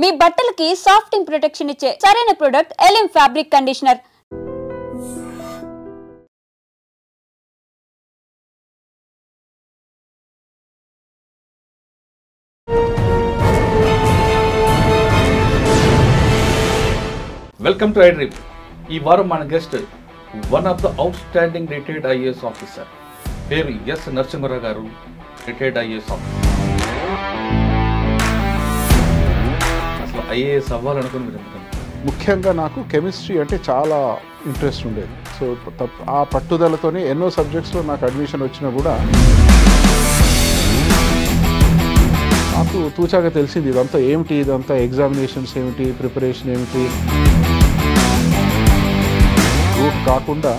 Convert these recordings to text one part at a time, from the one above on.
మీ బట్టలకి సాఫ్టింగ్ ప్రొటెక్షన్ ఇచ్చే సరైన ప్రొడక్ట్ ఎలిమ్ fabric conditioner. Welcome to iDream. ఈ వారం మన guest one of the outstanding retired IAS officer, పేరు S Narasimha Rao garu, retired IAS officer. అసలు ఐఏఎస్ అవ్వాలనుకుని మీరు ఎందుకంటే? ముఖ్యంగా నాకు కెమిస్ట్రీ అంటే చాలా ఇంట్రెస్ట్ ఉండేది. సో ఆ పట్టుదలతోనే ఎన్నో సబ్జెక్ట్స్లో నాకు అడ్మిషన్ వచ్చినా కూడా నాకు తూచాగా తెలిసింది ఇదంతా ఏమిటి, ఇదంతా ఎగ్జామినేషన్స్ ఏమిటి, ప్రిపరేషన్ ఏమిటి, రూట్ కాకుండా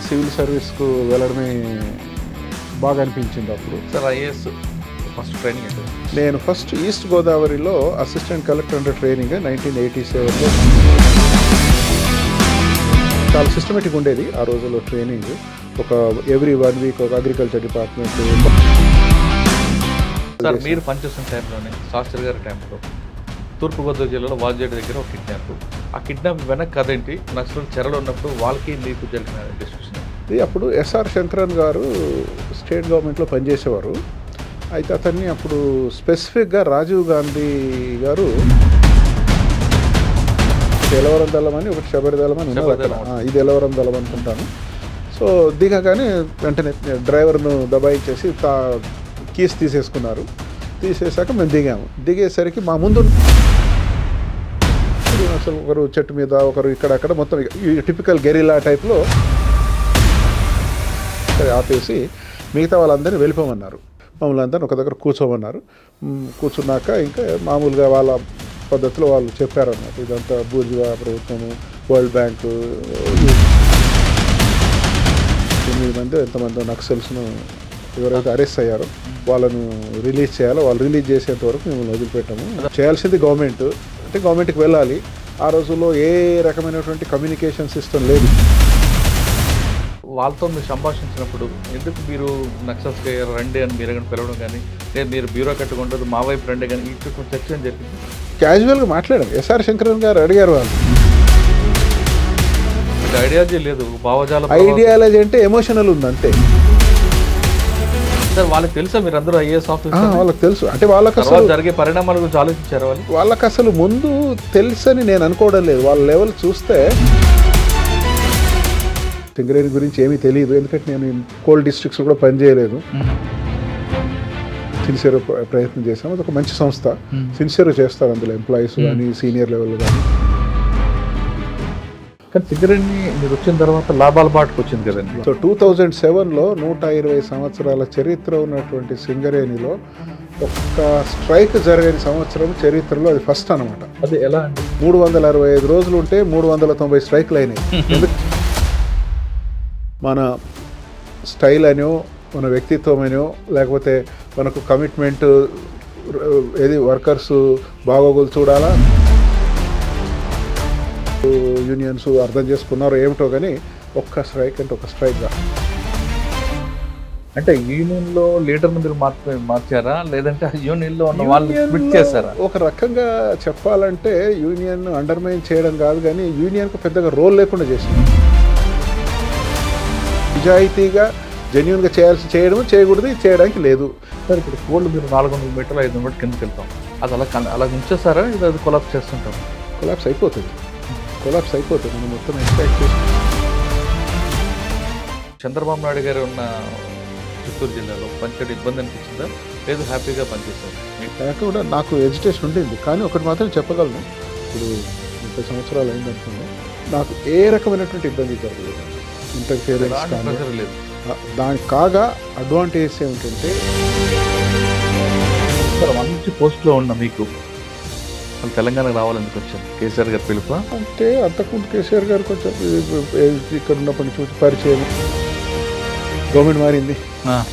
సివిల్ సర్వీస్కు వెళ్ళడమే బాగా అనిపించింది అప్పుడు. సార్ ఐఏఎస్ ఫస్ట్ ట్రైనింగ్ అంటే? నేను ఫస్ట్ ఈస్ట్ గోదావరిలో అసిస్టెంట్ కలెక్టర్ అండర్ ట్రైనింగ్ 1987లో. చాలా సిస్టమేటిక్ ఉండేది ఆ రోజుల్లో ట్రైనింగ్. ఒక ఎవ్రీ 1 వీక్ ఒక అగ్రికల్చర్ డిపార్ట్మెంట్. సార్ మీరు పనిచేస్తున్న టైంలోనే శాస్త్రి గారి టైంలో తూర్పుగోదావరి జిల్లాలో వాజేడు దగ్గర ఒక కిడ్నాప్. ఆ కిడ్నాప్ వెనక్కి కథ ఏంటి? నక్సల్ చెరలో ఉన్నప్పుడు వాళ్ళకి మీకు జరిగిన డిస్కషన్ ఇది. అప్పుడు ఎస్ఆర్ శంకరన్ గారు స్టేట్ గవర్నమెంట్లో పనిచేసేవారు. అయితే అతన్ని అప్పుడు స్పెసిఫిక్గా రాజీవ్ గాంధీ గారు ఎలవరం దళం అని ఒకటి శబరి దళం అని ఉన్నది అక్కడ. ఇది ఎలవరం దళం అనుకుంటాను. సో దిగగానే వెంటనే డ్రైవర్ను దబాయించేసి కీస్ తీసేసుకున్నారు. తీసేసాక మేము దిగాము. దిగేసరికి మా ముందు అసలు ఒకరు చెట్టు మీద, ఒకరు ఇక్కడక్కడ, మొత్తం టిపికల్ గెరిలా టైప్లో ఆపేసి మిగతా వాళ్ళందరినీ వెళ్ళిపోమన్నారు. మమ్మల్ని అందరినీ ఒక దగ్గర కూర్చోమన్నారు. కూర్చున్నాక ఇంకా మామూలుగా వాళ్ళ పద్ధతిలో వాళ్ళు చెప్పారన్నమాట. ఇదంతా బూర్జువా ప్రభుత్వము, వరల్డ్ బ్యాంకు, 9 మంది ఎంతమంది నక్సల్స్ను ఎవరైతే అరెస్ట్ అయ్యారో వాళ్ళను రిలీజ్ చేయాలో వాళ్ళు రిలీజ్ చేసేంత వరకు మిమ్మల్ని వదిలిపెట్టాము. చేయాల్సింది గవర్నమెంట్, అంటే గవర్నమెంట్కి వెళ్ళాలి. ఆ రోజుల్లో ఏ రకమైనటువంటి కమ్యూనికేషన్ సిస్టమ్ లేదు. వాళ్ళతో మీరు సంభాషించినప్పుడు ఎందుకు మీరు నక్సల్స్కి రండి అని మీరు పిలవడం కానీ, లేదు మీరు బ్యూరో కట్టుకుంటుంది మా వైపు రండి కానీ, ఇటు కొంచెం చర్చ అని జరిగింది? క్యాజువల్గా మాట్లాడాం. ఎస్ఆర్ శంకరన్ గారు అడిగారు వాళ్ళు. ఐడియాలజీ లేదు, భావజాలం. ఐడియాలజీ అంటే ఎమోషనల్ ఉంది అంతే. సార్ వాళ్ళకి తెలుసా మీరు అందరూ ఐఏఎస్ ఆఫీసర్? వాళ్ళకి తెలుసు. అంటే వాళ్ళకి అసలు జరిగే పరిణామాల గురించి ఆలోచించారు వాళ్ళు. వాళ్ళకి అసలు ముందు తెలుసని నేను అనుకోవడం లేదు. వాళ్ళ లెవెల్ చూస్తే సింగరేణి గురించి ఏమీ తెలియదు. ఎందుకంటే నేను కోల్ డిస్ట్రిక్ట్స్ కూడా పనిచేయలేదు. సిన్సియర్ ప్రయత్నం చేశాము. అది ఒక మంచి సంస్థ, సిన్సియర్ చేస్తారు అందులో ఎంప్లాయీస్ కానీ సీనియర్ లెవెల్ కానీ. కానీ సింగరేణి మీరు వచ్చిన తర్వాత లాభాల బాటకు వచ్చింది కదండి. సో 2007లో 120 సంవత్సరాల చరిత్ర ఉన్నటువంటి సింగరేణిలో ఒక్క స్ట్రైక్ జరగని సంవత్సరం చరిత్రలో అది ఫస్ట్ అనమాట. అది ఎలా అంటే 365 రోజులు ఉంటే 390 స్ట్రైక్లు అయినాయి. మన స్టైల్ అనో, మన వ్యక్తిత్వం అనో, లేకపోతే మనకు కమిట్మెంట్ ఏది వర్కర్స్ బాగోగులు చూడాలా, యూనియన్స్ అర్థం చేసుకున్నారో ఏమిటో కానీ ఒక్క స్ట్రైక్ అంటే ఒక స్ట్రైక్గా. అంటే యూనియన్లో లీడర్ మీరు మార్చారా, లేదంటే యూనియన్లో ఉన్న వాళ్ళు స్ప్లిట్ చేశారా? ఒక రకంగా చెప్పాలంటే యూనియన్ అండర్మైన్ చేయడం కాదు కానీ యూనియన్కు పెద్దగా రోల్ లేకుండా చేసింది. నిజాయితీగా జెన్యున్గా చేయడం చేయకూడదు, చేయడానికి లేదు. సార్ ఇప్పుడు కోల్డ్ మీరు 400 మీటర్లు 500 మీటర్లు కిందకి వెళ్తాం, అది అలా ఉంచేస్తారా? ఇది అది కొలాప్స్ చేస్తుంటాం? కొలాప్స్ అయిపోతుంది. మనం మొత్తం ఎక్స్పెక్ట్ చేస్తాం. చంద్రబాబు నాయుడు గారు ఉన్న చిత్తూరు జిల్లాలో పనిచేయడం ఇబ్బంది అనిపించిందా, లేదు హ్యాపీగా పనిచేస్తారు? కూడా నాకు ఎడ్యుకేషన్ ఉండింది. కానీ ఒకటి మాత్రం చెప్పగలను, ఇప్పుడు 30 సంవత్సరాలు అయిందనుకోండి, నాకు ఏ రకమైనటువంటి ఇబ్బంది జరగలేదు. ఇంటర్ఫియరెన్స్ కానీ లేదు. దానికి కాగా అడ్వాంటేజ్ ఏమిటంటే సార్ మంచి పోస్ట్లో ఉన్న మీకు తెలంగాణకు రావాలని కొంచెం కేసీఆర్ గారు పిలుపు అంటే అంతకుముందు కేసీఆర్ గారు కొంచెం ఇక్కడ ఉన్నప్పటి నుంచి పరిచయం. గవర్నమెంట్ మారింది,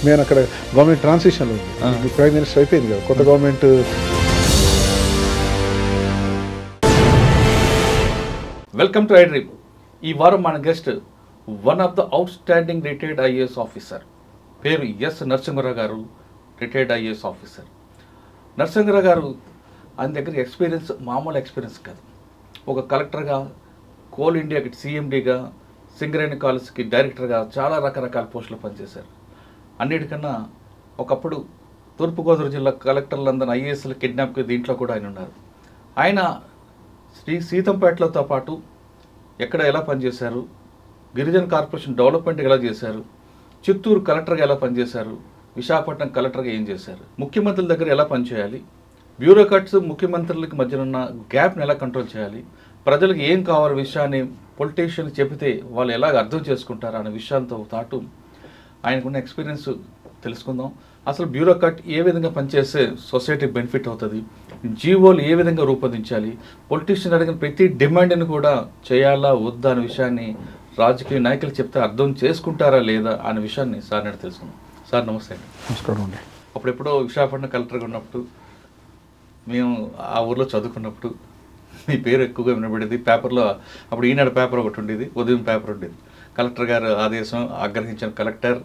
నేను అక్కడ గవర్నమెంట్ ట్రాన్సిషన్లో ఉంది. ప్రైమ్ మినిస్టర్ అయిపోయింది కదా, కొత్త గవర్నమెంట్. Welcome to iDream. ఈ వారం మన guest one of the outstanding retired IAS officer, పేరు S Narasimha Rao garu, retired IAS officer. Narasimharao గారు ఆయన దగ్గర ఎక్స్పీరియన్స్ మామూలు ఎక్స్పీరియన్స్ కాదు. ఒక కలెక్టర్గా, కోల్ ఇండియాకి సిఎండిగా, సింగరేణి కాలేజ్కి డైరెక్టర్గా చాలా రకరకాల పోస్టులు పనిచేశారు. అన్నిటికన్నా ఒకప్పుడు తూర్పుగోదావరి జిల్లా కలెక్టర్లందరూ ఐఏఎస్ల కిడ్నాప్కి దీంట్లో కూడా ఆయన ఉన్నారు. ఆయన సీతంపేటలతో పాటు ఎక్కడ ఎలా పనిచేశారు, గిరిజన కార్పొరేషన్ డెవలప్మెంట్ ఎలా చేశారు, చిత్తూరు కలెక్టర్గా ఎలా పనిచేశారు, విశాఖపట్నం కలెక్టర్గా ఏం చేశారు, ముఖ్యమంత్రుల దగ్గర ఎలా పనిచేయాలి, బ్యూరోక్రాట్స్ ముఖ్యమంత్రులకి మధ్యన ఉన్న గ్యాప్ని ఎలా కంట్రోల్ చేయాలి, ప్రజలకు ఏం కావాల విషయాన్ని పొలిటీషియన్ చెబితే వాళ్ళు ఎలాగ అర్థం చేసుకుంటారు అనే విషయాలతో పాటు ఆయనకున్న ఎక్స్పీరియన్స్ తెలుసుకుందాం. అసలు బ్యూరోక్రాట్ ఏ విధంగా పనిచేస్తే సొసైటీకి బెనిఫిట్ అవుతుంది, జీవోలు ఏ విధంగా రూపొందించాలి, పొలిటీషియన్ అడిగిన ప్రతి డిమాండ్ని కూడా చేయాలా వద్దా అనే విషయాన్ని రాజకీయ నాయకులు చెప్తే అర్థం చేసుకుంటారా లేదా అనే విషయాన్ని సార్ నేను తెలుసుకున్నాం. సార్ నమస్తే అండి. నమస్కారం అండి. అప్పుడెప్పుడో విశాఖపట్నం కలెక్టర్గా ఉన్నప్పుడు మేము ఆ ఊర్లో చదువుకున్నప్పుడు మీ పేరు ఎక్కువగా వినబడేది. పేపర్లో అప్పుడు ఈనాడు పేపర్ ఒకటి ఉండేది, ఉదయం పేపర్ ఉండేది. కలెక్టర్ గారు ఆదేశం, ఆగ్రహించిన కలెక్టర్,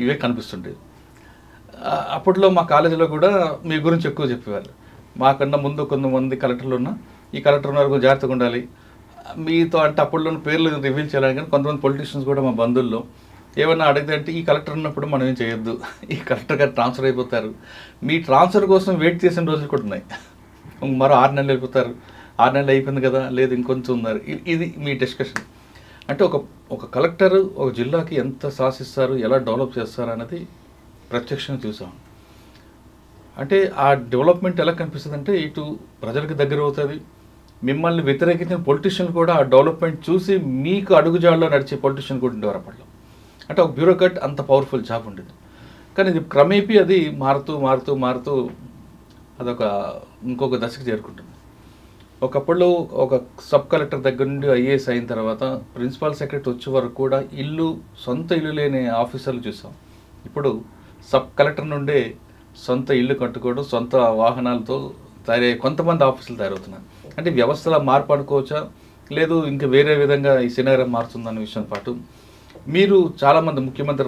ఇవే కనిపిస్తుండేది. అప్పట్లో మా కాలేజీలో కూడా మీ గురించి ఎక్కువ చెప్పేవారు. మాకన్నా ముందు కొంతమంది కలెక్టర్లు ఉన్నా ఈ కలెక్టర్ ఉన్నారు కొంచెం జాగ్రత్తగా ఉండాలి మీతో అంటే అప్పట్లో పేర్లు రివీల్ చేయాలని. కానీ కొంతమంది పొలిటీషియన్స్ కూడా మా బంధువుల్లో ఏమన్నా అడిగితే అంటే ఈ కలెక్టర్ ఉన్నప్పుడు మనం ఏం చేయొద్దు, ఈ కలెక్టర్ గారు ట్రాన్స్ఫర్ అయిపోతారు, మీ ట్రాన్స్ఫర్ కోసం వెయిట్ చేసిన రోజులు కూడా ఉన్నాయి, మరో 6 నెలలు వెళ్ళిపోతారు, 6 నెలలు అయిపోయింది కదా, లేదు ఇంకొంచెం ఉన్నారు. ఇది మీ డిస్కషన్. అంటే ఒక కలెక్టర్ ఒక జిల్లాకి ఎంత శాసిస్తారు, ఎలా డెవలప్ చేస్తారు అన్నది ప్రత్యక్షంగా చూసాం. అంటే ఆ డెవలప్మెంట్ ఎలా కనిపిస్తుంది అంటే ఇటు ప్రజలకు దగ్గర అవుతుంది, మిమ్మల్ని వ్యతిరేకించిన పొలిటీషియన్ కూడా ఆ డెవలప్మెంట్ చూసి మీకు అడుగుజాడలో నడిచే పొలిటీషియన్ కూడా ఉండేవారు అప్పట్లో. అంటే ఒక బ్యూరోక్రాట్ అంత పవర్ఫుల్ జాబ్ ఉండేది. కానీ ఇది క్రమేపీ అది మారుతూ మారుతూ మారుతూ అదొక ఇంకొక దశకు చేరుకుంటుంది. ఒకప్పుడు ఒక సబ్ కలెక్టర్ దగ్గర నుండి ఐఏఎస్ అయిన తర్వాత ప్రిన్సిపల్ సెక్రటరీ వచ్చే వరకు కూడా సొంత ఇల్లు లేని ఆఫీసర్లు చూసాం. ఇప్పుడు సబ్ కలెక్టర్ నుండే సొంత ఇల్లు కట్టుకోవడం, సొంత వాహనాలతో కొంతమంది ఆఫీసులు తయారవుతున్నారు. అంటే వ్యవస్థల మార్పు అనుకోవచ్చా, లేదు ఇంకా వేరే విధంగా ఈ సినారీ మారుతుందన్న విషయం పాటు మీరు చాలామంది ముఖ్యమంత్రి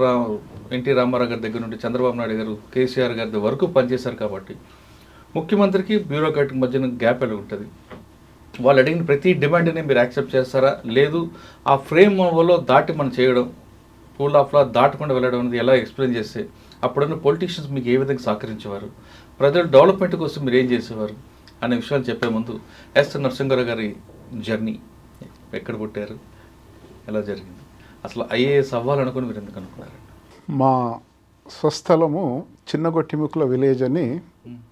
ఎన్టీ రామారావు గారి దగ్గర నుండి చంద్రబాబు నాయుడు గారు, కేసీఆర్ గారి వరకు పనిచేశారు కాబట్టి ముఖ్యమంత్రికి బ్యూరోక్రాట్కి మధ్యన గ్యాప్ ఎలా ఉంటుంది, వాళ్ళు అడిగిన ప్రతి డిమాండ్ని మీరు యాక్సెప్ట్ చేస్తారా, లేదు ఆ ఫ్రేమ్లో దాటి మనం చేయడం, రూల్ ఆఫ్ లా దాటకుండా వెళ్ళడం అనేది ఎలా ఎక్స్ప్లెయిన్ చేస్తే అప్పుడున్న పొలిటీషియన్స్ మీకు ఏ విధంగా సహకరించేవారు, ప్రజల డెవలప్మెంట్ కోసం మీరు ఏం చేసేవారు అనే విషయాలు చెప్పే ముందు ఎస్ నరసింహారావు గారి జర్నీ ఎక్కడ పుట్టారు, ఎలా జరిగింది, అసలు ఐఏఎస్ అవ్వాలనుకుని మీరు ఎందుకు అనుకున్నారు? మా స్వస్థలము చిన్నగొట్టిముక్కుల విలేజ్ అని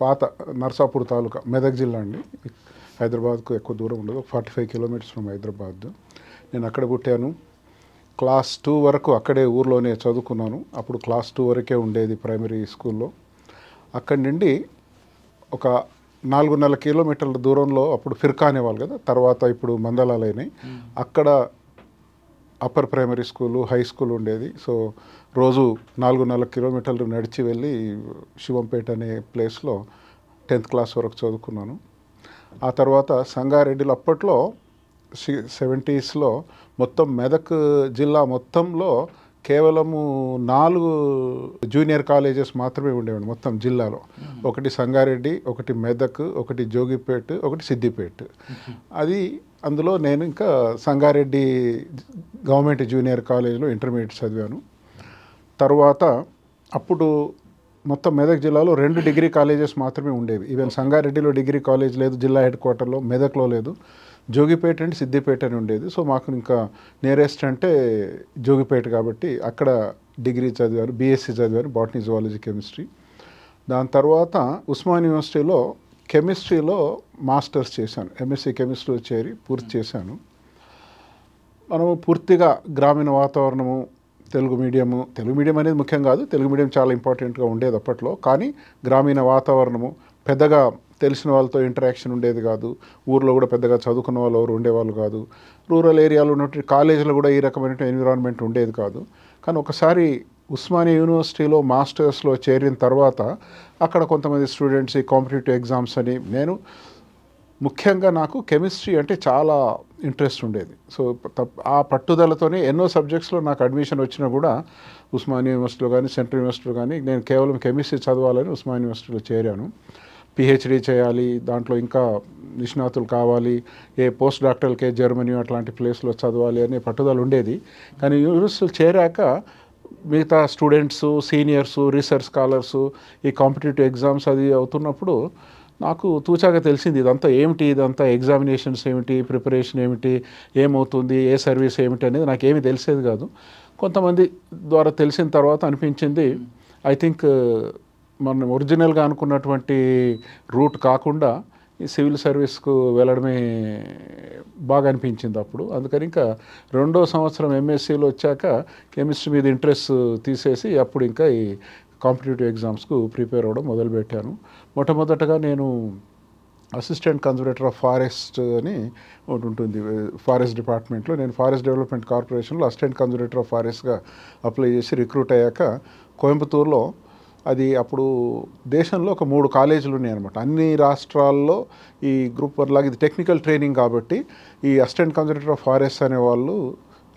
పాత నర్సాపూర్ తాలూకా, మెదక్ జిల్లా అండి. హైదరాబాద్కు ఎక్కువ దూరం ఉండదు, 45 కిలోమీటర్స్ ఫ్రమ్ హైదరాబాద్. నేను అక్కడ పుట్టాను. క్లాస్ 2 వరకు అక్కడే ఊర్లోనే చదువుకున్నాను. అప్పుడు క్లాస్ 2 వరకే ఉండేది ప్రైమరీ స్కూల్లో. అక్కడి నుండి ఒక 4.5 కిలోమీటర్ల దూరంలో అప్పుడు ఫిర్కా అనేవాళ్ళు కదా, తర్వాత ఇప్పుడు మందలాలు అయినాయి. అక్కడ upper primary school, high school ఉండేది. సో రోజు 4.5 కిలోమీటర్లు నడిచి వెళ్ళి శివంపేట అనే ప్లేస్లో 10th క్లాస్ వరకు చదువుకున్నాను. ఆ తర్వాత సంగారెడ్డిలో అప్పట్లో 70sలో మొత్తం మెదక్ జిల్లా మొత్తంలో కేవలము 4 జూనియర్ కాలేజెస్ మాత్రమే ఉండేవండి మొత్తం జిల్లాలో. ఒకటి సంగారెడ్డి, ఒకటి మెదక్, ఒకటి జోగిపేట్, ఒకటి సిద్దిపేట్. అందులో నేను ఇంకా సంగారెడ్డి గవర్నమెంట్ జూనియర్ కాలేజీలో ఇంటర్మీడియట్ చదివాను. తర్వాత అప్పుడు మొత్తం మెదక్ జిల్లాలో 2 డిగ్రీ కాలేజెస్ మాత్రమే ఉండేవి. ఈవెన్ సంగారెడ్డిలో డిగ్రీ కాలేజ్ లేదు, జిల్లా హెడ్ క్వార్టర్లో, మెదక్లో లేదు. జోగిపేట అంటే సిద్దిపేట అని ఉండేది. సో మాకు ఇంకా నియరెస్ట్ అంటే జోగిపేట కాబట్టి అక్కడ డిగ్రీ చదివాను, బీఎస్సీ చదివాను, బాటనీ, జువాలజీ, కెమిస్ట్రీ. దాని తర్వాత ఉస్మాన్ యూనివర్సిటీలో కెమిస్ట్రీలో మాస్టర్స్ చేశాను. ఎంఎస్సీ కెమిస్ట్రీలో చేరి పూర్తి చేశాను. మనము పూర్తిగా గ్రామీణ వాతావరణము, తెలుగు మీడియం అనేది ముఖ్యం కాదు, తెలుగు మీడియం చాలా ఇంపార్టెంట్గా ఉండేది అప్పట్లో. కానీ గ్రామీణ వాతావరణము, పెద్దగా తెలిసిన వాళ్ళతో ఇంటరాక్షన్ ఉండేది కాదు. ఊర్లో కూడా పెద్దగా చదువుకున్న వాళ్ళు ఎవరు ఉండేవాళ్ళు కాదు. రూరల్ ఏరియాలో ఉన్నటువంటి కాలేజీలో కూడా ఈ రకమైన ఎన్విరాన్మెంట్ ఉండేది కాదు. కానీ ఒకసారి ఉస్మానియా యూనివర్సిటీలో మాస్టర్స్లో చేరిన తర్వాత అక్కడ కొంతమంది స్టూడెంట్స్ ఈ కాంపిటేటివ్ ఎగ్జామ్స్ అని, ముఖ్యంగా నాకు కెమిస్ట్రీ అంటే చాలా ఇంట్రెస్ట్ ఉండేది. సో ఆ పట్టుదలతోనే ఎన్నో సబ్జెక్ట్స్లో నాకు అడ్మిషన్ వచ్చినా కూడా ఉస్మానియా యూనివర్సిటీలో కానీ సెంట్రల్ యూనివర్సిటీలో కానీ నేను కేవలం కెమిస్ట్రీ చదవాలని ఉస్మానియా యూనివర్సిటీలో చేరాను. పిహెచ్డి చేయాలి, దాంట్లో ఇంకా నిష్ణాతులు కావాలి, ఏ పోస్ట్ డాక్టర్లకే జర్మనీ అట్లాంటి ప్లేస్లో చదవాలి అనే పట్టుదల ఉండేది. కానీ యూనివర్సిటీలో చేరాక మిగతా స్టూడెంట్స్, సీనియర్స్, రీసెర్చ్ స్కాలర్స్ ఈ కాంపిటేటివ్ ఎగ్జామ్స్ అది అవుతున్నప్పుడు నాకు తూచాగా తెలిసింది ఇదంతా ఏమిటి, ఇదంతా ఎగ్జామినేషన్స్ ఏమిటి, ప్రిపరేషన్ ఏమిటి, ఏమవుతుంది, ఏ సర్వీస్ ఏమిటి అనేది నాకేమీ తెలిసేది కాదు. కొంతమంది ద్వారా తెలిసిన తర్వాత అనిపించింది ఐ థింక్ మనం ఒరిజినల్గా అనుకున్నటువంటి రూట్ కాకుండా ఈ సివిల్ సర్వీస్కు వెళ్ళడమే బాగా అనిపించింది అప్పుడు. అందుకని ఇంకా 2వ సంవత్సరం ఎంఎస్సీలో వచ్చాక కెమిస్ట్రీ మీద ఇంట్రెస్ట్ తీసేసి అప్పుడు ఇంకా ఈ కాంపిటేటివ్ ఎగ్జామ్స్కు ప్రిపేర్ అవ్వడం మొదలుపెట్టాను. మొట్టమొదటగా నేను అసిస్టెంట్ కన్జర్వేటర్ ఆఫ్ ఫారెస్ట్ అని ఒకటి ఉంటుంది ఫారెస్ట్ డిపార్ట్మెంట్లో. నేను ఫారెస్ట్ డెవలప్మెంట్ కార్పొరేషన్లో అసిస్టెంట్ కన్జర్వేటర్ ఆఫ్ ఫారెస్ట్గా అప్లై చేసి రిక్రూట్ అయ్యాక కోయంబత్తూరులో, అది అప్పుడు దేశంలో ఒక 3 కాలేజీలు ఉన్నాయన్నమాట. అన్ని రాష్ట్రాల్లో ఈ గ్రూప్ 1 లాగా ఇది టెక్నికల్ ట్రైనింగ్ కాబట్టి ఈ అసిస్టెంట్ కన్జర్వేటర్ ఆఫ్ ఫారెస్ట్ అనే వాళ్ళు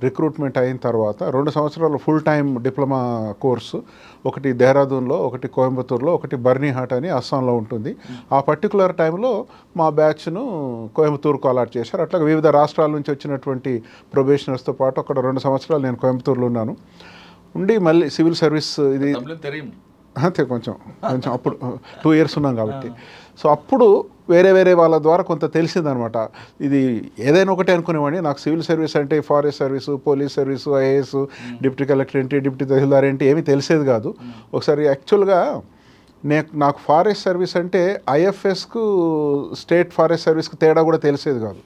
రిక్రూట్మెంట్ అయిన తర్వాత 2 సంవత్సరాలు ఫుల్ టైం డిప్లొమా కోర్సు, ఒకటి దేహ్రాదూన్లో, ఒకటి కోయంబత్తూరులో, ఒకటి బర్నీహాట్ అని అస్సాంలో ఉంటుంది. ఆ పర్టికులర్ టైంలో మా బ్యాచ్ను కోయంబత్తూరుకు అలాట్ చేశారు. అట్లా వివిధ రాష్ట్రాల నుంచి వచ్చినటువంటి ప్రొబేషనర్స్తో పాటు అక్కడ 2 సంవత్సరాలు నేను కోయంబత్తూరులో ఉన్నాను. ఉండి మళ్ళీ సివిల్ సర్వీస్ ఇది అంతే కొంచెం అప్పుడు 2 ఇయర్స్ ఉన్నాం కాబట్టి. సో అప్పుడు వేరే వాళ్ళ ద్వారా కొంత తెలిసిందనమాట. ఇది ఏదైనా ఒకటే అనుకునేవాడిని. నాకు సివిల్ సర్వీస్ అంటే forest service, police service, IAS, deputy collector ఏంటి, డిప్యూటీ తహసీల్దార్ ఏంటి ఏమీ తెలిసేది కాదు. ఒకసారి యాక్చువల్గా నాకు ఫారెస్ట్ సర్వీస్ అంటే ఐఎఫ్ఎస్కు స్టేట్ ఫారెస్ట్ సర్వీస్కు తేడా కూడా తెలిసేది కాదు.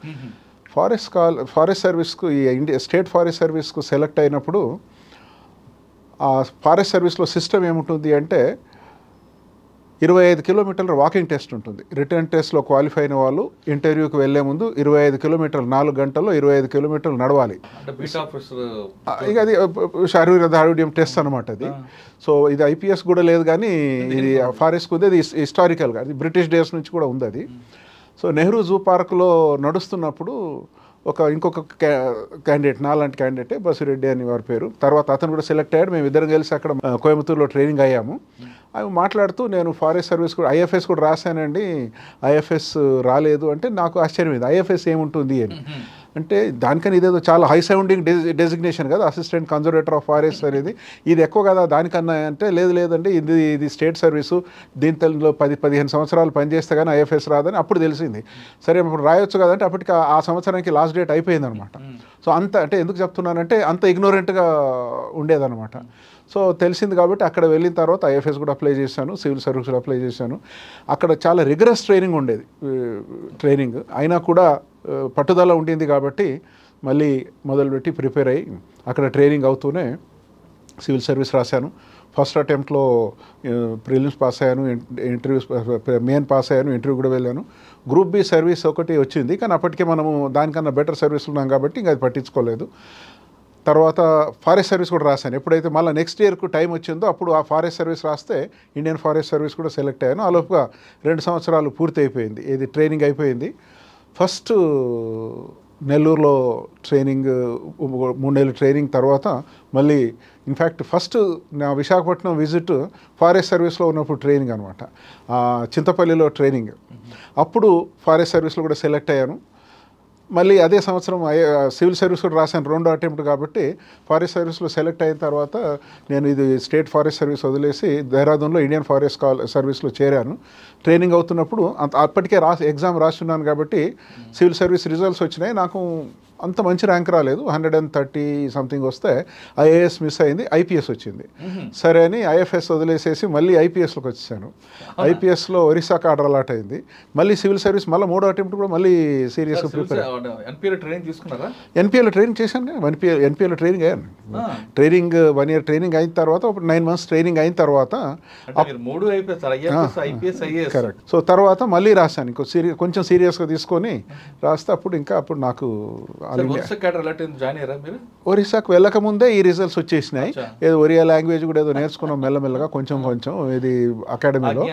ఫారెస్ట్ సర్వీస్కు ఈ స్టేట్ ఫారెస్ట్ సర్వీస్కు సెలెక్ట్ అయినప్పుడు ఆ ఫారెస్ట్ సర్వీస్లో సిస్టమ్ ఏముంటుంది అంటే 25 కిలోమీటర్ల వాకింగ్ టెస్ట్ ఉంటుంది. రిటర్న్ టెస్ట్లో క్వాలిఫై అయిన వాళ్ళు ఇంటర్వ్యూకి వెళ్లే ముందు 25 కిలోమీటర్లు 4 గంటల్లో 25 కిలోమీటర్లు నడవాలి. ఇక అది శారీరక దారుఢ్యం టెస్ట్ అనమాట అది. సో ఇది ఐపీఎస్ కూడా లేదు, కానీ ఇది ఫారెస్ట్కి ఉంది. అది హిస్టారికల్గా అది బ్రిటిష్ డేస్ నుంచి కూడా ఉంది అది. సో నెహ్రూ జూ పార్క్లో నడుస్తున్నప్పుడు ఇంకొక క్యాండిడేట్, నాలాంటి క్యాండిడేటే, బసిరెడ్డి అని వారి పేరు, తర్వాత అతను కూడా సెలెక్ట్ అయ్యాడు. మేము ఇద్దరం కలిసి అక్కడ కోయంబత్తూరులో ట్రైనింగ్ అయ్యాము. అవి మాట్లాడుతూ నేను ఫారెస్ట్ సర్వీస్ కూడా ఐఎఫ్ఎస్ కూడా రాశానండి, ఐఎఫ్ఎస్ రాలేదు అంటే నాకు ఆశ్చర్యమైంది. ఐఎఫ్ఎస్ ఏముంటుంది అని అంటే దానికని ఇదేదో చాలా హై సౌండింగ్ డెసిగ్నేషన్ కదా అసిస్టెంట్ కన్జర్వేటర్ ఆఫ్ ఫారెస్ట్ అనేది, ఇది ఎక్కువ కదా దానికన్నా అంటే లేదండి ఇది స్టేట్ సర్వీసు, దీంట్లో 10-15 సంవత్సరాలు పనిచేస్తే కానీ ఐఎఫ్ఎస్ రాదని అప్పుడు తెలిసింది. సరే ఇప్పుడు రాయొచ్చు కదంటే అప్పటికి ఆ సంవత్సరానికి లాస్ట్ డేట్ అయిపోయింది అనమాట. సో అంత అంటే ఎందుకు చెప్తున్నానంటే అంత ఇగ్నోరెంట్గా ఉండేదన్నమాట. సో తెలిసింది కాబట్టి అక్కడ వెళ్ళిన తర్వాత ఐఎఫ్ఎస్ కూడా అప్లై చేశాను, సివిల్ సర్వీస్ కూడా అప్లై చేశాను. అక్కడ చాలా రిగరస్ ట్రైనింగ్ ఉండేది. ట్రైనింగ్ అయినా కూడా పట్టుదల ఉండింది కాబట్టి మళ్ళీ మొదలుపెట్టి ప్రిపేర్ అయ్యి అక్కడ ట్రైనింగ్ అవుతూనే సివిల్ సర్వీస్ రాశాను. ఫస్ట్ అటెంప్ట్లో ప్రిలిమ్స్ పాస్ అయ్యాను, ఇంటర్వ్యూస్ మెయిన్ పాస్ అయ్యాను, ఇంటర్వ్యూ కూడా వెళ్ళాను. గ్రూప్ బి సర్వీస్ ఒకటి వచ్చింది, కానీ అప్పటికే మనము దానికన్నా బెటర్ సర్వీస్ ఉన్నాం కాబట్టి ఇంకా అది పట్టించుకోలేదు. తర్వాత ఫారెస్ట్ సర్వీస్ కూడా రాశాను. ఎప్పుడైతే మళ్ళీ నెక్స్ట్ ఇయర్కు టైం వచ్చిందో అప్పుడు ఆ ఫారెస్ట్ సర్వీస్ రాస్తే ఇండియన్ ఫారెస్ట్ సర్వీస్ కూడా సెలెక్ట్ అయ్యాను. ఆ లోపుగా 2 సంవత్సరాలు పూర్తి అయిపోయింది, ఇది ట్రైనింగ్ అయిపోయింది. ఫస్ట్ నెల్లూరులో ట్రైనింగ్ 3 నెలలు ట్రైనింగ్ తర్వాత మళ్ళీ ఇన్ఫ్యాక్ట్ ఫస్ట్ నా విశాఖపట్నం విజిట్ ఫారెస్ట్ సర్వీస్లో ఉన్నప్పుడు ట్రైనింగ్ అనమాట, చింతపల్లిలో ట్రైనింగ్. అప్పుడు ఫారెస్ట్ సర్వీస్లో కూడా సెలెక్ట్ అయ్యాను. మళ్ళీ అదే సంవత్సరం సివిల్ సర్వీస్ కూడా రాశాను, 2వ అటెంప్ట్ కాబట్టి. ఫారెస్ట్ సర్వీస్లో సెలెక్ట్ అయిన తర్వాత నేను ఇది స్టేట్ ఫారెస్ట్ సర్వీస్ వదిలేసి దేహ్రాదూన్లో ఇండియన్ ఫారెస్ట్ సర్వీస్లో చేరాను. ట్రైనింగ్ అవుతున్నప్పుడు అప్పటికే ఎగ్జామ్ రాస్తున్నాను కాబట్టి సివిల్ సర్వీస్ రిజల్ట్స్ వచ్చినాయి. నాకు అంత మంచి ర్యాంక్ రాలేదు, 130 సంథింగ్ వస్తే ఐఏఎస్ మిస్ అయింది, ఐపీఎస్ వచ్చింది. సరే అని ఐఎఫ్ఎస్ వదిలేసేసి మళ్ళీ ఐపీఎస్లోకి వచ్చేసాను. ఐపీఎస్లో ఒరిస్సాకి ఆర్డర్ అలాట్ అయింది. మళ్ళీ సివిల్ సర్వీస్ మళ్ళీ 3వ అటెంప్ట్ కూడా మళ్ళీ సీరియస్గా ప్రిపేర్. ఎన్పిఎల్ ట్రైనింగ్ చేశాను, ఎన్పిఎల్ ట్రైనింగ్ అయ్యాను. ట్రైనింగ్ 1 ఇయర్ ట్రైనింగ్ అయిన తర్వాత ఒక 9 మంత్స్ ట్రైనింగ్ అయిన తర్వాత కరెక్ట్. సో తర్వాత మళ్ళీ రాశాను, కొంచెం సీరియస్గా తీసుకొని రాస్తే అప్పుడు నాకు ఒరిస్సాకు వెళ్ళక ముందే ఈ రిజల్ట్స్ వచ్చేసినాయి. ఏదో ఒరియా లాంగ్వేజ్ కూడా ఏదో నేర్చుకున్నాం మెల్లమెల్లగా కొంచెం ఇది అకాడమీలో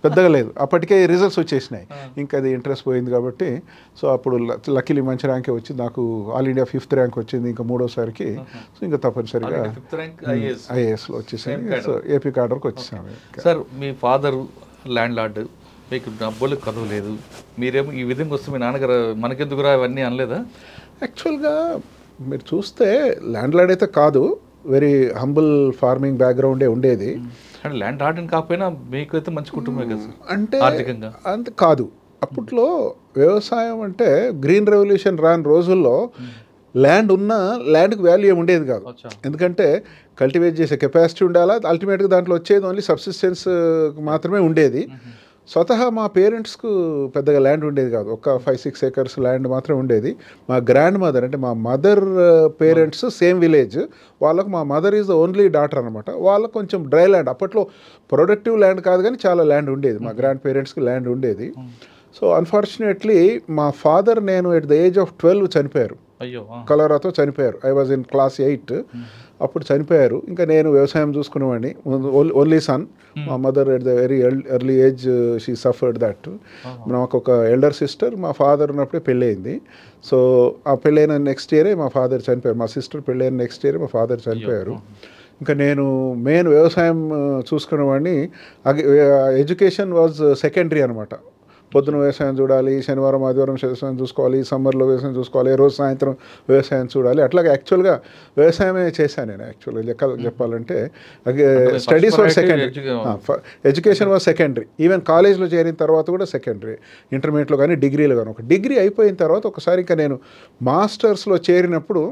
పెద్దగా లేదు, అప్పటికే రిజల్ట్స్ వచ్చేసినాయి. ఇంకా అది ఇంట్రెస్ట్ పోయింది కాబట్టి సో అప్పుడు లక్కీలీ మంచి ర్యాంకే వచ్చింది నాకు. ఆల్ ఇండియా 5th ర్యాంక్ వచ్చింది ఇంకా 3వసారికి. సో ఇంకా తప్పనిసరిగా ఐఏఎస్లో వచ్చేసాను. సో ఏపీ కార్డర్కి వచ్చేసాను. సార్ మీ ఫాదరు ల్యాండ్ లార్డ్, మీకు డబ్బులకు కదువు లేదు, మీరేమో ఈ విధంగా వస్తే మీ నాన్నగారు మనకెందుకురా ఇవన్నీ అనలేదా? యాక్చువల్గా మీరు చూస్తే ల్యాండ్ లార్డ్ అయితే కాదు, వెరీ హంబుల్ ఫార్మింగ్ బ్యాక్గ్రౌండే ఉండేది. అంటే ల్యాండ్ లార్డ్ని కాకపోయినా మీకైతే మంచి కుటుంబమే కదా సార్ అంటే ఆర్థికంగా. అంత కాదు, అప్పట్లో వ్యవసాయం అంటే గ్రీన్ రెవల్యూషన్ రాని రోజుల్లో ల్యాండ్ ఉన్నా ల్యాండ్కి వాల్యూ ఏమి ఉండేది కాదు. ఎందుకంటే కల్టివేట్ చేసే కెపాసిటీ ఉండాలా, అల్టిమేట్గా దాంట్లో వచ్చేది ఓన్లీ సబ్సిస్టెన్స్ మాత్రమే ఉండేది. స్వతహా మా పేరెంట్స్కు పెద్దగా ల్యాండ్ ఉండేది కాదు, ఒక 5-6 acres ల్యాండ్ మాత్రమే ఉండేది. మా గ్రాండ్ మదర్ అంటే మా మదర్ పేరెంట్స్ సేమ్ విలేజ్, వాళ్ళకు మా mother is the only daughter అనమాట. వాళ్ళకు కొంచెం డ్రై ల్యాండ్, అప్పట్లో ప్రొడక్టివ్ ల్యాండ్ కాదు కానీ చాలా ల్యాండ్ ఉండేది, మా గ్రాండ్ పేరెంట్స్కి ల్యాండ్ ఉండేది. సో అన్ఫార్చునేట్లీ మా ఫాదర్ నేను ఎట్ ద ఏజ్ ఆఫ్ 12 చనిపోయారు, కలరాతో చనిపోయారు. ఐ వాజ్ ఇన్ క్లాస్ 8 అప్పుడు చనిపోయారు. ఇంకా నేను వ్యవసాయం చూసుకునేవాడిని, ఓన్లీ సన్. మా mother at the very early age she suffered that. నాకు ఒక ఎల్డర్ సిస్టర్, మా ఫాదర్ ఉన్నప్పుడే పెళ్ళయింది. సో ఆ పెళ్ళైన నెక్స్ట్ ఇయరే మా ఫాదర్ చనిపోయారు, మా సిస్టర్ పెళ్ళైన నెక్స్ట్ ఇయరే మా ఫాదర్ చనిపోయారు. ఇంకా నేను మెయిన్ వ్యవసాయం చూసుకునేవాడిని. ఎడ్యుకేషన్ వాజ్ సెకండరీ అనమాట. పొద్దున వ్యవసాయం చూడాలి, శనివారం ఆదివారం వ్యవసాయం చూసుకోవాలి, సమ్మర్లో వ్యవసాయం చూసుకోవాలి, రోజు సాయంత్రం వ్యవసాయం చూడాలి. అట్లాగే యాక్చువల్గా వ్యవసాయమే చేశాను నేను. యాక్చువల్గా లెక్క చెప్పాలంటే studies was secondary, education was secondary. Even కాలేజ్లో చేరిన తర్వాత కూడా సెకండరీ, ఇంటర్మీడియట్లో కానీ డిగ్రీలో కానీ. ఒక డిగ్రీ అయిపోయిన తర్వాత ఒకసారి ఇంకా నేను మాస్టర్స్లో చేరినప్పుడు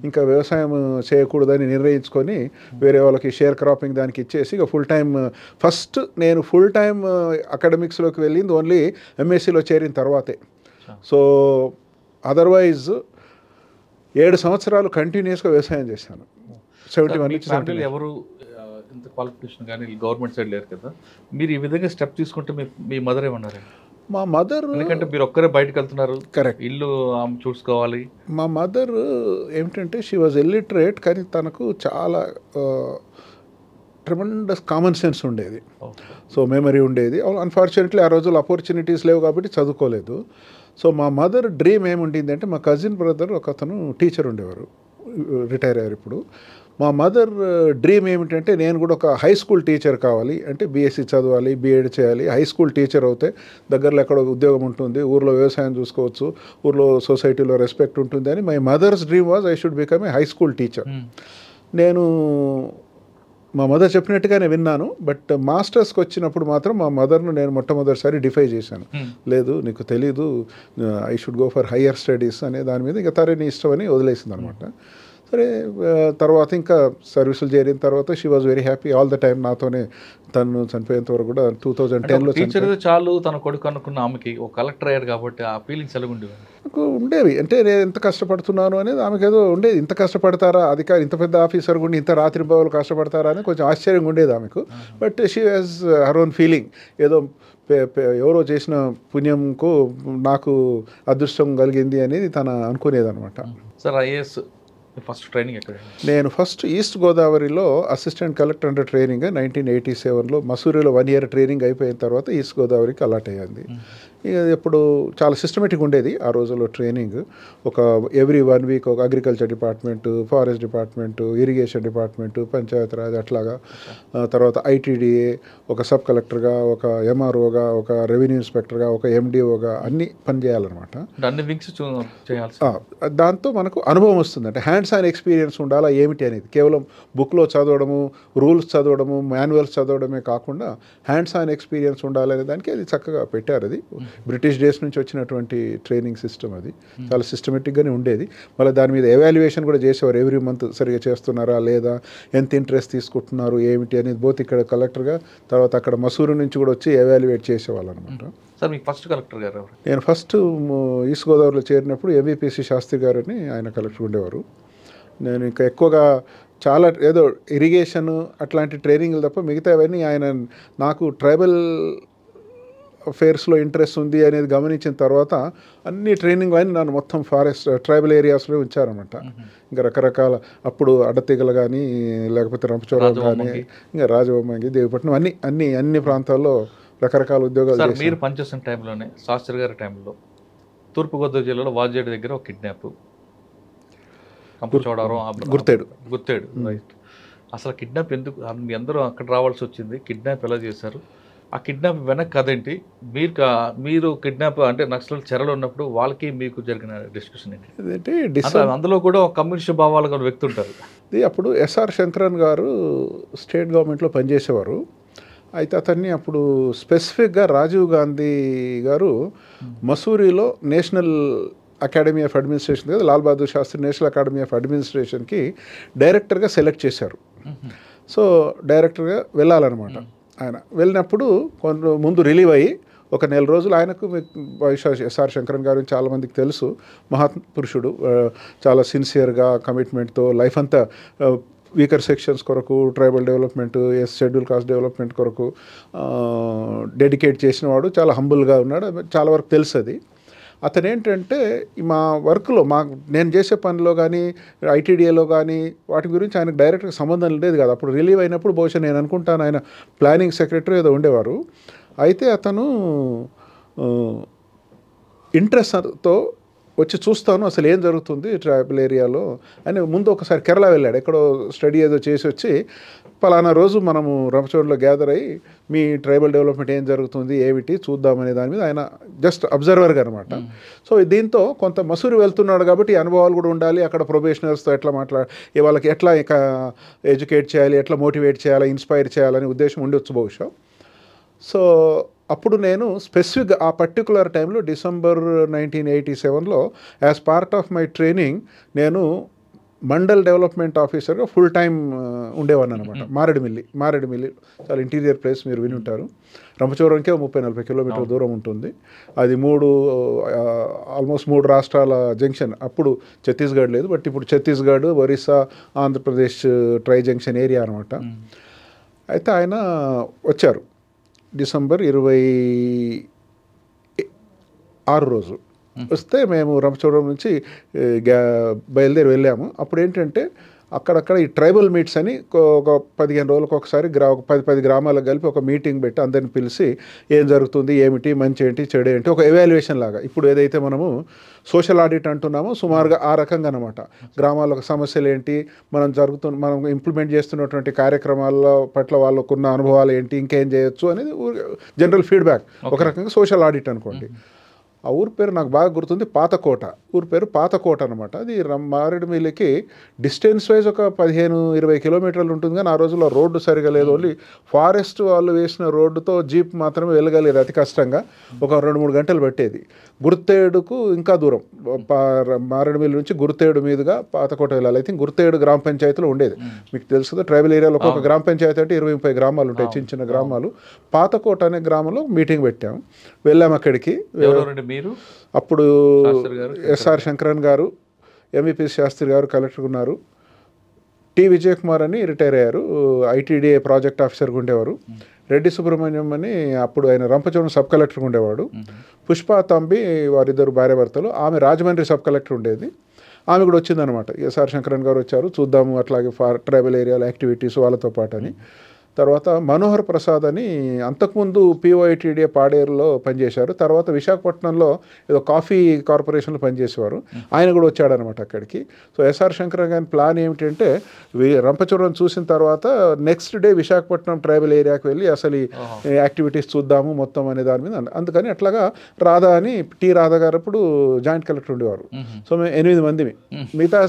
ఇంకా వ్యవసాయం చేయకూడదని నిర్ణయించుకొని వేరే వాళ్ళకి షేర్ క్రాపింగ్ దానికి ఇచ్చేసి ఇక ఫుల్ టైం, ఫస్ట్ నేను ఫుల్ టైం అకాడమిక్స్లోకి వెళ్ళింది ఓన్లీ ఎంఎస్సీలో చేరిన తర్వాతే. సో అదర్వైజ్ 7 సంవత్సరాలు కంటిన్యూస్గా వ్యవసాయం చేశాను. 71 నుంచి 70. ఎవరు ఇంత క్వాలిఫికేషన్ కానీ గవర్నమెంట్ సైడ్ లేరు కదా, మీరు ఈ విధంగా స్టెప్ తీసుకుంటే మీ మదర్ ఏమన్నారు? మా మదర్, ఎందుకంటే మీరు ఒక్కరే బయటకు వెళ్తున్నారు, కరెక్ట్, ఇల్లు చూసుకోవాలి. మా మదర్ ఏమిటంటే షీ వాజ్ ఇల్లిటరేట్, కానీ తనకు చాలా ట్రెమెండస్ కామన్ సెన్స్ ఉండేది. సో మెమరీ ఉండేది. అన్ఫార్చునేట్లీ ఆ రోజులు ఆపర్చునిటీస్ లేవు కాబట్టి చదువుకోలేదు. సో మా మదర్ డ్రీమ్ ఏముండింది అంటే, మా కజిన్ బ్రదర్ ఒక అతను టీచర్ ఉండేవారు, రిటైర్ అయ్యారు ఇప్పుడు. మా మదర్ డ్రీమ్ ఏమిటంటే నేను కూడా ఒక హై స్కూల్ టీచర్ కావాలి, అంటే బీఎస్సీ చదవాలి, బీఎడ్ చేయాలి, హై స్కూల్ టీచర్ అవుతే దగ్గరలో ఎక్కడ ఉద్యోగం ఉంటుంది, ఊర్లో వ్యవసాయం చూసుకోవచ్చు, ఊర్లో సొసైటీలో రెస్పెక్ట్ ఉంటుంది అని. My mother's dream was I should become a high school teacher. నేను మా మదర్ చెప్పినట్టుగానే విన్నాను. బట్ మాస్టర్స్కి వచ్చినప్పుడు మాత్రం మా మదర్ను నేను మొట్టమొదటిసారి డిఫై చేశాను. లేదు నీకు తెలీదు, I should go for higher studies అనే దాని మీద ఇంకా తరే నీ ఇష్టం అని వదిలేసింది అనమాట. సరే తర్వాత ఇంకా సర్వీసులు చేరిన తర్వాత she was very happy all the time నాతోనే. తను చనిపోయేంత వరకు కూడా 2010లో టీచర్ చాలు తన కొడుకు అనుకున్న ఆమెకి ఒక కలెక్టర్ అయ్యారు కాబట్టి ఆ ఫీలింగ్స్ ఎలా ఉండేవి? నాకు ఉండేవి. అంటే నేను ఎంత కష్టపడుతున్నాను అనేది ఆమెకు ఏదో ఉండేది. ఇంత కష్టపడతారా అధికారి, ఇంత పెద్ద ఆఫీసర్ కూడా ఇంత రాత్రి బావులు కష్టపడతారా అని కొంచెం ఆశ్చర్యంగా ఉండేది ఆమెకు. But she has her own feeling, ఏదో ఎవరో చేసిన పుణ్యంకు నాకు అదృష్టం కలిగింది అనేది తను అనుకునేది అనమాట. సార్ ఐఏఎస్ ఫస్ట్ ట్రైనింగ్ ఎక్కడ? నేను ఫస్ట్ ఈస్ట్ గోదావరిలో అసిస్టెంట్ కలెక్టర్ అండర్ ట్రైనింగ్ 1987లో మసూరిలో 1 year ట్రైనింగ్ అయిపోయిన తర్వాత ఈస్ట్ గోదావరికి అలాట్ అయ్యింది. ఇక ఎప్పుడు చాలా సిస్టమేటిక్ ఉండేది ఆ రోజుల్లో ట్రైనింగ్. ఒక ఎవ్రీ 1 week ఒక agriculture department, forest department, irrigation department, Panchayati Raj అట్లాగా. తర్వాత ఐటీడీఏ, ఒక సబ్ కలెక్టర్గా, ఒక ఎంఆర్ఓగా, ఒక రెవెన్యూ ఇన్స్పెక్టర్గా, ఒక ఎండిఓగా అన్నీ పనిచేయాలన్నమాట. అన్ని వింగ్స్ చేయాలి. దాంతో మనకు అనుభవం వస్తుంది. అంటే హ్యాండ్స్ ఆన్ ఎక్స్పీరియన్స్ ఉండాలా ఏమిటి అనేది. కేవలం బుక్లో చదవడము, రూల్స్ చదవడము, మాన్యువల్స్ చదవడమే కాకుండా హ్యాండ్స్ ఆన్ ఎక్స్పీరియన్స్ ఉండాలనే దానికి అది చక్కగా పెట్టారు. అది బ్రిటిష్ డేస్ నుంచి వచ్చినటువంటి ట్రైనింగ్ సిస్టమ్. అది చాలా సిస్టమేటిక్గానే ఉండేది. మళ్ళీ దాని మీద ఎవాల్యుయేషన్ కూడా చేసేవారు. ఎవ్రీ మంత్ సరిగా చేస్తున్నారా లేదా, ఎంత ఇంట్రెస్ట్ తీసుకుంటున్నారు ఏమిటి అనేది బోత్ ఇక్కడ కలెక్టర్గా, తర్వాత అక్కడ మసూరు నుంచి కూడా వచ్చి ఎవాల్యుయేట్ చేసేవాళ్ళు అనమాట. సార్ మీకు ఫస్ట్ కలెక్టర్ గారు? నేను ఫస్ట్ ఈస్ట్ గోదావరిలో చేరినప్పుడు ఎంవీపీసీ శాస్త్రి గారని ఆయన కలెక్టర్ ఉండేవారు. నేను ఇంకా ఎక్కువగా చాలా ఏదో ఇరిగేషన్ అట్లాంటి ట్రైనింగ్లు తప్ప మిగతావన్నీ ఆయన నాకు ట్రైబల్ అఫేర్స్లో ఇంట్రెస్ట్ ఉంది అనేది గమనించిన తర్వాత అన్ని ట్రైనింగ్ అని నన్ను మొత్తం ఫారెస్ట్ ట్రైబల్ ఏరియాస్లో ఉంచారన్నమాట. ఇంకా రకరకాల అప్పుడు అడ్డతీగలు కానీ, లేకపోతే రంపచోడవరం కానీ, ఇంకా రాజబొమ్మంగి, దేవిపట్నం అన్ని ప్రాంతాల్లో రకరకాల ఉద్యోగాలు. మీరు పనిచేస్తున్న టైంలోనే శాస్త్రి గారి టైంలో తూర్పుగోదావరి జిల్లాలో వాజేడు దగ్గర ఒక కిడ్నాప్, గుర్తేడు రైట్. అసలు కిడ్నాప్ ఎందుకు, మీ అందరూ అక్కడ రావాల్సి వచ్చింది? కిడ్నాప్ ఎలా చేశారు? ఆ కిడ్నాప్ వెనక్కి కదేంటి, మీరు కిడ్నాప్ అంటే నక్సల్ చెరలో ఉన్నప్పుడు వాళ్ళకి మీకు జరిగిన డిస్కషన్ ఏంటి? ఏంటంటే అందులో కూడా కమ్యూనిస్ట్ భావాలు కూడా వ్యక్తి ఉంటారు. అప్పుడు ఎస్ఆర్ శంకరన్ గారు స్టేట్ గవర్నమెంట్లో పనిచేసేవారు. అయితే అతన్ని అప్పుడు స్పెసిఫిక్గా రాజీవ్ గాంధీ గారు మసూరిలో నేషనల్ అకాడమీ ఆఫ్ అడ్మినిస్ట్రేషన్ కదా, Lal Bahadur Shastri National Academy of అడ్మినిస్ట్రేషన్కి డైరెక్టర్గా సెలెక్ట్ చేశారు. సో డైరెక్టర్గా వెళ్ళాలన్నమాట. ఆయన వెళ్ళినప్పుడు కొంత ముందు రిలీవ్ అయ్యి ఒక నెల రోజులు ఆయనకు ఎస్ఆర్ శంకరన్ గారు చాలామందికి తెలుసు, మహాపురుషుడు, చాలా సిన్సియర్గా కమిట్మెంట్తో లైఫ్ అంతా వీకర్ సెక్షన్స్ కొరకు, tribal development, schedule caste development కొరకు డెడికేట్ చేసినవాడు. చాలా హంబుల్గా ఉన్నాడు, చాలా వరకు తెలుసు అది. అతను ఏంటంటే మా వర్క్లో నేను చేసే పనిలో కానీ ఐటీడీఏలో కానీ వాటి గురించి ఆయనకు డైరెక్ట్గా సంబంధం లేదు కదా. అప్పుడు రిలీవ్ అయినప్పుడు బహుశా నేను అనుకుంటాను ఆయన ప్లానింగ్ సెక్రటరీ ఏదో ఉండేవారు. అయితే అతను ఇంట్రెస్ట్తో వచ్చి చూస్తాను అసలు ఏం జరుగుతుంది ట్రైబల్ ఏరియాలో అని ముందు ఒకసారి కేరళ వెళ్ళాడు. ఎక్కడో స్టడీ ఏదో చేసి వచ్చి పలానా రోజు మనము రంపచోడలో గ్యాదర్ అయ్యి మీ ట్రైబల్ డెవలప్మెంట్ ఏం జరుగుతుంది ఏమిటి చూద్దామనే దాని మీద ఆయన జస్ట్ అబ్జర్వర్గా అనమాట. సో దీంతో కొంత మసూరి వెళ్తున్నాడు కాబట్టి అనుభవాలు కూడా ఉండాలి. అక్కడ ప్రొబేషనర్స్తో ఎట్లా వాళ్ళకి ఎట్లా ఎడ్యుకేట్ చేయాలి, ఎట్లా మోటివేట్ చేయాలి, ఇన్స్పైర్ చేయాలనే ఉద్దేశం ఉండొచ్చు బహుశా. సో అప్పుడు నేను స్పెసిఫిక్గా ఆ పర్టికులర్ టైంలో డిసెంబర్ 1987లో as part of my training నేను మండల్ డెవలప్మెంట్ ఆఫీసర్గా ఫుల్ టైం ఉండేవాడిని అనమాట. మారేడుమిల్లి చాలా ఇంటీరియర్ ప్లేస్, మీరు విని ఉంటారు. రంపచోడవరంకే 30-40 కిలోమీటర్ల దూరం ఉంటుంది. అది ఆల్మోస్ట్ 3 రాష్ట్రాల జంక్షన్. అప్పుడు ఛత్తీస్గఢ్ లేదు, బట్ ఇప్పుడు Chhattisgarh, Orissa, Andhra Pradesh tri junction area అనమాట. అయితే ఆయన వచ్చారు డిసెంబర్ 26 రోజు. వస్తే మేము రంపచోడవరం నుంచి బయలుదేరి వెళ్ళాము. అప్పుడు ఏంటంటే అక్కడక్కడ ఈ ట్రైబల్ మీట్స్ అని ఒక 15 రోజులకు ఒకసారి 10 గ్రామాలకు కలిపి ఒక మీటింగ్ పెట్టి అందరిని పిలిచి ఏం జరుగుతుంది, ఏమిటి, మంచి ఏంటి, చెడు ఏంటి, ఒక ఎవాల్యుయేషన్ లాగా. ఇప్పుడు ఏదైతే మనము సోషల్ ఆడిట్ అంటున్నామో సుమారుగా ఆ రకంగా అనమాట. గ్రామాలకు సమస్యలు ఏంటి, మనం ఇంప్లిమెంట్ చేస్తున్నటువంటి కార్యక్రమాల పట్ల వాళ్ళకున్న అనుభవాలు ఏంటి, ఇంకేం చేయొచ్చు అనేది జనరల్ ఫీడ్బ్యాక్. ఒక రకంగా సోషల్ ఆడిట్ అనుకోండి. ఆ ఊరి పేరు నాకు బాగా గుర్తుంది, పాతకోట. ఊరి పేరు పాతకోట అనమాట. అది మారేడుమిల్లికి డిస్టెన్స్ వైజ్ ఒక 15-20 కిలోమీటర్లు ఉంటుంది. కానీ ఆ రోజుల్లో రోడ్డు సరిగా లేదు. ఓన్లీ ఫారెస్ట్ వాళ్ళు వేసిన రోడ్డుతో జీప్ మాత్రమే వెళ్ళగలిగేది అతి కష్టంగా. ఒక 2-3 గంటలు పట్టేది. గుర్తేడుకు ఇంకా దూరం, మారేడుమిల్లి నుంచి గుర్తేడు మీదుగా పాతకోట వెళ్ళాలి. అయితే గుర్తేడు గ్రామ పంచాయతీలో ఉండేది. మీకు తెలుసు కదా, ట్రైబల్ ఏరియాలో ఒక్కొక్క గ్రామ పంచాయతీ అంటే 20-30 గ్రామాలు ఉంటాయి, చిన్న గ్రామాలు. పాతకోట అనే గ్రామంలో మీటింగ్ పెట్టాము. వెళ్ళాము అక్కడికి. అప్పుడు ఎస్ఆర్ శంకరన్ గారు, ఎంవిపి శాస్త్రి గారు కలెక్టర్ ఉన్నారు. టి విజయ్ కుమార్ అని రిటైర్ అయ్యారు, ఐటీడీఏ ప్రాజెక్ట్ ఆఫీసర్గా ఉండేవారు. రెడ్డి సుబ్రహ్మణ్యం అని అప్పుడు ఆయన రంపచోడవరం సబ్ కలెక్టర్గా ఉండేవాడు. పుష్ప తంబి వారిద్దరు భార్యాభర్తలు. ఆమె రాజమండ్రి సబ్ కలెక్టర్ ఉండేది. ఆమె కూడా వచ్చిందనమాట. ఎస్ఆర్ శంకరన్ గారు వచ్చారు, చూద్దాము అట్లాగే ట్రైబల్ ఏరియాల యాక్టివిటీస్ వాళ్ళతో పాటు అని. తర్వాత మనోహర్ ప్రసాద్ అని అంతకుముందు పిఓఐటీడీఏ పాడేరులో పనిచేశారు. తర్వాత విశాఖపట్నంలో ఏదో కాఫీ కార్పొరేషన్లో పనిచేసేవారు. ఆయన కూడా వచ్చాడనమాట అక్కడికి. సో ఎస్ఆర్ శంకరన్ గారి ప్లాన్ ఏమిటంటే రంపచోడవరం చూసిన తర్వాత నెక్స్ట్ డే విశాఖపట్నం ట్రైబల్ ఏరియాకి వెళ్ళి అసలు ఈ యాక్టివిటీస్ చూద్దాము మొత్తం అనే దాని మీద. అందుకని అట్లాగా రాధా అని రాధా గారు అప్పుడు జాయింట్ కలెక్టర్ ఉండేవారు. సో మేము 8 మందిమి. మిగతా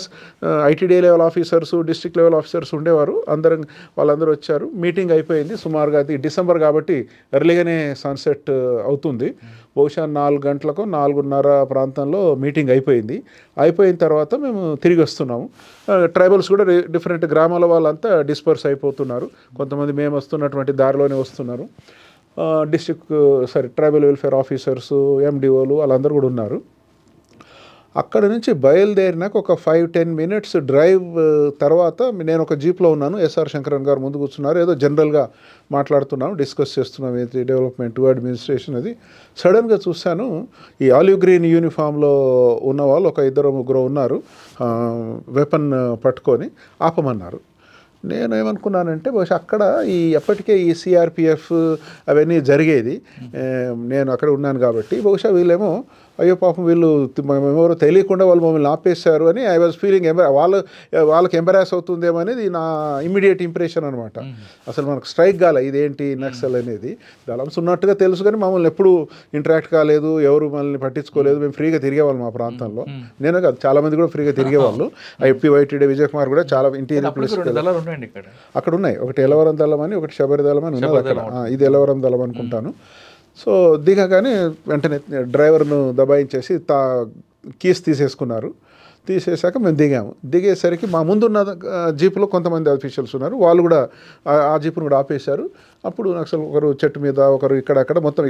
ITDA level officers, district level officers ఉండేవారు. వాళ్ళందరూ వచ్చారు. మీటింగ్ అయిపోయింది. సుమారుగా అది డిసెంబర్ కాబట్టి ఎర్లీగానే సన్సెట్ అవుతుంది. బహుశా 4 గంటలకు 4:30 ప్రాంతంలో మీటింగ్ అయిపోయింది. అయిపోయిన తర్వాత మేము తిరిగి వస్తున్నాము. ట్రైబల్స్ కూడా డిఫరెంట్ గ్రామాల వాళ్ళంతా డిస్పర్స్ అయిపోతున్నారు. కొంతమంది మేము వస్తున్నటువంటి దారిలోనే వస్తున్నారు. ట్రైబల్ వెల్ఫేర్ ఆఫీసర్స్, ఎండిఓలు వాళ్ళందరూ కూడా ఉన్నారు. అక్కడ నుంచి బయలుదేరినాక ఒక 5-10 మినిట్స్ డ్రైవ్ తర్వాత నేను ఒక జీప్లో ఉన్నాను. ఎస్ఆర్ శంకరన్ గారు ముందు కూర్చున్నారు. ఏదో జనరల్గా మాట్లాడుతున్నాము, డిస్కస్ చేస్తున్నాం ఏంటి డెవలప్మెంట్, అడ్మినిస్ట్రేషన్. అది సడన్గా చూశాను, ఈ ఆలివ్ గ్రీన్ యూనిఫామ్లో ఉన్న వాళ్ళు ఒక 2-3 ఉన్నారు, వెపన్ పట్టుకొని ఆపమన్నారు. నేను ఏమనుకున్నానంటే బహుశా అక్కడ ఎప్పటికే ఈ సిఆర్పిఎఫ్ అవన్నీ జరిగేది, నేను అక్కడ ఉన్నాను కాబట్టి బహుశా వీళ్ళేమో అయ్యో పాపం వీళ్ళు ఎవరో తెలియకుండా వాళ్ళు మమ్మల్ని ఆపేశారు అని ఐ వాజ్ ఫీలింగ్ వాళ్ళకి ఎంబరాస్ అవుతుందేమో అనేది నా ఇమ్మీడియట్ ఇంప్రెషన్ అనమాట. అసలు మనకు స్ట్రైక్ కాలే ఇదేంటి నక్సల్ అనేది. దళంస్ ఉన్నట్టుగా తెలుసు కానీ మమ్మల్ని ఎప్పుడు ఇంటరాక్ట్ కాలేదు, ఎవరు మనల్ని పట్టించుకోలేదు. మేము ఫ్రీగా తిరిగేవాళ్ళు మా ప్రాంతంలో. నేను కాదు, చాలా మంది కూడా ఫ్రీగా తిరిగేవాళ్ళు. IPYTD విజయ్ కుమార్ కూడా చాలా ఇంటీరియర్ ప్లేస్ అక్కడ ఉన్నాయి. ఒకటి ఎలవరం దళం అని, ఒకటి శబరి దళం అని ఉన్నది అక్కడ. ఇది ఎలవరం దళం అనుకుంటాను. సో దిగగానే వెంటనే డ్రైవర్ను దబాయించేసి కీస్ తీసేసుకున్నారు. తీసేసాక మేము దిగేసరికి మా ముందున్న జీపులో కొంతమంది అఫీషియల్స్ ఉన్నారు, వాళ్ళు కూడా ఆ జీపును కూడా ఆపేశారు. అప్పుడు అసలు ఒకరు చెట్టు మీద, ఒకరు ఇక్కడక్కడ, మొత్తం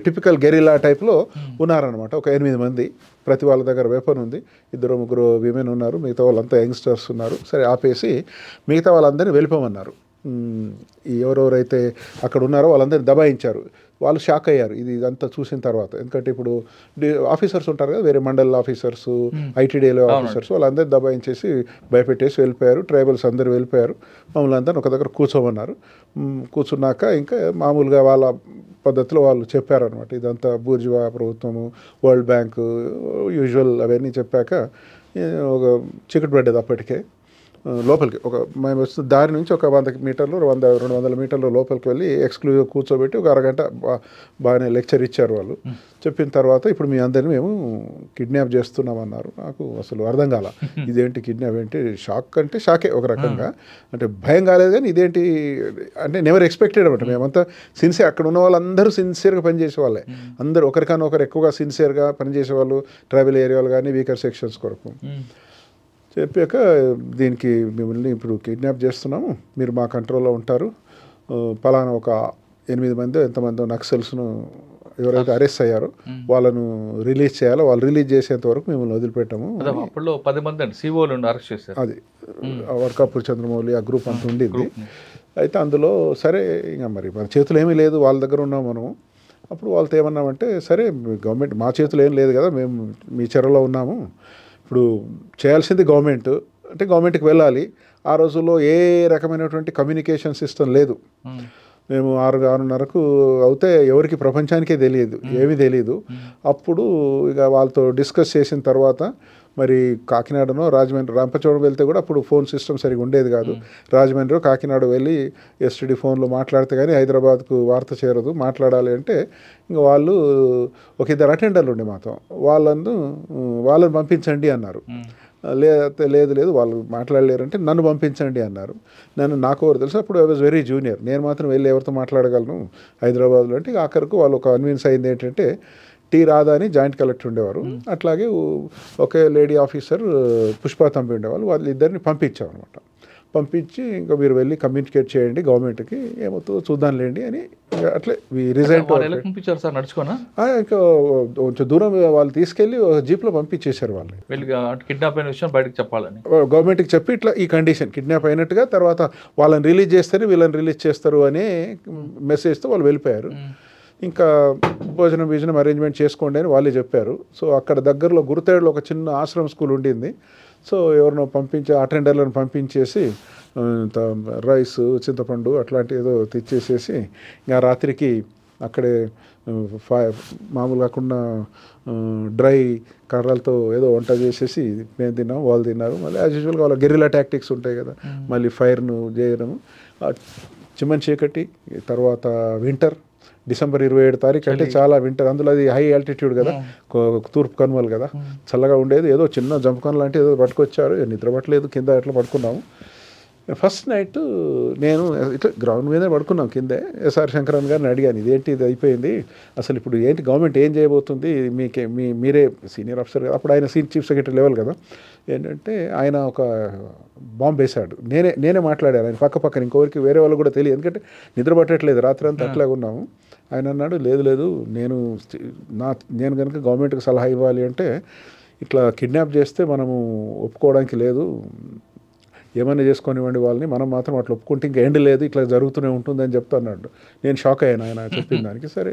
టిపికల్ గెరిలా టైప్లో ఉన్నారనమాట. ఒక 8 మంది, ప్రతి వాళ్ళ దగ్గర వెపన్ ఉంది. 2-3 విమెన్ ఉన్నారు, మిగతా వాళ్ళంతా యంగ్స్టర్స్ ఉన్నారు. సరే ఆపేసి మిగతా వాళ్ళందరినీ వెళ్ళిపోమన్నారు. ఎవరెవరైతే అక్కడ ఉన్నారో వాళ్ళందరినీ దబాయించారు. వాళ్ళు షాక్ అయ్యారు ఇదంతా చూసిన తర్వాత. ఎందుకంటే ఇప్పుడు ఆఫీసర్స్ ఉంటారు కదా, వేరే మండల్ ఆఫీసర్స్, ITDలో ఆఫీసర్స్, వాళ్ళందరూ దబాయించేసి భయపెట్టేసి వెళ్ళిపోయారు. ట్రైబల్స్ అందరూ వెళ్ళిపోయారు. మమ్మల్ని అందరినీ ఒక దగ్గర కూర్చోమన్నారు. కూర్చున్నాక ఇంకా మామూలుగా వాళ్ళ పద్ధతిలో వాళ్ళు చెప్పారనమాట. ఇదంతా బూర్జువా ప్రభుత్వము, వరల్డ్ బ్యాంకు, యూజువల్ అవన్నీ చెప్పాక ఒక చీకటి పడ్డది అప్పటికే. లోపలికి మేము వస్తున్న దారి నుంచి ఒక 100 మీటర్లు 200 మీటర్లు లోపలికి వెళ్ళి ఎక్స్క్లూజివ్ కూర్చోబెట్టి ఒక అరగంట బాగానే లెక్చర్ ఇచ్చారు వాళ్ళు. చెప్పిన తర్వాత ఇప్పుడు మీ అందరినీ మేము కిడ్నాప్ చేస్తున్నామన్నారు. నాకు అసలు అర్థం కాల, ఇదేంటి కిడ్నాప్ ఏంటి? షాక్ అంటే షాకే ఒక రకంగా, అంటే భయం కాలేదు కానీ ఇదేంటి అంటే నెవర్ ఎక్స్పెక్టెడ్ అనమాట. మేమంతా సిన్సియర్, అక్కడ ఉన్న వాళ్ళందరూ సిన్సియర్గా పనిచేసే వాళ్ళే, అందరూ ఒకరికన్నా ఒకరు ఎక్కువగా సిన్సియర్గా పనిచేసే వాళ్ళు, ట్రైబల్ ఏరియాలు కానీ వీకర్ సెక్షన్స్ కొరకు. చెప్పాక దీనికి మిమ్మల్ని ఇప్పుడు కిడ్నాప్ చేస్తున్నాము, మీరు మా కంట్రోల్లో ఉంటారు, పలానా ఒక 8 మంది ఎంతమందో నక్సల్స్ను ఎవరైతే అరెస్ట్ అయ్యారో వాళ్ళను రిలీజ్ చేయాలో, వాళ్ళు రిలీజ్ చేసేంత వరకు మిమ్మల్ని వదిలిపెట్టాము. అప్పుడు 10 మంది సిఓలు అరెస్ట్ చేశారు. అది వర్కాపూర్ చంద్రమౌళి ఆ గ్రూప్ అంతా ఉండింది. అయితే అందులో సరే ఇంకా మరి మన చేతులు ఏమీ లేదు, వాళ్ళ దగ్గర ఉన్నాం మనము. అప్పుడు వాళ్ళతో ఏమన్నామంటే, సరే గవర్నమెంట్ మా చేతులు ఏం లేదు కదా, మేము మీ చెరలో ఉన్నాము, ఇప్పుడు చేయాల్సింది గవర్నమెంట్, అంటే గవర్నమెంట్కి వెళ్ళాలి. ఆ రోజుల్లో ఏ రకమైనటువంటి కమ్యూనికేషన్ సిస్టమ్ లేదు. మేము 6-6:30 అవుతే ఎవరికి ప్రపంచానికే తెలియదు, ఏమీ తెలియదు. అప్పుడు ఇక వాళ్ళతో డిస్కస్ చేసిన తర్వాత మరి కాకినాడనో రాజమండ్రి, రంపచోడవరం వెళ్తే కూడా అప్పుడు ఫోన్ సిస్టమ్ సరిగా ఉండేది కాదు. రాజమండ్రి కాకినాడ వెళ్ళి STD ఫోన్లో మాట్లాడితే కానీ హైదరాబాద్కు వార్త చేరదు. మాట్లాడాలి అంటే ఇంకా వాళ్ళు ఒక 2 అటెండర్లు ఉండే మాతో, వాళ్ళని పంపించండి అన్నారు. లేదు వాళ్ళు మాట్లాడలేరంటే నన్ను పంపించండి అన్నారు. నాకు ఎవరు తెలుసు, అప్పుడు ఐ వాజ్ వెరీ జూనియర్, నేను మాత్రం వెళ్ళి ఎవరితో మాట్లాడగలను హైదరాబాద్లో అంటే. ఆఖరికి వాళ్ళు ఒక కన్విన్స్ అయింది ఏంటంటే, టీ రాధా అని జాయింట్ కలెక్టర్ ఉండేవారు, అట్లాగే ఒకే లేడీ ఆఫీసర్ పుష్పా తంపి ఉండేవాళ్ళు, వాళ్ళిద్దరిని పంపించామన్నమాట. పంపించి ఇంకా మీరు వెళ్ళి కమ్యూనికేట్ చేయండి గవర్నమెంట్కి, ఏమవుతుందో చూద్దాంలేండి అని అట్లే రిజైన్. ఇంకా కొంచెం దూరం వాళ్ళు తీసుకెళ్ళి జీప్లో పంపించేశారు వాళ్ళని. కిడ్నాప్ అయిన విషయం బయటకు చెప్పాలని గవర్నమెంట్కి చెప్పి ఇట్లా ఈ కండిషన్ కిడ్నాప్ అయినట్టుగా, తర్వాత వాళ్ళని రిలీజ్ చేస్తేనే వీళ్ళని రిలీజ్ చేస్తారు అనే మెసేజ్తో వాళ్ళు వెళ్ళిపోయారు. ఇంకా భోజనం అరేంజ్మెంట్ చేసుకోండి అని వాళ్ళే చెప్పారు. సో అక్కడ దగ్గరలో గురుతేడులో ఒక చిన్న ఆశ్రమ స్కూల్ ఉండింది. సో ఎవరినో అటెండర్లను పంపించేసి రైస్, చింతపండు అట్లాంటి ఏదో తెచ్చేసేసి ఇంకా రాత్రికి అక్కడే మామూలు కాకుండా డ్రై కర్రలతో ఏదో వంట చేసేసి మేము తిన్నాం, వాళ్ళు తిన్నారు. మళ్ళీ యాజ్ యూజువల్గా వాళ్ళ గెరిలా టాక్టిక్స్ ఉంటాయి కదా, మళ్ళీ ఫైర్ను చేయడము. చిమ్మన్ చీకటి తర్వాత వింటర్, డిసెంబర్ 27 తారీఖు అంటే చాలా వింటర్, అందులో అది హై ఆల్టిట్యూడ్ కదా, తూర్పు కనుమలు కదా, చల్లగా ఉండేది. ఏదో చిన్న జంపకన్ లాంటి ఏదో పట్టుకొచ్చారు, నిద్ర పట్టలేదు, కింద ఎట్లా పడుకున్నాము. ఫస్ట్ నైట్ నేను ఇట్లా గ్రౌండ్ మీదే పడుకున్నాం కిందే. SR శంకరన్ గారిని అడిగాను, ఇదేంటి ఇది అయిపోయింది, అసలు ఇప్పుడు ఏంటి గవర్నమెంట్ ఏం చేయబోతుంది, మీరే సీనియర్ ఆఫీసర్ కదా, అప్పుడు ఆయన చీఫ్ సెక్రటరీ లెవెల్ కదా, ఏంటంటే ఆయన ఒక బాంబు వేశాడు. నేనే మాట్లాడాను, ఆయన పక్కన ఇంకొకరికి వేరే వాళ్ళు కూడా తెలియదు, ఎందుకంటే నిద్ర పట్టట్లేదు, రాత్రి అంతా అట్లాగే ఉన్నాము. ఆయన అన్నాడు, లేదు నేను కనుక గవర్నమెంట్కి సలహా ఇవ్వాలి అంటే ఇట్లా కిడ్నాప్ చేస్తే మనము ఒప్పుకోవడానికి లేదు, ఏమైనా చేసుకొనివ్వండి వాళ్ళని, మనం మాత్రం అట్లా ఒప్పుకుంటే ఇంకా ఎండ్ లేదు, ఇట్లా జరుగుతూనే ఉంటుందని చెప్తున్నాడు. నేను షాక్ అయ్యాను ఆయన చెప్పిన దానికి. సరే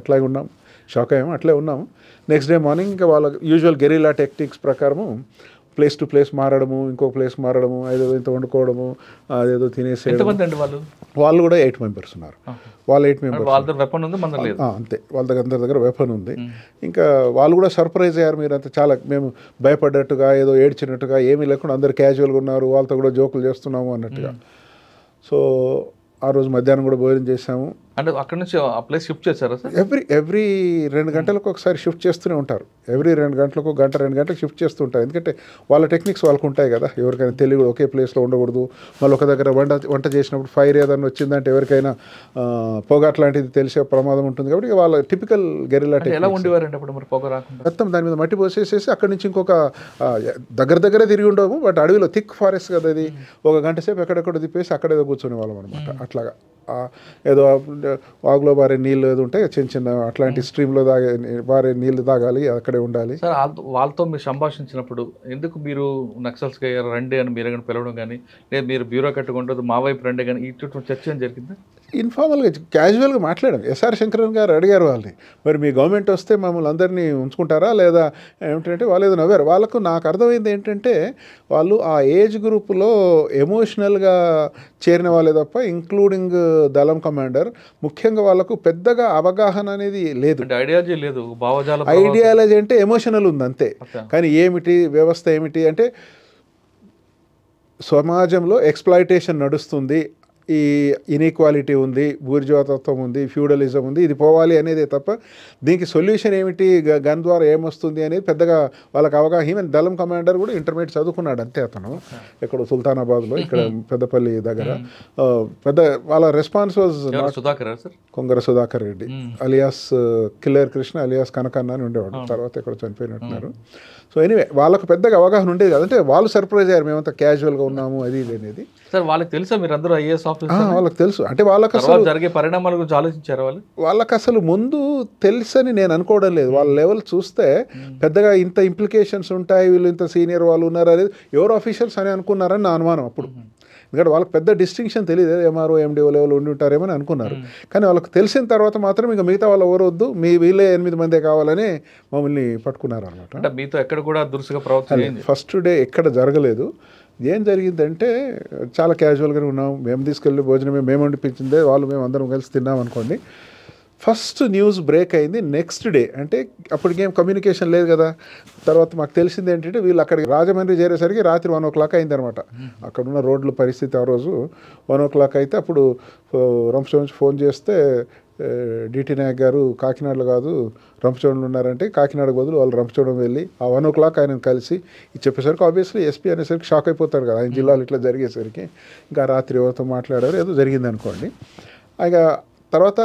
అట్లాగే ఉన్నాం, షాక్ అయ్యాము, అట్లే ఉన్నాము. నెక్స్ట్ డే మార్నింగ్ ఇంకా వాళ్ళ యూజువల్ గెరిలా టెక్నిక్స్ ప్రకారము ప్లేస్ టు ప్లేస్ మారడము, ఇంకో ప్లేస్ మారడము, అదేదో ఇంత వండుకోవడము, అదేదో తినేసేయడం. ఎంతమంది అండి వాళ్ళు కూడా 8 మెంబర్స్ ఉన్నారు. వాళ్ళు 8 మెంబర్స్. వాళ్ళ దగ్గర వెపన్ ఉంది, మన దగ్గర లేదు. అంతే, వాళ్ళ దగ్గర వెపన్ ఉంది. ఇంకా వాళ్ళు కూడా సర్ప్రైజ్ అయ్యారు. మీరు అంతా చాలా మేము భయపడ్డట్టుగా ఏదో ఏడ్చినట్టుగా ఏమీ లేకుండా అందరు క్యాజువల్గా ఉన్నారు, వాళ్ళతో కూడా జోకులు చేస్తున్నాము అన్నట్టుగా. సో ఆ రోజు మధ్యాహ్నం కూడా భోజనం చేసాము. అంటే అక్కడ నుంచి ఆ ప్లేస్ షిఫ్ట్ చేశారా సార్? ఎవ్రీ 2 గంటలకు ఒకసారి షిఫ్ట్ చేస్తూనే ఉంటారు. ఎవ్రీ 2 గంటలకు, గంట 2 గంటలకు షిఫ్ట్ చేస్తూ ఉంటారు. ఎందుకంటే వాళ్ళ టెక్నిక్స్ వాళ్ళకు ఉంటాయి కదా. ఎవరికైనా తెలియదు, ఒకే ప్లేస్లో ఉండకూడదు. మళ్ళీ ఒక దగ్గర వంట చేసినప్పుడు ఫైర్ ఏదైనా వచ్చిందంటే ఎవరికైనా పొగ అట్లాంటిది తెలిసే ప్రమాదం ఉంటుంది. కాబట్టి వాళ్ళ టిపికల్ గెరిల్లా టెక్నిక్స్. ఎలా ఉండేవారంటే అప్పుడు మరి పొగ రాకుండా? మొత్తం దాని మీద మట్టి పోసేసేసి అక్కడి నుంచి ఇంకొక దగ్గరే తిరిగి ఉండము. బట్ అడవిలో థిక్ ఫారెస్ట్ కదా అది. 1 గంట సేపు ఎక్కడెక్కడ తిప్పేసి అక్కడేదో కూర్చునే వాళ్ళం అనమాట. అట్లాగా ఏదో వాగులో బారే నీళ్ళు ఏదో ఉంటే చిన్న అట్లాంటి స్ట్రీమ్లో బారే నీళ్ళు తాగాలి, అక్కడే ఉండాలి. సార్ వాళ్ళతో మీరు సంభాషించినప్పుడు ఎందుకు మీరు నక్సల్స్కి రండి అని మీరు కానీ పిలవడం కానీ, లేదు మీరు బ్యూరో కట్టుకుంటుంది మా వైపు రండి కానీ, ఇటు చర్చ ఏం జరిగింది? ఇన్ఫార్మల్గా క్యాజువల్గా మాట్లాడాం. ఎస్ఆర్ శంకరన్ గారు అడిగారు వాళ్ళని, మరి మీ గవర్నమెంట్ వస్తే మమ్మల్ని అందరినీ ఉంచుకుంటారా లేదా ఏమిటంటే వాళ్ళు ఏదో నవ్వారు. వాళ్ళకు నాకు అర్థమైంది ఏంటంటే వాళ్ళు ఆ ఏజ్ గ్రూప్లో ఎమోషనల్గా చేరిన వాళ్ళే తప్ప, ఇంక్లూడింగ్ దళం కమాండర్, ముఖ్యంగా వాళ్ళకు పెద్దగా అవగాహన అనేది లేదు. ఐడియాలజీ లేదు, భావజాలం. ఐడియాలజీ అంటే ఎమోషనల్ ఉంది అంతే. కానీ ఏమిటి వ్యవస్థ ఏమిటి అంటే సమాజంలో ఎక్స్‌ప్లాయిటేషన్ నడుస్తుంది, ఈ ఇన్ఈక్వాలిటీ ఉంది, బూర్జువాతత్వం ఉంది, ఫ్యూడలిజం ఉంది, ఇది పోవాలి అనేదే తప్ప దీనికి సొల్యూషన్ ఏమిటి, గన్ ద్వారా ఏమొస్తుంది అనేది పెద్దగా వాళ్ళకి అవగాహన. ఈవెన్ దళం కమాండర్ కూడా ఇంటర్మీడియట్ చదువుకున్నాడు అంతే. అతను ఇక్కడ సుల్తానాబాద్లో, ఇక్కడ పెద్దపల్లి దగ్గర. పెద్ద వాళ్ళ response was Kongara Sudhakar Reddy alias killer Krishna alias Kanakanna అని ఉండేవాడు. తర్వాత ఇక్కడ చనిపోయినట్టున్నారు. సో ఎనీవే వాళ్ళకు పెద్దగా అవగాహన ఉండేది కాదంటే వాళ్ళు సర్ప్రైజ్ అయ్యారు, మేమంతా క్యాజువల్గా ఉన్నాము అది ఇది అనేది. సార్ వాళ్ళకి తెలుసా మీరు అందరూ ఐఏఎస్ ఆఫీసర్? వాళ్ళకి తెలుసు. అంటే వాళ్ళకి అసలు జరిగే పరిణామాల గురించి ఆలోచించారు వాళ్ళు. వాళ్ళకి అసలు ముందు తెలుసని నేను అనుకోవడం లేదు. వాళ్ళ లెవెల్ చూస్తే పెద్దగా ఇంత ఇంప్లికేషన్స్ ఉంటాయి, వీళ్ళు ఇంత సీనియర్ వాళ్ళు ఉన్నారు అనేది ఎవరు ఆఫీషియల్స్ అని అనుకున్నారని నా అనుమానం అప్పుడు. ఎందుకంటే వాళ్ళకి పెద్ద డిస్టింక్షన్ తెలియదు, ఎంఆర్ఓ ఎండిఓ లెవెల్ ఉండి ఉంటారేమని అనుకున్నారు. కానీ వాళ్ళకి తెలిసిన తర్వాత మాత్రం ఇక మిగతా వాళ్ళు ఎవరు వద్దు, వీళ్ళే 8 మందే కావాలని మమ్మల్ని పట్టుకున్నారు అనమాట. అంటే మీతో ఎక్కడ కూడా దురుసుగా ప్రవర్తన ఫస్ట్ డే ఎక్కడ జరగలేదు. ఏం జరిగిందంటే చాలా క్యాజువల్గానే ఉన్నాం. మేము తీసుకెళ్ళి భోజనమే మేము వండిపించిందే, మేము అందరం కలిసి తిన్నాం అనుకోండి. ఫస్ట్ న్యూస్ బ్రేక్ అయింది నెక్స్ట్ డే. అంటే అప్పటికేం కమ్యూనికేషన్ లేదు కదా. తర్వాత మాకు తెలిసింది ఏంటంటే వీళ్ళు అక్కడికి రాజమండ్రి చేరేసరికి రాత్రి 1 o'clock అయిందనమాట. అక్కడున్న రోడ్ల పరిస్థితి ఆ రోజు 1 o'clock అయితే అప్పుడు రంపచోడ నుంచి ఫోన్ చేస్తే డిటి నాయక్ గారు కాకినాడలో కాదు రంపచోడలో ఉన్నారంటే, కాకినాడ బదులు వాళ్ళు రంపచోడం వెళ్ళి ఆ 1 o'clock ఆయనను కలిసి ఇది చెప్పేసరికి ఆబ్వియస్లీ ఎస్పీ అనేసరికి షాక్ అయిపోతారు కదా, ఆయన జిల్లాలో ఇట్లా జరిగేసరికి. ఇంకా రాత్రి ఎవరితో మాట్లాడారు, ఏదో జరిగింది అనుకోండి. ఇక తర్వాత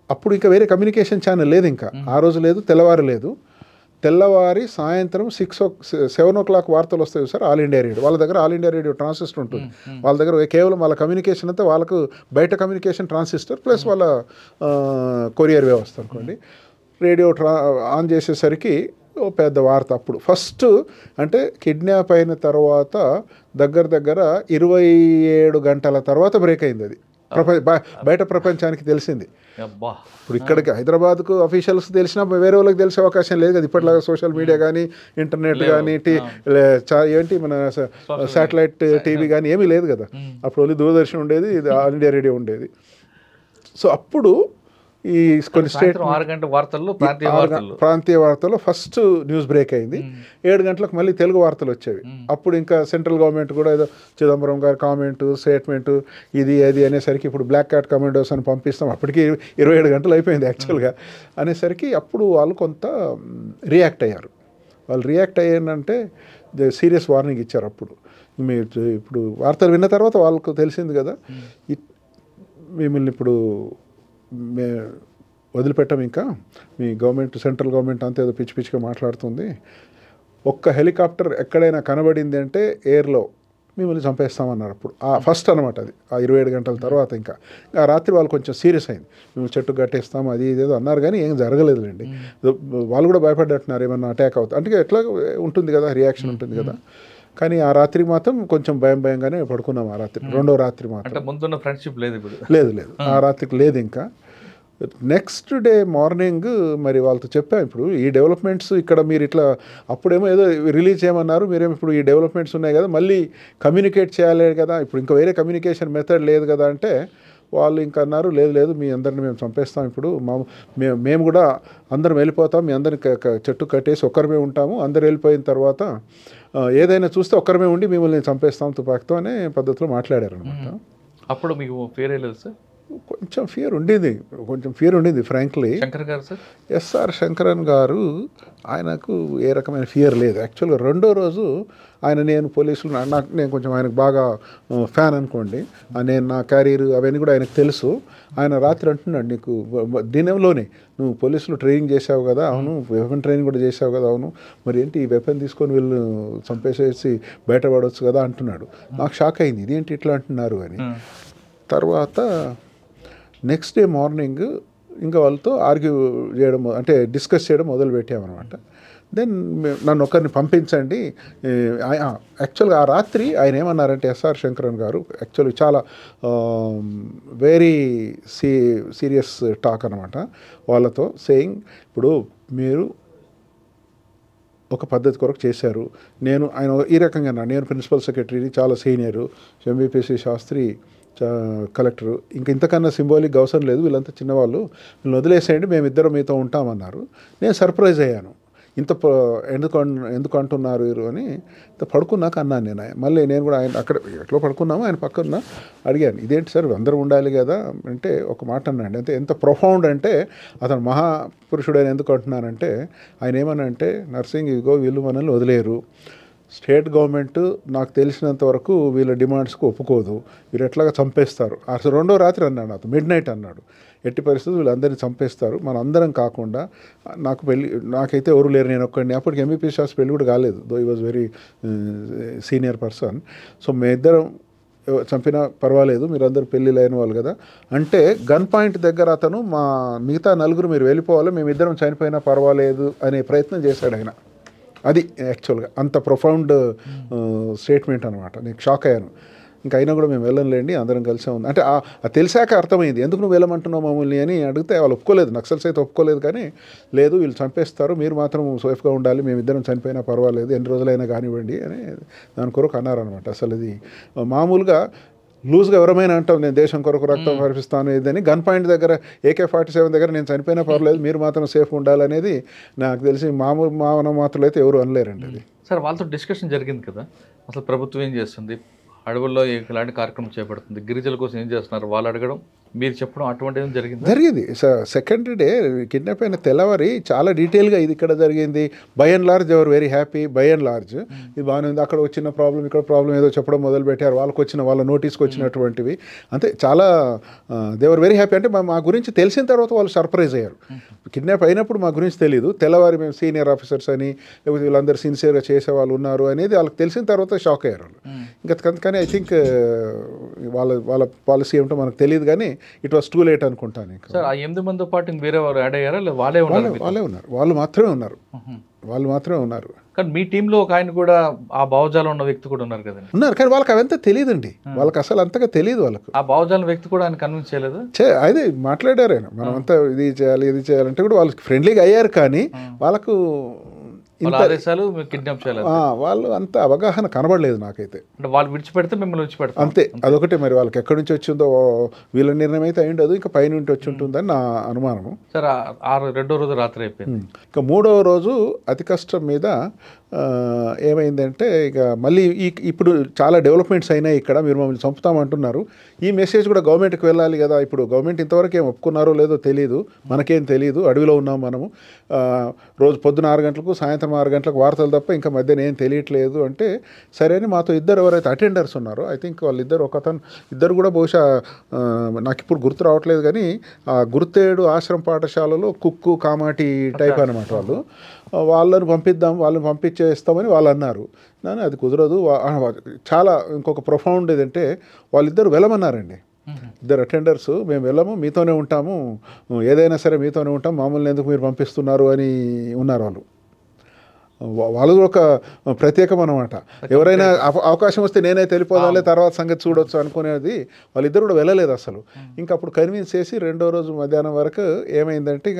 అప్పుడు ఇంకా వేరే కమ్యూనికేషన్ ఛానల్ లేదు, ఇంకా ఆ రోజు లేదు, తెల్లవారు లేదు. తెల్లవారి సాయంత్రం 7 o'clock వార్తలు వస్తాయి సార్, ఆల్ ఇండియా రేడియో. వాళ్ళ దగ్గర ఆల్ ఇండియా రేడియో ట్రాన్సిస్టర్ ఉంటుంది. వాళ్ళ దగ్గర కేవలం వాళ్ళ కమ్యూనికేషన్ అంతా వాళ్ళకు బయట కమ్యూనికేషన్ ట్రాన్సిస్టర్ ప్లస్ వాళ్ళ కొరియర్ వ్యవస్థ అనుకోండి. రేడియో ఆన్ చేసేసరికి ఓ పెద్ద వార్త. అప్పుడు ఫస్ట్ అంటే కిడ్నాప్ అయిన తర్వాత దగ్గర 27 గంటల తర్వాత బ్రేక్ అయింది అది. బయట ప్రపంచానికి తెలిసింది. ఇప్పుడు ఇక్కడికి హైదరాబాద్కు అఫీషియల్స్ తెలిసినా వేరే వాళ్ళకి తెలిసే అవకాశం లేదు కదా. ఇప్పటిలాగా సోషల్ మీడియా కానీ ఇంటర్నెట్ కానీ ఏంటి మన శాటిలైట్ టీవీ కానీ ఏమీ లేదు కదా. అప్పుడు ఓన్లీ దూరదర్శన్ ఉండేది, ఇది ఆల్ ఇండియా రేడియో ఉండేది. సో అప్పుడు ఈ కొన్ని స్టేట్ 6 గంటల వార్తల్లో ప్రాంతీయ వార్తల్లో ఫస్ట్ న్యూస్ బ్రేక్ అయింది. 7 గంటలకు మళ్ళీ తెలుగు వార్తలు వచ్చేవి. అప్పుడు ఇంకా సెంట్రల్ గవర్నమెంట్ కూడా ఏదో చిదంబరం గారి కామెంటు స్టేట్మెంటు ఇది అది అనేసరికి ఇప్పుడు బ్లాక్ క్యాట్ కమాండోస్ అని పంపిస్తాం, అప్పటికి 27 గంటలు అయిపోయింది యాక్చువల్గా అనేసరికి అప్పుడు వాళ్ళు కొంత రియాక్ట్ అయ్యారు. వాళ్ళు రియాక్ట్ అయ్యారంటే సీరియస్ వార్నింగ్ ఇచ్చారు. అప్పుడు మీరు ఇప్పుడు వార్తలు విన్న తర్వాత వాళ్ళకు తెలిసింది కదా, మిమ్మల్ని ఇప్పుడు వదిలిపెట్టాం, ఇంకా మీ గవర్నమెంట్ సెంట్రల్ గవర్నమెంట్ అంతా ఏదో పిచ్చి పిచ్చిగా మాట్లాడుతుంది, ఒక్క హెలికాప్టర్ ఎక్కడైనా కనబడింది అంటే ఎయిర్లో మిమ్మల్ని చంపేస్తామన్నారు. అప్పుడు ఫస్ట్ అనమాట అది. ఆ 27 గంటల తర్వాత ఇంకా ఆ రాత్రి వాళ్ళు కొంచెం సీరియస్ అయింది, మేము చెట్టు కట్టేస్తాం అది ఇదేదో అన్నారు కానీ ఏం జరగలేదులేండి. వాళ్ళు కూడా భయపడ్డట్టున్నారు ఏమన్నా అటాక్ అవుతుంది అంటే, ఎట్లా ఉంటుంది కదా, రియాక్షన్ ఉంటుంది కదా. కానీ ఆ రాత్రి మాత్రం కొంచెం భయంగానే పడుకున్నాం. ఆ రాత్రి రెండో రాత్రి మాత్రం ముందున్న ఫ్రెండ్షిప్ లేదు, లేదు ఆ రాత్రికి లేదు. ఇంకా నెక్స్ట్ డే మార్నింగ్ మరి వాళ్ళతో చెప్పాను, ఇప్పుడు ఈ డెవలప్మెంట్స్ ఇక్కడ మీరు ఇట్లా అప్పుడేమో ఏదో రిలీజ్ చేయమన్నారు, మీరేమో ఇప్పుడు ఈ డెవలప్మెంట్స్ ఉన్నాయి కదా, మళ్ళీ కమ్యూనికేట్ చేయాలి కదా, ఇప్పుడు ఇంకా వేరే కమ్యూనికేషన్ మెథడ్ లేదు కదా అంటే వాళ్ళు ఇంకా అన్నారు, లేదు లేదు మీ అందరిని మేము చంపేస్తాం, ఇప్పుడు మేము కూడా అందరం వెళ్ళిపోతాం, మీ అందరిని చెట్టు కట్టేసి ఒక్కరమే ఉంటాము, అందరు వెళ్ళిపోయిన తర్వాత ఏదైనా చూస్తే ఒక్కరమే ఉండి మిమ్మల్ని చంపేస్తాం తుపాకుతో అనే పద్ధతిలో మాట్లాడారు అనమాట. అప్పుడు మీకు ఫేర్ అయ్యలేదు సార్? కొంచెం ఫియర్ ఉండింది ఫ్రాంక్లీ. శంకర్ గారు సార్, ఎస్ఆర్ శంకరన్ గారు ఆయనకు ఏ రకమైన ఫియర్ లేదు. యాక్చువల్గా రెండో రోజు నేను పోలీసులు నేను కొంచెం ఆయనకు బాగా ఫ్యాన్ అనుకోండి, నేను నా క్యారియర్ అవన్నీ కూడా ఆయనకు తెలుసు. ఆయన రాత్రి అంటున్నాడు, నీకు దినంలోనే నువ్వు పోలీసులు ట్రైనింగ్ చేసావు కదా, అవును, వెపన్ ట్రైనింగ్ కూడా చేసావు కదా, అవును, మరి ఏంటి ఈ వెపన్ తీసుకొని వీళ్ళు చంపేసేసి బయటపడవచ్చు కదా అంటున్నాడు. నాకు షాక్ అయింది, ఇదేంటి ఇట్లా అంటున్నారు అని. తర్వాత నెక్స్ట్ డే మార్నింగ్ ఇంకా వాళ్ళతో ఆర్గ్యూ చేయడం అంటే డిస్కస్ చేయడం మొదలుపెట్టామన్నమాట. దెన్ నన్ను ఒకరిని పంపించండి. యాక్చువల్గా ఆ రాత్రి ఆయన ఏమన్నారంటే ఎస్ఆర్ శంకరన్ గారు యాక్చువల్గా చాలా వెరీ సీరియస్ టాక్ అనమాట వాళ్ళతో, సేయింగ్ ఇప్పుడు మీరు ఒక పద్ధతి కొరకు చేశారు, ఆయన ఈ రకంగా నేను ప్రిన్సిపల్ సెక్రటరీని, చాలా సీనియరు, ఎంబీపీసీ శాస్త్రి కలెక్టరు, ఇంకా ఇంతకన్నా సింబాలిక్ అవసరం లేదు, వీళ్ళంతా చిన్నవాళ్ళు, వీళ్ళని వదిలేసేయండి, మేమిద్దరం మీతో ఉంటామన్నారు. నేను సర్ప్రైజ్ అయ్యాను, ఎందుకు అంటున్నారు వీరు అని. పడుకున్నాక అన్నాను నేను. మళ్ళీ నేను కూడా ఆయన అక్కడ ఎట్లా పడుకున్నాము, ఆయన పక్కన అడిగాను, ఇదేంటి సార్ అందరూ ఉండాలి కదా అంటే ఒక మాట అన్నాడు. అంటే ఎంత ప్రొఫౌండ్ అంటే అతను మహాపురుషుడు అని ఎందుకు అంటున్నానంటే ఆయన ఏమనంటే, నర్సింగ్ ఇగో వీళ్ళు మనల్ని వదిలేరు, స్టేట్ గవర్నమెంట్ నాకు తెలిసినంత వరకు వీళ్ళ డిమాండ్స్కి ఒప్పుకోదు, వీళ్ళు ఎట్లాగా చంపేస్తారు. అసలు రెండో రాత్రి అన్నాడు నాతో, మిడ్ నైట్ అన్నాడు, ఎట్టి పరిస్థితులు వీళ్ళందరినీ చంపేస్తారు, మన అందరం కాకుండా నాకైతే ఎవరు లేరు, నేను ఒక్కడిని. అప్పటికి ఎంబీపీ శాస్త్రి పెళ్ళి కూడా కాలేదు, దో ఈ was very senior person. So మేమిద్దరం చంపినా పర్వాలేదు, మీరందరూ పెళ్ళిళ్ళు అయిన వాళ్ళు కదా అంటే, గన్ పాయింట్ దగ్గర అతను మా మిగతా నలుగురు మీరు వెళ్ళిపోవాలి, మేమిద్దరం చనిపోయినా పర్వాలేదు అనే ప్రయత్నం చేశాడు ఆయన. అది యాక్చువల్గా అంత ప్రొఫౌండ్ స్టేట్మెంట్ అనమాట. నేను షాక్ అయ్యాను. ఇంకా అయినా కూడా మేము వెళ్ళంలేండి, అందరం కలిసే ఉంది అంటే తెలిసాక అర్థమైంది, ఎందుకు నువ్వు వెళ్ళమంటున్నావు మమ్మల్ని అని అడిగితే వాళ్ళు ఒప్పుకోలేదు, నక్సల్స్ అయితే ఒప్పుకోలేదు, కానీ లేదు వీళ్ళు చంపేస్తారు, మీరు మాత్రం సేఫ్గా ఉండాలి, మేమిద్దరం చనిపోయినా పర్వాలేదు, ఎన్ని రోజులైనా కానివ్వండి అని దాని కొరకు అన్నారనమాట. అసలు ఇది మామూలుగా లూజ్గా ఎవరమైనా అంటాం, నేను దేశం కొరకు రక్తం పరిపిస్తాను ఇదని, గన్ పాయింట్ దగ్గర AK-47 దగ్గర నేను చనిపోయినా పర్లేదు, మీరు మాత్రం సేఫ్ ఉండాలనేది నాకు తెలిసి మానవ మాత్రలు అయితే ఎవరు అనలేరండి. అది సార్ వాళ్ళతో డిస్కషన్ జరిగింది కదా, అసలు ప్రభుత్వం ఏం చేస్తుంది, అడవుల్లో ఎలాంటి కార్యక్రమం చేపడుతుంది, గిరిజనుల కోసం ఏం చేస్తున్నారు వాళ్ళు అడగడం, మీరు చెప్పడం అటువంటిది జరిగింది. సెకండ్ డే కిడ్నాప్ అయిన తెల్లవారి చాలా డీటెయిల్గా ఇది ఇక్కడ జరిగింది, బై అండ్ లార్జ్ ఎవరు very happy, by and large ఇది బాగానే ఉంది, అక్కడ వచ్చిన ప్రాబ్లం ఇక్కడ ప్రాబ్లం ఏదో చెప్పడం మొదలు పెట్టారు, వాళ్ళ నోటీస్కి వచ్చినటువంటివి అంతే, చాలా దేవర్ వెరీ హ్యాపీ. అంటే మా గురించి తెలిసిన తర్వాత వాళ్ళు సర్ప్రైజ్ అయ్యారు. కిడ్నాప్ అయినప్పుడు మా గురించి తెలియదు, తెల్లవారి మేము సీనియర్ ఆఫీసర్స్ అని లేకపోతే వీళ్ళందరూ సిన్సియర్గా చేసే వాళ్ళు ఉన్నారు అనేది వాళ్ళకి తెలిసిన తర్వాత షాక్ అయ్యారు వాళ్ళు. ఇంకా కానీ ఐ థింక్ వాళ్ళ పాలసీ ఏమిటో మనకు తెలియదు, కానీ ఇట్ వాస్ టూ లేట్ అనుకుంటాను. సార్ ఆ 8 మందితో పాటు వేరే వారు యాడ్ అయ్యారా, వాళ్ళే ఉన్నారు, వాళ్ళు మాత్రమే ఉన్నారు. కానీ మీ టీంలో ఒక ఆయన కూడా ఆ భావజాలం ఉన్న వ్యక్తి కూడా ఉన్నారు కదండి. ఉన్నారు, కానీ వాళ్ళకి అవంతా తెలియదండి, వాళ్ళకి అసలు అంతగా తెలియదు. వాళ్ళకు ఆ భావజాలం వ్యక్తి కూడా ఆయన కన్విన్స్ చేయలేదు. అదే మాట్లాడారు ఆయన, మనం అంతా ఇది చేయాలంటే కూడా వాళ్ళకి ఫ్రెండ్లీగా అయ్యారు, కానీ వాళ్ళకు ఆదేశాలు కిడ్నాప్ చేయాలి వాళ్ళు అంత అవగాహన కనబడలేదు నాకైతే. అంటే వాళ్ళు విడిచిపెడితే మిమ్మల్ని విడిచిపెడతారు అంతే, అదొకటే. మరి వాళ్ళకి ఎక్కడి నుంచి వచ్చిందో వీళ్ళ నిర్ణయం అయితే అయ్యిండదు, ఇంకా పైనుండి వచ్చి ఉంటుందని నా అనుమానము. సార్ రెండో రోజు రాత్రి అయిపోయింది. ఇంకా మూడవ రోజు అతి కష్టం మీద ఏమైందంటే, ఇక మళ్ళీ ఇప్పుడు చాలా డెవలప్మెంట్స్ అయినాయి ఇక్కడ, మీరు మమ్మల్ని చంపుతామంటున్నారు, ఈ మెసేజ్ కూడా గవర్నమెంట్కి వెళ్ళాలి కదా. ఇప్పుడు గవర్నమెంట్ ఇంతవరకు ఏం ఒప్పుకున్నారో లేదో తెలియదు, మనకేం తెలియదు, అడవిలో ఉన్నాం మనము, రోజు పొద్దున 6 గంటలకు సాయంత్రం 6 గంటలకు వార్తలు తప్ప ఇంకా మధ్యన ఏం తెలియట్లేదు అంటే, సరే అని మాతో ఇద్దరు ఎవరైతే అటెండర్స్ ఉన్నారో, ఐ థింక్ వాళ్ళిద్దరు ఇద్దరు కూడా బహుశా నాకు ఇప్పుడు గుర్తు రావట్లేదు, కానీ ఆ గుర్తేడు ఆశ్రమ పాఠశాలలో కుక్కు కామాటి టైప్ అనమాట వాళ్ళని పంపించేస్తామని వాళ్ళు అన్నారు. కానీ అది కుదరదు. చాలా ఇంకొక ప్రొఫౌండ్ ఏదంటే, వాళ్ళిద్దరు వెళ్ళమన్నారండి, ఇద్దరు అటెండర్స్, మేము వెళ్ళము, మీతోనే ఉంటాము, ఏదైనా సరే మీతోనే ఉంటాం, మామూలు ఎందుకు మీరు పంపిస్తున్నారు అని ఉన్నారు వాళ్ళు. వాళ్ళు కూడా ఒక ప్రత్యేకం అనమాట. ఎవరైనా అవకాశం వస్తే నేనైతే వెళ్ళిపోదాలే తర్వాత సంగతి చూడొచ్చు అనుకునేది వాళ్ళిద్దరు కూడా వెళ్ళలేదు అసలు. ఇంకా అప్పుడు కన్విన్స్ చేసి రెండో రోజు మధ్యాహ్నం వరకు ఏమైందంటే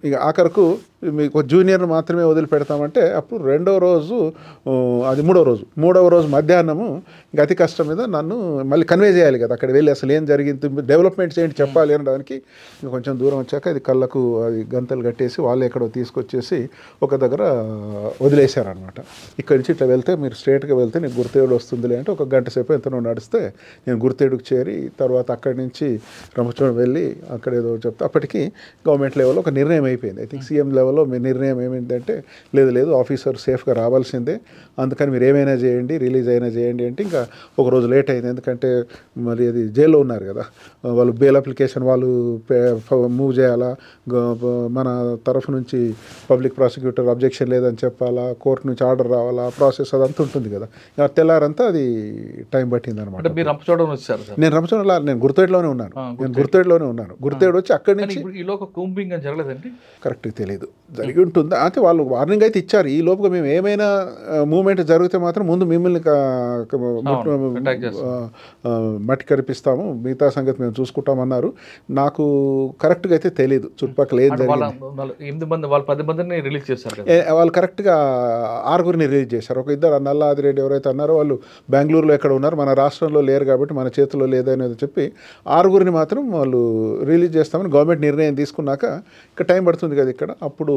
ఇక ఆఖరకు మీకు జూనియర్ మాత్రమే వదిలిపెడతామంటే అప్పుడు రెండో రోజు అది మూడవ రోజు మధ్యాహ్నము ఇంకా అతి కష్టం మీద నన్ను మళ్ళీ కన్వే చేయాలి కదా, అక్కడ వెళ్ళి అసలు ఏం జరిగింది, డెవలప్మెంట్స్ ఏంటి చెప్పాలి అనడానికి కొంచెం దూరం వచ్చాక అది కళ్ళకు అది గంతలు కట్టేసి వాళ్ళు ఎక్కడో తీసుకొచ్చేసి ఒక దగ్గర వదిలేశారనమాట. ఇక్కడి నుంచి ఇట్లా వెళ్తే మీరు స్ట్రేట్గా వెళ్తే నీకు గుర్తేడు వస్తుందిలే అంటే ఒక గంట సేపు ఎంతనో నడిస్తే నేను గుర్తేడుకు చేరి తర్వాత అక్కడి నుంచి రంపచోడవరం వెళ్ళి అక్కడ ఏదో చెప్తే అప్పటికి గవర్నమెంట్ లెవెల్లో ఒక నిర్ణయం అయిపోయింది. ఐ థింక్ సీఎం లెవెల్లో మీ నిర్ణయం ఏమైందంటే లేదు ఆఫీసర్ సేఫ్గా రావాల్సిందే, అందుకని మీరు ఏమైనా చేయండి, రిలీజ్ అయినా చేయండి అంటే ఇంకా ఒక రోజు లేట్ అయింది. ఎందుకంటే మరి అది జైల్లో ఉన్నారు కదా, వాళ్ళు బెయిల్ అప్లికేషన్ వాళ్ళు మూవ్ చేయాలా, మన తరఫు నుంచి పబ్లిక్ ప్రాసిక్యూటర్ అబ్జెక్షన్ లేదని చెప్పాలా, కోర్టు నుంచి ఆర్డర్ రావాలా, ప్రాసెస్ అదంతా ఉంటుంది కదా. తెల్లారంతా అది టైం పట్టింది అనమాట. నేను రంపచోడవరం నేను గుర్తేడులోనే ఉన్నాను. గుర్తేడు వచ్చి అక్కడి నుంచి కరెక్ట్గా తెలియదు జరిగి ఉంటుందా అంటే వాళ్ళు వార్నింగ్ అయితే ఇచ్చారు. ఈ లోపుగా మేము ఏమైనా మూవ్మెంట్ జరిగితే మాత్రం ముందు మిమ్మల్ని మట్టి కరిపిస్తాము, మిగతా సంగతి మేము చూసుకుంటామన్నారు. నాకు కరెక్ట్గా అయితే తెలియదు చుట్టుపక్కల ఏం జరిగింది. వాళ్ళు కరెక్ట్గా 6 రిలీజ్ చేశారు. ఒక ఇద్దరు నల్లాదిరెడ్డి ఎవరైతే అన్నారో వాళ్ళు బెంగళూరులో ఎక్కడ ఉన్నారు, మన రాష్ట్రంలో లేరు కాబట్టి మన చేతిలో లేదనేది చెప్పి 6 మాత్రం వాళ్ళు రిలీజ్ చేస్తామని గవర్నమెంట్ నిర్ణయం తీసుకున్నాక ఇంకా టైం పడుతుంది కదా ఇక్కడ. అప్పుడు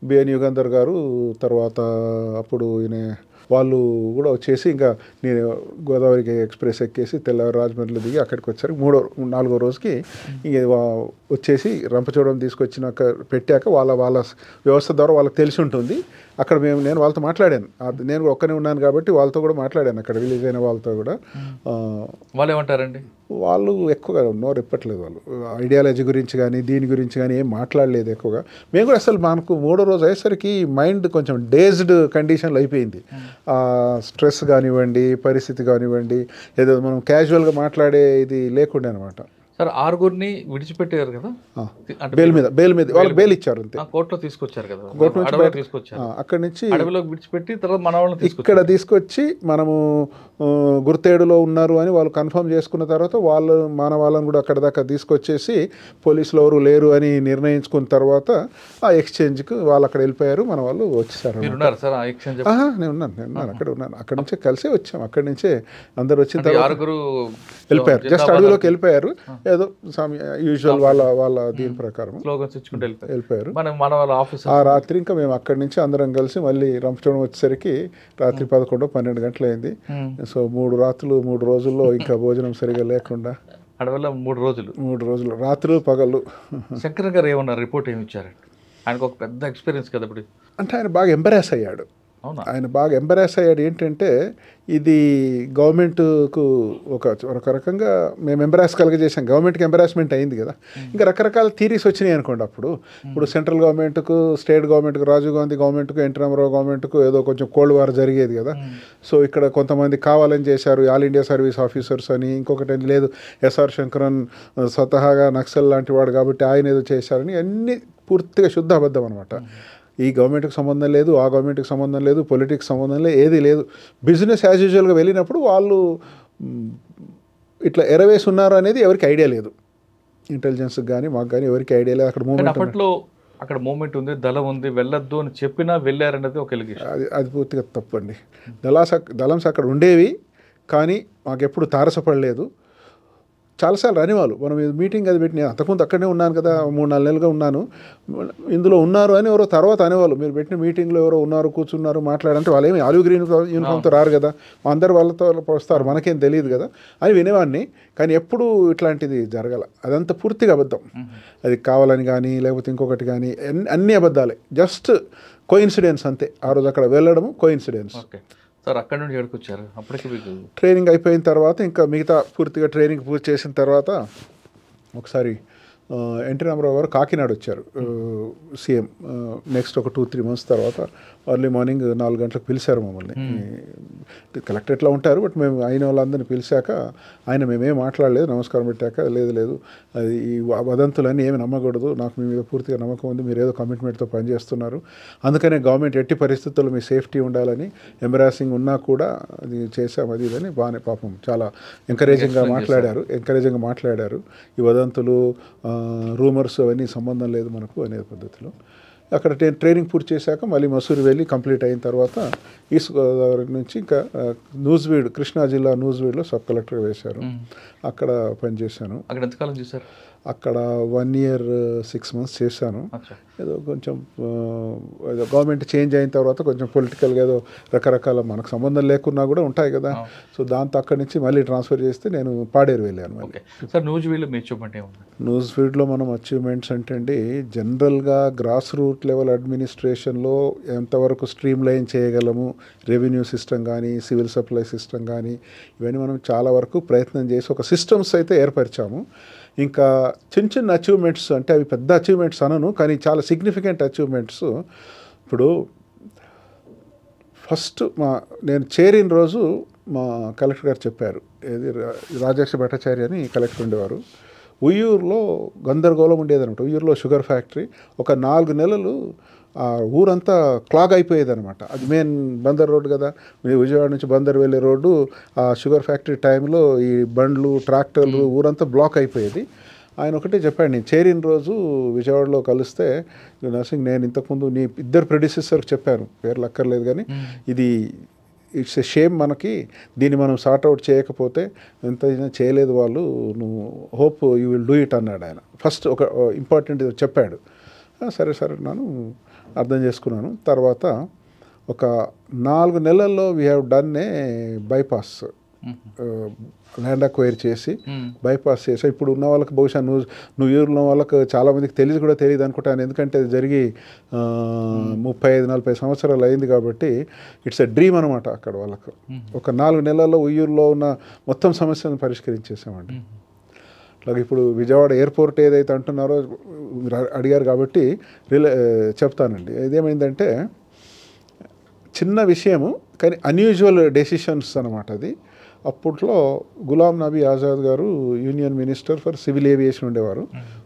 బిఎన్ యుగంధర్ గారు తర్వాత అప్పుడు ఈయన వాళ్ళు కూడా వచ్చేసి ఇంకా నేను గోదావరికి ఎక్స్ప్రెస్ ఎక్కేసి తెల్లవారు రాజమండ్రిలో దిగి అక్కడికి వచ్చారు. 4వ రోజుకి ఇంక వచ్చేసి రంపచోడవరం తీసుకొచ్చినాక పెట్టాక వాళ్ళ వ్యవస్థ ద్వారా వాళ్ళకి తెలిసి ఉంటుంది. అక్కడ నేను వాళ్ళతో మాట్లాడాను, నేను ఒక్కనే ఉన్నాను కాబట్టి వాళ్ళతో కూడా మాట్లాడాను అక్కడ రిలీజ్ అయిన వాళ్ళతో కూడా. వాళ్ళు ఏమంటారండి? వాళ్ళు ఎక్కువగా నోరు ఎప్పట్లేదు, వాళ్ళు ఐడియాలజీ గురించి కానీ దీని గురించి కానీ ఏం మాట్లాడలేదు ఎక్కువగా. మేము కూడా అసలు మనకు 3వ రోజు అయ్యేసరికి మైండ్ కొంచెం డేజ్డ్ కండిషన్లో అయిపోయింది. స్ట్రెస్ కానివ్వండి, పరిస్థితి కానివ్వండి, ఏదో మనం క్యాజువల్గా మాట్లాడే ఇది లేకుండే అనమాట. సార్ 6 విడిచిపెట్టారు కదా బెయిల్ మీద వాళ్ళకి బెయిల్ ఇచ్చారు అంతే. కోర్టులో తీసుకొచ్చారు కదా, కోర్టు నుంచి తీసుకొచ్చారు, అక్కడి నుంచి అడవిలోకి విడిచిపెట్టి తర్వాత మన వాళ్ళని ఇక్కడ తీసుకొచ్చి మనము గుర్తేడులో ఉన్నారు అని వాళ్ళు కన్ఫర్మ్ చేసుకున్న తర్వాత మన వాళ్ళని కూడా అక్కడ దాకా తీసుకొచ్చేసి పోలీసులు ఎవరు లేరు అని నిర్ణయించుకున్న తర్వాత ఆ ఎక్స్చేంజ్కి వాళ్ళు అక్కడ వెళ్ళిపోయారు, మన వాళ్ళు వచ్చేసారు. నేను ఉన్నాను అక్కడ ఉన్నాను. అక్కడ నుంచే కలిసే వచ్చాం, అక్కడి నుంచే అందరు వచ్చిన తర్వాత వెళ్ళిపోయారు, జస్ట్ అడవిలోకి వెళ్ళిపోయారు. ఏదో యూజువల్ వాళ్ళ దీని ప్రకారం వెళ్ళిపోయారు. ఆ రాత్రి ఇంకా మేము అక్కడి నుంచి అందరం కలిసి మళ్ళీ రంపచోడవరం వచ్చేసరికి రాత్రి 11-12 గంటలు అయింది. సో 3 రాత్రులు 3 రోజుల్లో ఇంకా భోజనం సరిగా లేకుండా అడవిలో 3 రోజులు రాత్రులు పగళ్ళు. శంకర్ గారు ఏమన్నారు, రిపోర్ట్ ఏమి ఇచ్చారండి? ఆయనకు ఒక పెద్ద ఎక్స్పీరియన్స్ కదా ఇప్పుడు. అంటే ఆయన బాగా ఎంబరాస్ అయ్యాడు. ఏంటంటే ఇది గవర్నమెంట్కు ఒక రకంగా మేము ఎంబరాస్ కలిగజేసాం, గవర్నమెంట్కి ఎంబరాస్మెంట్ అయింది కదా. ఇంకా రకరకాల థీరీస్ వచ్చినాయి అనుకోండి అప్పుడు. ఇప్పుడు సెంట్రల్ గవర్నమెంట్కు, స్టేట్ గవర్నమెంట్కు, రాజీవ్ గాంధీ గవర్నమెంట్కు, ఎన్టీ రామారావు గవర్నమెంట్కు ఏదో కొంచెం కోల్డ్ వార్ జరిగేది కదా. సో ఇక్కడ కొంతమంది కావాలని చేశారు, ఆల్ ఇండియా సర్వీస్ ఆఫీసర్స్ అని, ఇంకొకటి లేదు ఎస్ఆర్ శంకరన్ స్వతహాగా నక్సల్ లాంటి వాడు కాబట్టి ఆయన ఏదో చేశారని, అన్నీ పూర్తిగా శుద్ధ అబద్ధం అనమాట. ఈ గవర్నమెంట్కి సంబంధం లేదు, ఆ గవర్నమెంట్కి సంబంధం లేదు, పొలిటిక్స్ సంబంధం లేదు, ఏది లేదు. బిజినెస్ యాజ్ యూజువల్గా వెళ్ళినప్పుడు వాళ్ళు ఇట్లా ఎరవేసి ఉన్నారు అనేది ఎవరికి ఐడియా లేదు, ఇంటెలిజెన్స్కి కానీ మాకు కానీ ఎవరికి ఐడియా లేదు. అక్కడ మూమెంట్ ఉంది, దళం ఉంది, వెళ్ళొద్దు అని చెప్పినా వెళ్ళారనేది ఒక అది పూర్తిగా తప్పండి. దళంస్ అక్కడ ఉండేవి కానీ మాకెప్పుడు తారసపడలేదు. చాలాసార్లు అనేవాళ్ళు, మనం మీటింగ్ అది పెట్టి, నేను అంతకుముందు అక్కడనే ఉన్నాను కదా, 3-4 నెలలుగా ఉన్నాను, ఇందులో ఉన్నారు అని ఎవరో తర్వాత అనేవాళ్ళు. మీరు పెట్టిన మీటింగ్లో ఎవరో ఉన్నారు, కూర్చున్నారు, మాట్లాడంటే వాళ్ళు ఏమి ఆలివ్ గ్రీన్ యూనిఫామ్తో రారు కదా, అందరు వాళ్ళతో వస్తారు, మనకేం తెలియదు కదా అని వినేవాడిని. కానీ ఎప్పుడు ఇట్లాంటిది జరగాల, అదంతా పూర్తిగా అబద్ధం. అది కావాలని కానీ లేకపోతే ఇంకొకటి కానీ అన్ని అబద్ధాలే, జస్ట్ కోయిన్సిడెన్స్ అంతే. ఆ రోజు అక్కడ వెళ్ళడము కోయిన్సిడెన్స్. సార్ అక్కడ నుండి ఎక్కడికి వచ్చారు? అప్పటికి ట్రైనింగ్ అయిపోయిన తర్వాత ఇంకా మిగతా పూర్తిగా ట్రైనింగ్ పూర్తి చేసిన తర్వాత ఒకసారి ఎన్టీ రామారావు గారు కాకినాడ వచ్చారు సీఎం. నెక్స్ట్ ఒక 2-3 months తర్వాత ఎర్లీ మార్నింగ్ 4 గంటలకు పిలిచారు మమ్మల్ని. కలెక్టరేట్లో ఉంటారు, బట్ మేము అయిన వాళ్ళందరినీ పిలిచాక ఆయన మేమేం మాట్లాడలేదు, నమస్కారం పెట్టాక లేదు అది ఈ వదంతులన్నీ ఏమి నమ్మకూడదు, నాకు మీ మీద పూర్తిగా నమ్మకం ఉంది, మీరు ఏదో కమిట్మెంట్తో పనిచేస్తున్నారు, అందుకనే గవర్నమెంట్ ఎట్టి పరిస్థితుల్లో మీ సేఫ్టీ ఉండాలని, ఎంబరాసింగ్ ఉన్నా కూడా అది చేసాం అది ఇదని బాగానే పాపం చాలా ఎంకరేజింగ్గా మాట్లాడారు. ఈ వదంతులు రూమర్స్ అవన్నీ సంబంధం లేదు మనకు అనే పద్ధతిలో. అక్కడ ట్రైనింగ్ పూర్తి చేశాక మళ్ళీ మసూరి వెళ్ళి కంప్లీట్ అయిన తర్వాత ఈస్ట్ గోదావరి నుంచి ఇంకా నూజివీడు, కృష్ణా జిల్లా నూజివీడులో సబ్ కలెక్టర్ వేశారు. అక్కడ పనిచేశాను. అక్కడ ఎంతకాలం చేశారు? అక్కడ 1 year 6 months చేశాను. ఏదో కొంచెం గవర్నమెంట్ చేంజ్ అయిన తర్వాత కొంచెం పొలిటికల్గా ఏదో రకరకాల మనకు సంబంధం లేకున్నా కూడా ఉంటాయి కదా, సో దాంతో అక్కడి నుంచి మళ్ళీ ట్రాన్స్ఫర్ చేస్తే నేను పాడేరు వెళ్ళాను. సార్ నూజివీడులో మీ అచీవ్మెంట్ ఏముంది? నూజివీడులో మనం అచీవ్మెంట్స్ అంటే అండి, జనరల్గా గ్రాస్ రూట్ లెవెల్ అడ్మినిస్ట్రేషన్లో ఎంతవరకు స్ట్రీమ్ లైన్ చేయగలము, రెవెన్యూ సిస్టమ్ కానీ సివిల్ సప్లై సిస్టమ్ కానీ ఇవన్నీ మనం చాలా వరకు ప్రయత్నం చేసి ఒక సిస్టమ్స్ అయితే ఏర్పరిచాము. ఇంకా చిన్న అచీవ్మెంట్స్ అంటే అవి పెద్ద అచీవ్మెంట్స్ అనను, కానీ చాలా సిగ్నిఫికెంట్ అచీవ్మెంట్స్. ఇప్పుడు ఫస్ట్ నేను చేరిన రోజు మా కలెక్టర్ గారు చెప్పారు, ఏది రాజేష్ భట్టాచార్య అని కలెక్టర్ ఉండేవారు. ఉయ్యూరులో గందరగోళం ఉండేదనమాట. ఉయ్యూరులో షుగర్ ఫ్యాక్టరీ ఒక 4 నెలలు ఊరంతా క్లాగ్ అయిపోయేదనమాట. అది మెయిన్ బందర్ రోడ్డు కదా, విజయవాడ నుంచి బందర్ వెళ్ళే రోడ్డు. ఆ షుగర్ ఫ్యాక్టరీ టైంలో ఈ బండ్లు ట్రాక్టర్లు ఊరంతా బ్లాక్ అయిపోయేది. ఆయన ఒకటే చెప్పాడు, నేను చేరిన రోజు విజయవాడలో కలిస్తే నర్సింగ్, నేను ఇంతకుముందు నీ 2 ప్రెడిసెసర్కి చెప్పాను, పేర్లు అక్కర్లేదు కానీ, ఇది ఇట్స్ ఎ షేమ్ మనకి, దీన్ని మనం సార్ట్అవుట్ చేయకపోతే ఎంత చేయలేదు వాళ్ళు, నువ్వు hope you will do it అన్నాడు ఆయన. ఫస్ట్ ఒక ఇంపార్టెంట్ చెప్పాడు. సరే నన్ను అర్థం చేసుకున్నాను. తర్వాత ఒక 4 నెలల్లో we have done a bypass, land acquire చేసి బైపాస్ చేసి, ఇప్పుడు ఉన్న వాళ్ళకి బహుశా న్యూయూర్లో ఉన్న వాళ్ళకి చాలామందికి తెలియదు అనుకుంటాను, ఎందుకంటే అది జరిగి 35-40 సంవత్సరాలు అయింది కాబట్టి ఇట్స్ ఎ డ్రీమ్ అనమాట అక్కడ వాళ్ళకు. ఒక 4 నెలల్లో ఉయ్యూరులో ఉన్న మొత్తం సమస్యలను పరిష్కరించేసామండి. అలాగే ఇప్పుడు విజయవాడ ఎయిర్పోర్ట్ ఏదైతే అంటున్నారో అడిగారు కాబట్టి చెప్తానండి. ఇదేమైందంటే చిన్న విషయము కానీ అన్యూజువల్ డెసిషన్స్ అనమాట అది. అప్పట్లో గులాం నబీ ఆజాద్ గారు union minister for civil aviation ఉండేవారు.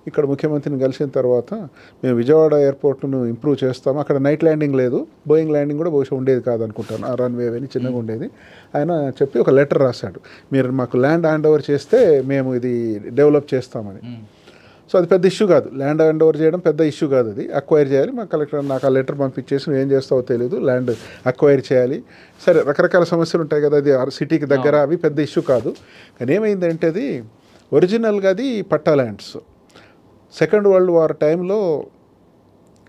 ఇక్కడ ముఖ్యమంత్రిని కలిసిన తర్వాత మేము విజయవాడ ఎయిర్పోర్ట్ను ఇంప్రూవ్ చేస్తాము, అక్కడ నైట్ ల్యాండింగ్ లేదు, బోయింగ్ ల్యాండింగ్ కూడా బహుశా ఉండేది కాదనుకుంటాను, ఆ రన్వే అని చిన్నగా ఉండేది. ఆయన చెప్పి ఒక లెటర్ రాశాడు, మీరు మాకు ల్యాండ్ హ్యాండ్ ఓవర్ చేస్తే మేము ఇది డెవలప్ చేస్తామని. సో అది పెద్ద ఇష్యూ కాదు, ల్యాండ్ హ్యాండ్ ఓవర్ చేయడం పెద్ద ఇష్యూ కాదు, అది అక్వైర్ చేయాలి. మా కలెక్టర్ నాకు ఆ లెటర్ పంపించేసి నువ్వు ఏం చేస్తావో తెలియదు, ల్యాండ్ అక్వైర్ చేయాలి. సరే రకరకాల సమస్యలు ఉంటాయి కదా, అది సిటీకి దగ్గర, అవి పెద్ద ఇష్యూ కాదు. కానీ ఏమైందంటే అది ఒరిజినల్గా అది పట్టా ల్యాండ్స్. సెకండ్ వరల్డ్ వార్ టైంలో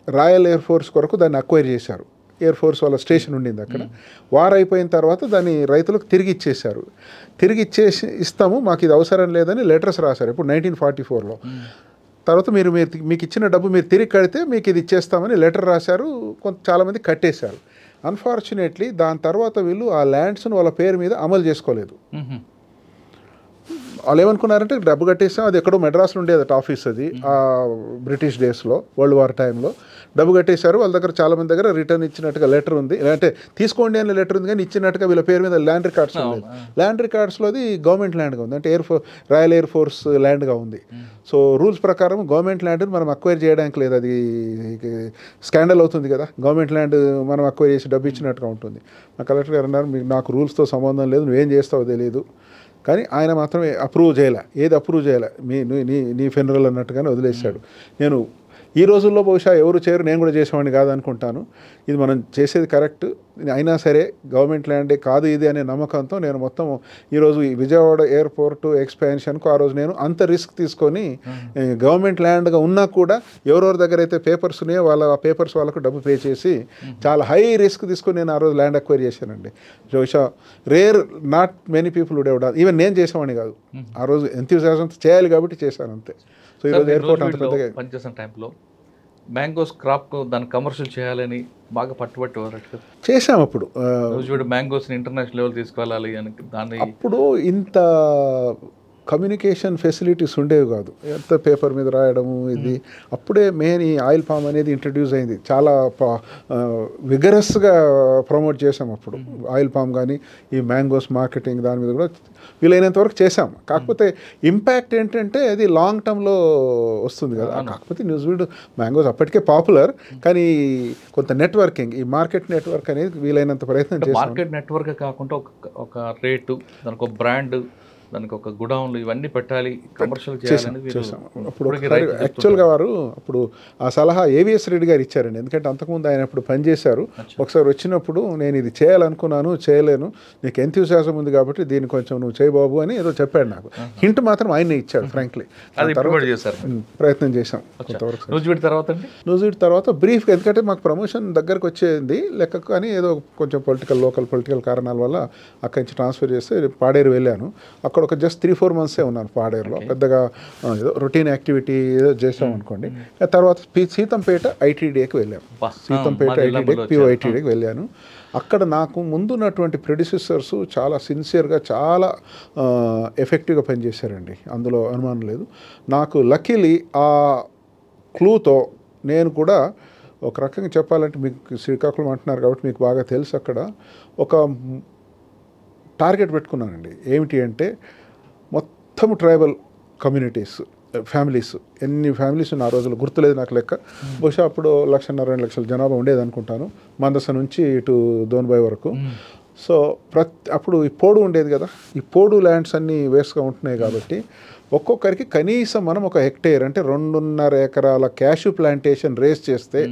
రాయల్ ఎయిర్ ఫోర్స్ కొరకు దాన్ని అక్వైర్ చేశారు. ఎయిర్ ఫోర్స్ వాళ్ళ స్టేషన్ ఉండింది అక్కడ. వార్ అయిపోయిన తర్వాత దాన్ని రైతులకు తిరిగి ఇచ్చేశారు. తిరిగి ఇస్తాము, మాకు ఇది అవసరం లేదని లెటర్స్ రాశారు. ఇప్పుడు 1944లో. తర్వాత మీకు ఇచ్చిన డబ్బు మీరు తిరిగి కడితే మీకు ఇది ఇచ్చేస్తామని లెటర్ రాశారు. చాలామంది కట్టేశారు. అన్ఫార్చునేట్లీ దాని తర్వాత వీళ్ళు ఆ ల్యాండ్స్ను వాళ్ళ పేరు మీద అమలు చేసుకోలేదు. వాళ్ళు ఏమనుకున్నారంటే డబ్బు కట్టేస్తాం, అది ఎక్కడో మెడ్రాస్లో ఉండేదట ఆఫీస్, అది ఆ బ్రిటిష్ డేస్లో వరల్డ్ వార్ టైంలో డబ్బు కట్టేశారు. వాళ్ళ దగ్గర చాలామంది దగ్గర రిటర్న్ ఇచ్చినట్టుగా లెటర్ ఉంది, అంటే తీసుకోండి అనే లెటర్ ఉంది, కానీ ఇచ్చినట్టుగా వీళ్ళ పేరు మీద ల్యాండ్ రికార్డ్స్ లేదు. ల్యాండ్ రికార్డ్స్లో అది గవర్నమెంట్ ల్యాండ్గా ఉంది, అంటే రాయల్ ఎయిర్ ఫోర్స్ ల్యాండ్గా ఉంది. సో రూల్స్ ప్రకారం గవర్నమెంట్ ల్యాండ్ని మనం అక్వైర్ చేయడానికి లేదు, అది స్కాండల్ అవుతుంది కదా, గవర్నమెంట్ ల్యాండ్ మనం అక్వైర్ చేసి డబ్బు ఇచ్చినట్టుగా ఉంటుంది. మా కలెక్టర్ గారు అన్నారు, మీకు నాకు రూల్స్తో సంబంధం లేదు, నువ్వేం చేస్తావో తెలియదు. కానీ ఆయన మాత్రం అప్రూవ్ చేయలే, ఏది అప్రూవ్ చేయలే, నీ ఫెనరల్ అన్నట్టుగానే వదిలేశాడు. నేను ఈ రోజుల్లో బహుశా ఎవరు చేయరు, నేను కూడా చేసేవాడిని కాదనుకుంటాను. ఇది మనం చేసేది కరెక్ట్, అయినా సరే గవర్నమెంట్ ల్యాండే కాదు ఇది అనే నమ్మకంతో నేను మొత్తం ఈరోజు ఈ విజయవాడ ఎయిర్పోర్ట్ ఎక్స్పాన్షన్కు ఆ రోజు నేను అంత రిస్క్ తీసుకొని గవర్నమెంట్ ల్యాండ్గా ఉన్నా కూడా ఎవరెవరి దగ్గర అయితే పేపర్స్ ఉన్నాయో ఆ పేపర్స్ వాళ్ళకు డబ్బు పే చేసి చాలా హై రిస్క్ తీసుకొని నేను ఆ రోజు ల్యాండ్ అక్వైర్ చేశానండి. బహుశా rare, not many people would have done, even నేను చేసేవాడిని కాదు. ఆ రోజు ఎంతూజియాజం చేయాలి కాబట్టి చేశాను అంతే. సో ఈరోజు ఎయిర్పోర్ట్ అంత పెద్దగా పనిచేసిన టైంలో మ్యాంగోస్ క్రాప్ దాన్ని కమర్షియల్ చేయాలని బాగా పట్టుబట్టేవారు. చేసాం అప్పుడు మ్యాంగోస్ని ఇంటర్నేషనల్ లెవెల్ తీసుకెళ్ళాలి అని. దాన్ని అప్పుడు ఇంత కమ్యూనికేషన్ ఫెసిలిటీస్ ఉండేవి కాదు. ఎంత పేపర్ మీద రాయడము ఇది. అప్పుడే మెయిన్ ఈ ఆయిల్ పామ్ అనేది ఇంట్రడ్యూస్ అయింది. చాలా విగరస్గా ప్రమోట్ చేసాం అప్పుడు ఆయిల్ పామ్ కానీ ఈ మ్యాంగోస్ మార్కెటింగ్ దాని మీద కూడా వీలైనంత వరకు చేసాం. కాకపోతే ఇంపాక్ట్ ఏంటంటే అది లాంగ్ టర్మ్లో వస్తుంది కదా. కాకపోతే న్యూజిలాండ్ మ్యాంగోస్ అప్పటికే పాపులర్, కానీ కొంత నెట్వర్కింగ్ ఈ మార్కెట్ నెట్వర్క్ అనేది వీలైనంత ప్రయత్నం చేసాం. మార్కెట్ నెట్వర్క్ కాకుండా ఒక రేటు, దానికి ఒక బ్రాండ్, దానికి ఒక గుడౌన్లు ఇవన్నీ పెట్టాలి, కమర్షియల్ చేయాలని అప్పుడు యాక్చువల్గా వారు అప్పుడు ఆ సలహా ఏవిఎస్ రెడ్డి గారు ఇచ్చారండి. ఎందుకంటే అంతకుముందు ఆయన అప్పుడు పనిచేశారు. ఒకసారి వచ్చినప్పుడు నేను ఇది చేయాలనుకున్నాను, చేయలేను, నీకు ఎంతూసియాజం ఉంది కాబట్టి దీన్ని కొంచెం నువ్వు చేయి బాబు అని ఏదో చెప్పాడు నాకు. హింట్ మాత్రం ఆయనే ఇచ్చాడు ఫ్రాంక్లీ. ప్రయత్నం చేశాం కొంతవరకు. న్యూజిలాండ్ తర్వాత బ్రీఫ్గా, ఎందుకంటే మాకు ప్రమోషన్ దగ్గరకు వచ్చేది లెక్క, కానీ ఏదో కొంచెం లోకల్ పొలిటికల్ కారణాల వల్ల అక్కడి నుంచి ట్రాన్స్ఫర్ చేస్తే పాడేరు వెళ్ళాను. అక్కడ ఒక జస్ట్ 3-4 మంత్సే ఉన్నాను పాడేరులో. పెద్దగా ఏదో రొటీన్ యాక్టివిటీ ఏదో చేసాం అనుకోండి. తర్వాత సీతంపేట ఐటీడీఏకి వెళ్ళాము. సీతంపేట ఐటీడీఏకి POITDకి వెళ్ళాను. అక్కడ నాకు ముందున్నటువంటి ప్రెడిసెసర్స్ చాలా సిన్సియర్గా చాలా ఎఫెక్టివ్గా పనిచేశారండి, అందులో అనుమానం లేదు. నాకు లక్కీలీ ఆ క్లూతో నేను కూడా ఒక రకంగా చెప్పాలంటే, మీకు శ్రీకాకుళం అంటున్నారు కాబట్టి మీకు బాగా తెలుసు, అక్కడ ఒక టార్గెట్ పెట్టుకున్నానండి. ఏమిటి అంటే మొత్తం ట్రైబల్ కమ్యూనిటీస్ ఫ్యామిలీస్, ఎన్ని ఫ్యామిలీస్ ఉన్న ఆ రోజులు గుర్తులేదు నాకు లెక్క. బహుశా అప్పుడు 1.5-2 లక్షల జనాభా ఉండేది అనుకుంటాను, మందస నుంచి ఇటు దోన్బాయ్ వరకు. సో అప్పుడు ఈ పోడు ఉండేది కదా, ఈ పోడు ల్యాండ్స్ అన్నీ వేస్ట్గా ఉంటున్నాయి కాబట్టి ఒక్కొక్కరికి కనీసం మనం ఒక హెక్టేర్ అంటే 2.5 ఎకరాల క్యాషు ప్లాంటేషన్ రేస్ చేస్తే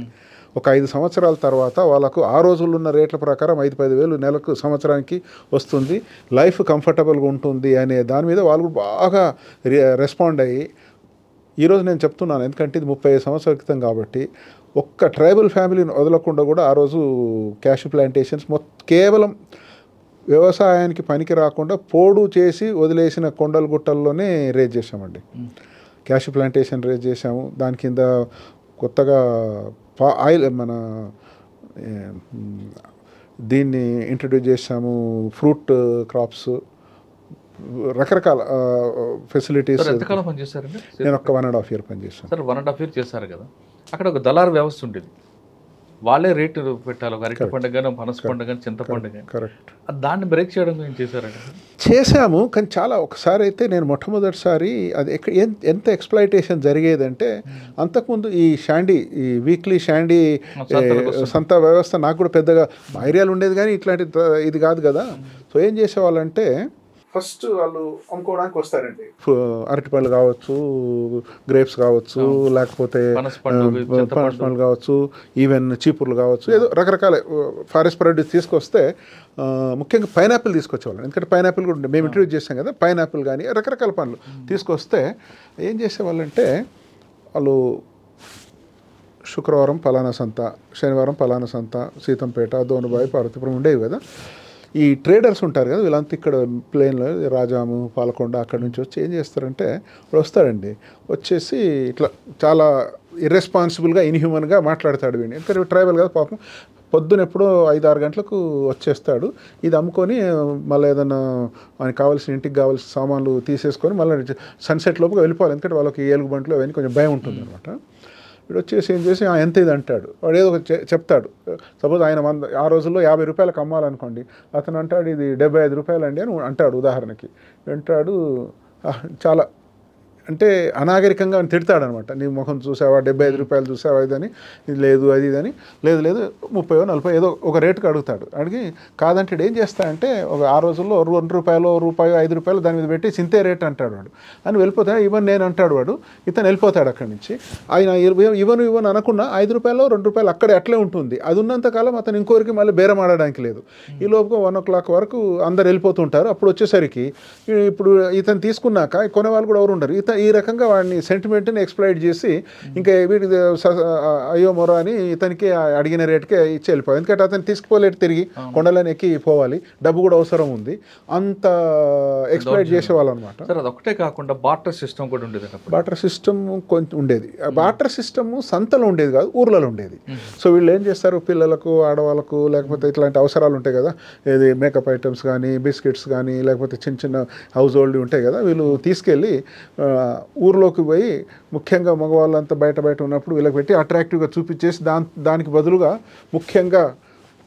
ఒక 5 సంవత్సరాల తర్వాత వాళ్ళకు ఆ రోజుల్లో ఉన్న రేట్ల ప్రకారం 5-10 వేలు నెలకు సంవత్సరానికి వస్తుంది, లైఫ్ కంఫర్టబుల్గా ఉంటుంది అనే దాని మీద వాళ్ళు బాగా రెస్పాండ్ అయ్యి, ఈరోజు నేను చెప్తున్నాను ఎందుకంటే ఇది 35 సంవత్సరాల క్రితం కాబట్టి, ఒక్క ట్రైబల్ ఫ్యామిలీని వదలకుండా కూడా ఆ రోజు క్యాష్ ప్లాంటేషన్స్ కేవలం వ్యవసాయానికి పనికి రాకుండా పోడు చేసి వదిలేసిన కొండల గుట్టల్లోనే రేజ్ చేసామండి. క్యాష్ ప్లాంటేషన్ రేజ్ చేసాము. దాని కింద కొత్తగా ఆయిల్ మన దీన్ని ఇంట్రడ్యూస్ చేసాము, ఫ్రూట్ క్రాప్స్, రకరకాల ఫెసిలిటీస్. ఎంతకాలం పనిచేశారండి? నేను ఒక 1.5 year పనిచేశాను. సార్ 1.5 year చేశారు కదా, అక్కడ ఒక దళారు వ్యవస్థ ఉండేది, వాళ్ళే రేటు పెట్టాలి. ఒక అరటి పండుగ కానీ, పనస పండుగ కానీ, చింతపండుగ కానీ. కరెక్ట్. దాన్ని బ్రేక్ చేయడం ఏం చేశారండి? చేశాము, కానీ చాలా ఒకసారి అయితే నేను మొట్టమొదటిసారి అది ఎంత ఎక్స్ప్లాయిటేషన్ జరిగేదంటే, అంతకుముందు ఈ వీక్లీ షాండీ సంత వ్యవస్థ నాకు కూడా పెద్దగా ఐడియాలు ఉండేది, కానీ ఇట్లాంటి ఇది కాదు కదా. సో ఏం చేసేవాళ్ళంటే, ఫస్ట్ వాళ్ళు అమ్ముకోవడానికి వస్తారండి. అరటిపళ్ళు కావచ్చు, గ్రేప్స్ కావచ్చు, లేకపోతే పనసపళ్ళు కావచ్చు, ఈవెన్ చీపుర్లు కావచ్చు, ఏదో రకరకాల ఫారెస్ట్ ప్రొడ్యూస్ తీసుకొస్తే ముఖ్యంగా పైనాపిల్ తీసుకొచ్చేవాళ్ళం. ఎందుకంటే పైనాపిల్ కూడా మేము ఇంట్రడ్యూస్ చేసాం కదా, పైనాపిల్ కానీ రకరకాల పండ్లు తీసుకొస్తే ఏం చేసేవాళ్ళంటే, వాళ్ళు శుక్రవారం పలానా సంత, శనివారం పలానా సంత, సీతంపేట, దోనుబాయి, పార్వతీపురం ఉండేవి కదా. ఈ ట్రేడర్స్ ఉంటారు కదా, వీళ్ళంతా ఇక్కడ ప్లేన్లో రాజాము, పాలకొండ అక్కడి నుంచి వచ్చి ఏం చేస్తారంటే, ఇప్పుడు వస్తాడండి, వచ్చేసి ఇట్లా చాలా ఇర్రెస్పాన్సిబుల్గా, ఇన్హ్యూమన్గా మాట్లాడతాడు వీడిని. ఎందుకంటే ట్రైబల్ కదా పాపం, పొద్దున ఎప్పుడో 5-6 గంటలకు వచ్చేస్తాడు. ఇది అమ్ముకొని మళ్ళీ ఏదైనా ఆయనకి కావాల్సిన ఇంటికి కావాల్సిన సామాన్లు తీసేసుకొని మళ్ళీ సన్సెట్ లోపుగా వెళ్ళిపోవాలి. ఎందుకంటే వాళ్ళకి ఏలుగుబంట్లు అవన్నీ కొంచెం భయం ఉంటుంది అనమాట. వీడు వచ్చేసి ఏం చేసి ఎంత ఇది అంటాడు, వాడు ఏదో చెప్తాడు. సపోజ్ ఆయన ఆ రోజుల్లో 50 రూపాయలకు అమ్మాలనుకోండి, అతను అంటాడు ఇది 75 రూపాయలు అండి అని అంటాడు ఉదాహరణకి. అంటాడు చాలా అంటే అనాగరికంగా తిడతాడు అనమాట. నీ ముఖం చూసావా, 75 రూపాయలు చూసావా ఇదని, ఇది లేదు అది ఇదని, లేదు 30-40 ఏదో ఒక రేటుకి అడుగుతాడు. అడిగి కాదంటే ఏం చేస్తాడంటే, ఒక ఆ రోజుల్లో ₹2, ₹5 దాని మీద పెట్టి చింతే రేట్ అంటాడు వాడు అని వెళ్ళిపోతాడు. ఇవన్నీ నేను అంటాడు వాడు, ఇతను వెళ్ళిపోతాడు అక్కడి నుంచి. ఆయన ఇవను అనకుండా ₹5, ₹2 అక్కడే అట్లే ఉంటుంది. అది ఉన్నంతకాలం అతను ఇంకోరికి మళ్ళీ బేరం ఆడడానికి లేదు. ఈ లోపుగా 1 o'clock వరకు అందరు వెళ్ళిపోతుంటారు. అప్పుడు వచ్చేసరికి ఇప్పుడు ఇతను తీసుకున్నాక కొనేవాళ్ళు కూడా ఎవరు ఉండరు. ఈ రకంగా వాడిని సెంటిమెంట్ని ఎక్స్ప్లాయిట్ చేసి ఇంకా వీటికి అయ్యో మొర అని ఇతనికి అడిగిన రేటుకే ఇచ్చి వెళ్ళిపోవాలి. ఎందుకంటే అతను తీసుకుపోలేడు, తిరిగి కొండలని ఎక్కి పోవాలి, డబ్బు కూడా అవసరం ఉంది, అంత ఎక్స్ప్లాయిట్ చేసేవాళ్ళు అనమాట. సార్ అదొకటే కాకుండా బార్టర్ సిస్టమ్ కూడా ఉండేది. బార్టర్ సిస్టమ్ కొంచెం ఉండేది. బార్టర్ సిస్టమ్ సంతలో ఉండేది కాదు, ఊర్లలో ఉండేది. సో వీళ్ళు ఏం చేస్తారు, పిల్లలకు, ఆడవాళ్ళకు, లేకపోతే ఇట్లాంటి అవసరాలు ఉంటాయి కదా, ఏది మేకప్ ఐటమ్స్ కానీ, బిస్కెట్స్ కానీ, లేకపోతే చిన్న చిన్న హౌస్ హోల్డ్ ఉంటాయి కదా, వీళ్ళు తీసుకెళ్ళి ఊర్లోకి పోయి ముఖ్యంగా మగవాళ్ళంతా బయట ఉన్నప్పుడు వీళ్ళకి పెట్టి అట్రాక్టివ్గా చూపించేసి దానికి బదులుగా ముఖ్యంగా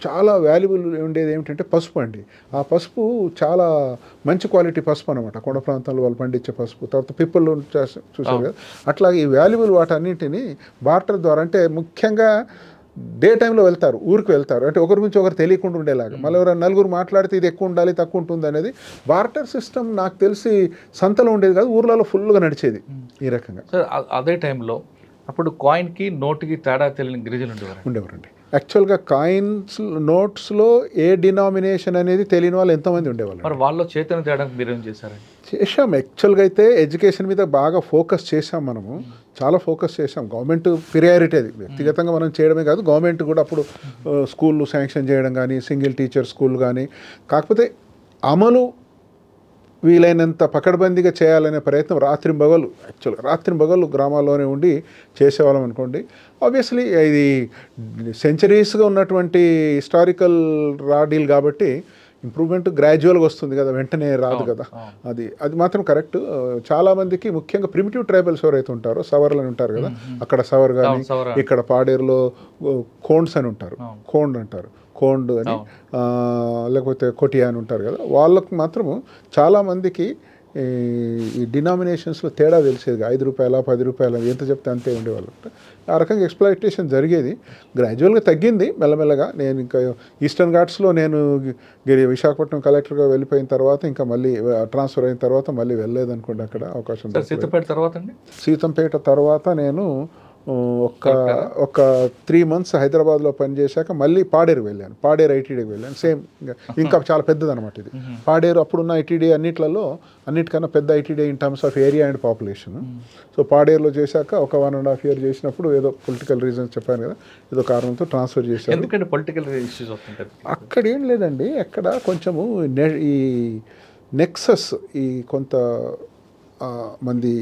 చాలా వాల్యుబుల్ ఉండేది ఏమిటంటే పసుపు అండి. ఆ పసుపు చాలా మంచి క్వాలిటీ పసుపు అనమాట, కొండ ప్రాంతాల్లో వాళ్ళు పండించే పసుపు. తర్వాత పిప్పళ్ళు చూసారు కదా, అట్లాగే ఈ వాల్యుబుల్ వాటన్నింటినీ బార్టర్ ద్వారా, అంటే ముఖ్యంగా డే టైంలో వెళ్తారు, ఊరికి వెళ్తారు, అంటే ఒకరి గురించి ఒకరు తెలియకుండా ఉండేలాగా. మళ్ళీ ఎవరైనా నలుగురు మాట్లాడితే ఇది ఎక్కువ ఉండాలి తక్కువ ఉంటుంది అనేది బార్టర్ సిస్టమ్ నాకు తెలిసి సంతలో ఉండేది కాదు, ఊర్లలో ఫుల్గా నడిచేది ఈ రకంగా. సార్ అదే టైంలో అప్పుడు కాయిన్కి నోటుకి తేడా తెలియని గిరిజనులు ఉండేవారండి. యాక్చువల్గా కాయిన్స్ నోట్స్లో ఏ డినామినేషన్ అనేది తెలియని వాళ్ళు ఎంతోమంది ఉండేవాళ్ళు. మరి వాళ్ళు చైతన్యం తేడానికి మీరు ఏం చేశారండి? చేసాం. యాక్చువల్గా అయితే ఎడ్యుకేషన్ మీద బాగా ఫోకస్ చేసాం, మనము చాలా ఫోకస్ చేసాం. గవర్నమెంట్ ప్రియారిటీ అది, వ్యక్తిగతంగా మనం చేయడమే కాదు, గవర్నమెంట్ కూడా అప్పుడు స్కూళ్ళు శాంక్షన్ చేయడం కానీ, సింగిల్ టీచర్ స్కూల్ కానీ. కాకపోతే అమలు వీలైనంత పకడ్బందీగా చేయాలనే ప్రయత్నం రాత్రింబగళ్ళు గ్రామాల్లోనే ఉండి చేసేవాళ్ళం అనుకోండి. ఆబ్వియస్లీ ఇది సెంచరీస్గా ఉన్నటువంటి హిస్టారికల్ రాడీల్ కాబట్టి ఇంప్రూవ్మెంట్ గ్రాడ్యువల్గా వస్తుంది కదా, వెంటనే రాదు కదా. అది మాత్రం కరెక్ట్. చాలామందికి ముఖ్యంగా ప్రిమిటివ్ ట్రైబల్స్ ఎవరైతే ఉంటారో, సవర్లు అని ఉంటారు కదా, అక్కడ సవర్ కానీ, ఇక్కడ పాడేరులో కోండ్స్ అని ఉంటారు, కోండ్ అంటారు, కోండ్ అని, లేకపోతే కొటియా అని ఉంటారు కదా, వాళ్ళకు మాత్రము చాలామందికి ఈ డినామినేషన్స్లో తేడా తెలిసేది. 5 రూపాయల 10 రూపాయల ఎంత చెప్తే అంతే ఉండేవాళ్ళు. ఆ రకంగా ఎక్స్ప్లాయిటేషన్ జరిగేది. గ్రాడ్యువల్గా తగ్గింది మెల్లమెల్లగా. నేను ఇంకా ఈస్టర్న్ ఘాట్స్లో నేను విశాఖపట్నం కలెక్టర్గా వెళ్ళిపోయిన తర్వాత ఇంకా మళ్ళీ ట్రాన్స్ఫర్ అయిన తర్వాత మళ్ళీ వెళ్ళలేదనుకోండి అక్కడ అవకాశం. సీతంపేట తర్వాత నేను ఒక 3 months హైదరాబాద్లో పనిచేశాక మళ్ళీ పాడేరు వెళ్ళాను. పాడేరు ఐటీడీకి వెళ్ళాను. సేమ్ ఇంకా చాలా పెద్దదనమాట ఇది. పాడేరు అప్పుడున్న ఐటీడీ అన్నిటికన్నా పెద్ద ITD in terms of area and population. So పాడేరులో చేశాక ఒక 1.5 year చేసినప్పుడు ఏదో పొలిటికల్ రీజన్స్ చెప్పాను కదా, ఏదో కారణంతో ట్రాన్స్ఫర్ చేశాను. ఎందుకంటే పొలిటికల్ ఇష్యూస్ వస్తుంటాయి అక్కడ. ఏం లేదండి, అక్కడ కొంచెము ఈ నెక్సస్, ఈ కొంత మంది